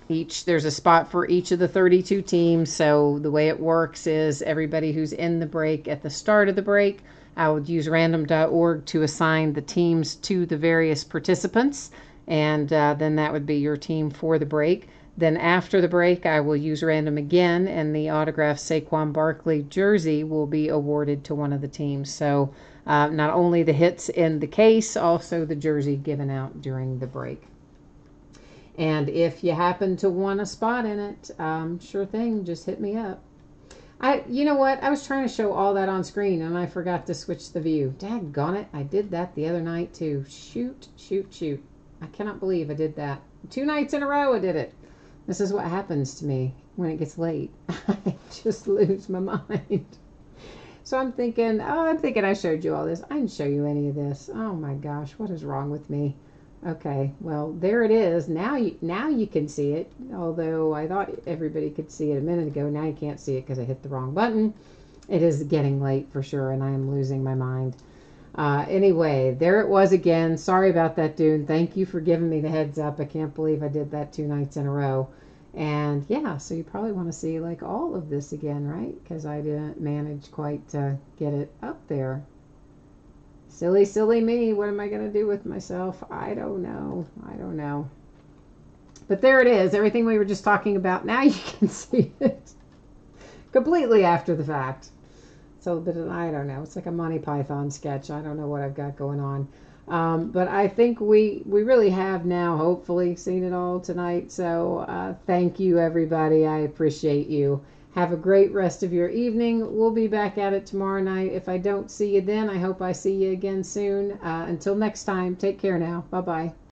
There's a spot for each of the 32 teams. So the way it works is everybody who's in the break at the start of the break, I would use random.org to assign the teams to the various participants. And then that would be your team for the break. Then after the break, I will use random again, and the autographed Saquon Barkley jersey will be awarded to one of the teams. So not only the hits in the case, also the jersey given out during the break. And if you happen to want a spot in it, sure thing, just hit me up. You know what? I was trying to show all that on screen, and I forgot to switch the view. Daggone it, I did that the other night too. Shoot. I cannot believe I did that. 2 nights in a row I did it. This is what happens to me when it gets late. I just lose my mind. So I'm thinking I showed you all this. I didn't show you any of this. Oh my gosh, what is wrong with me? Okay, well, there it is. Now you can see it. Although I thought everybody could see it a minute ago. Now you can't see it because I hit the wrong button. It is getting late for sure, and I am losing my mind. Anyway, there it was again. Sorry about that, Dune. Thank you for giving me the heads up. I can't believe I did that 2 nights in a row. And yeah, so you probably want to see like all of this again, right? Because I didn't manage quite to get it up there. Silly me. What am I going to do with myself? I don't know. But there it is. Everything we were just talking about. Now you can see it completely after the fact. So, but I don't know. It's like a Monty Python sketch. I don't know what I've got going on. But I think we really have now hopefully seen it all tonight. So thank you, everybody. I appreciate you. Have a great rest of your evening. We'll be back at it tomorrow night. If I don't see you then, I hope I see you again soon. Until next time, take care now. Bye-bye.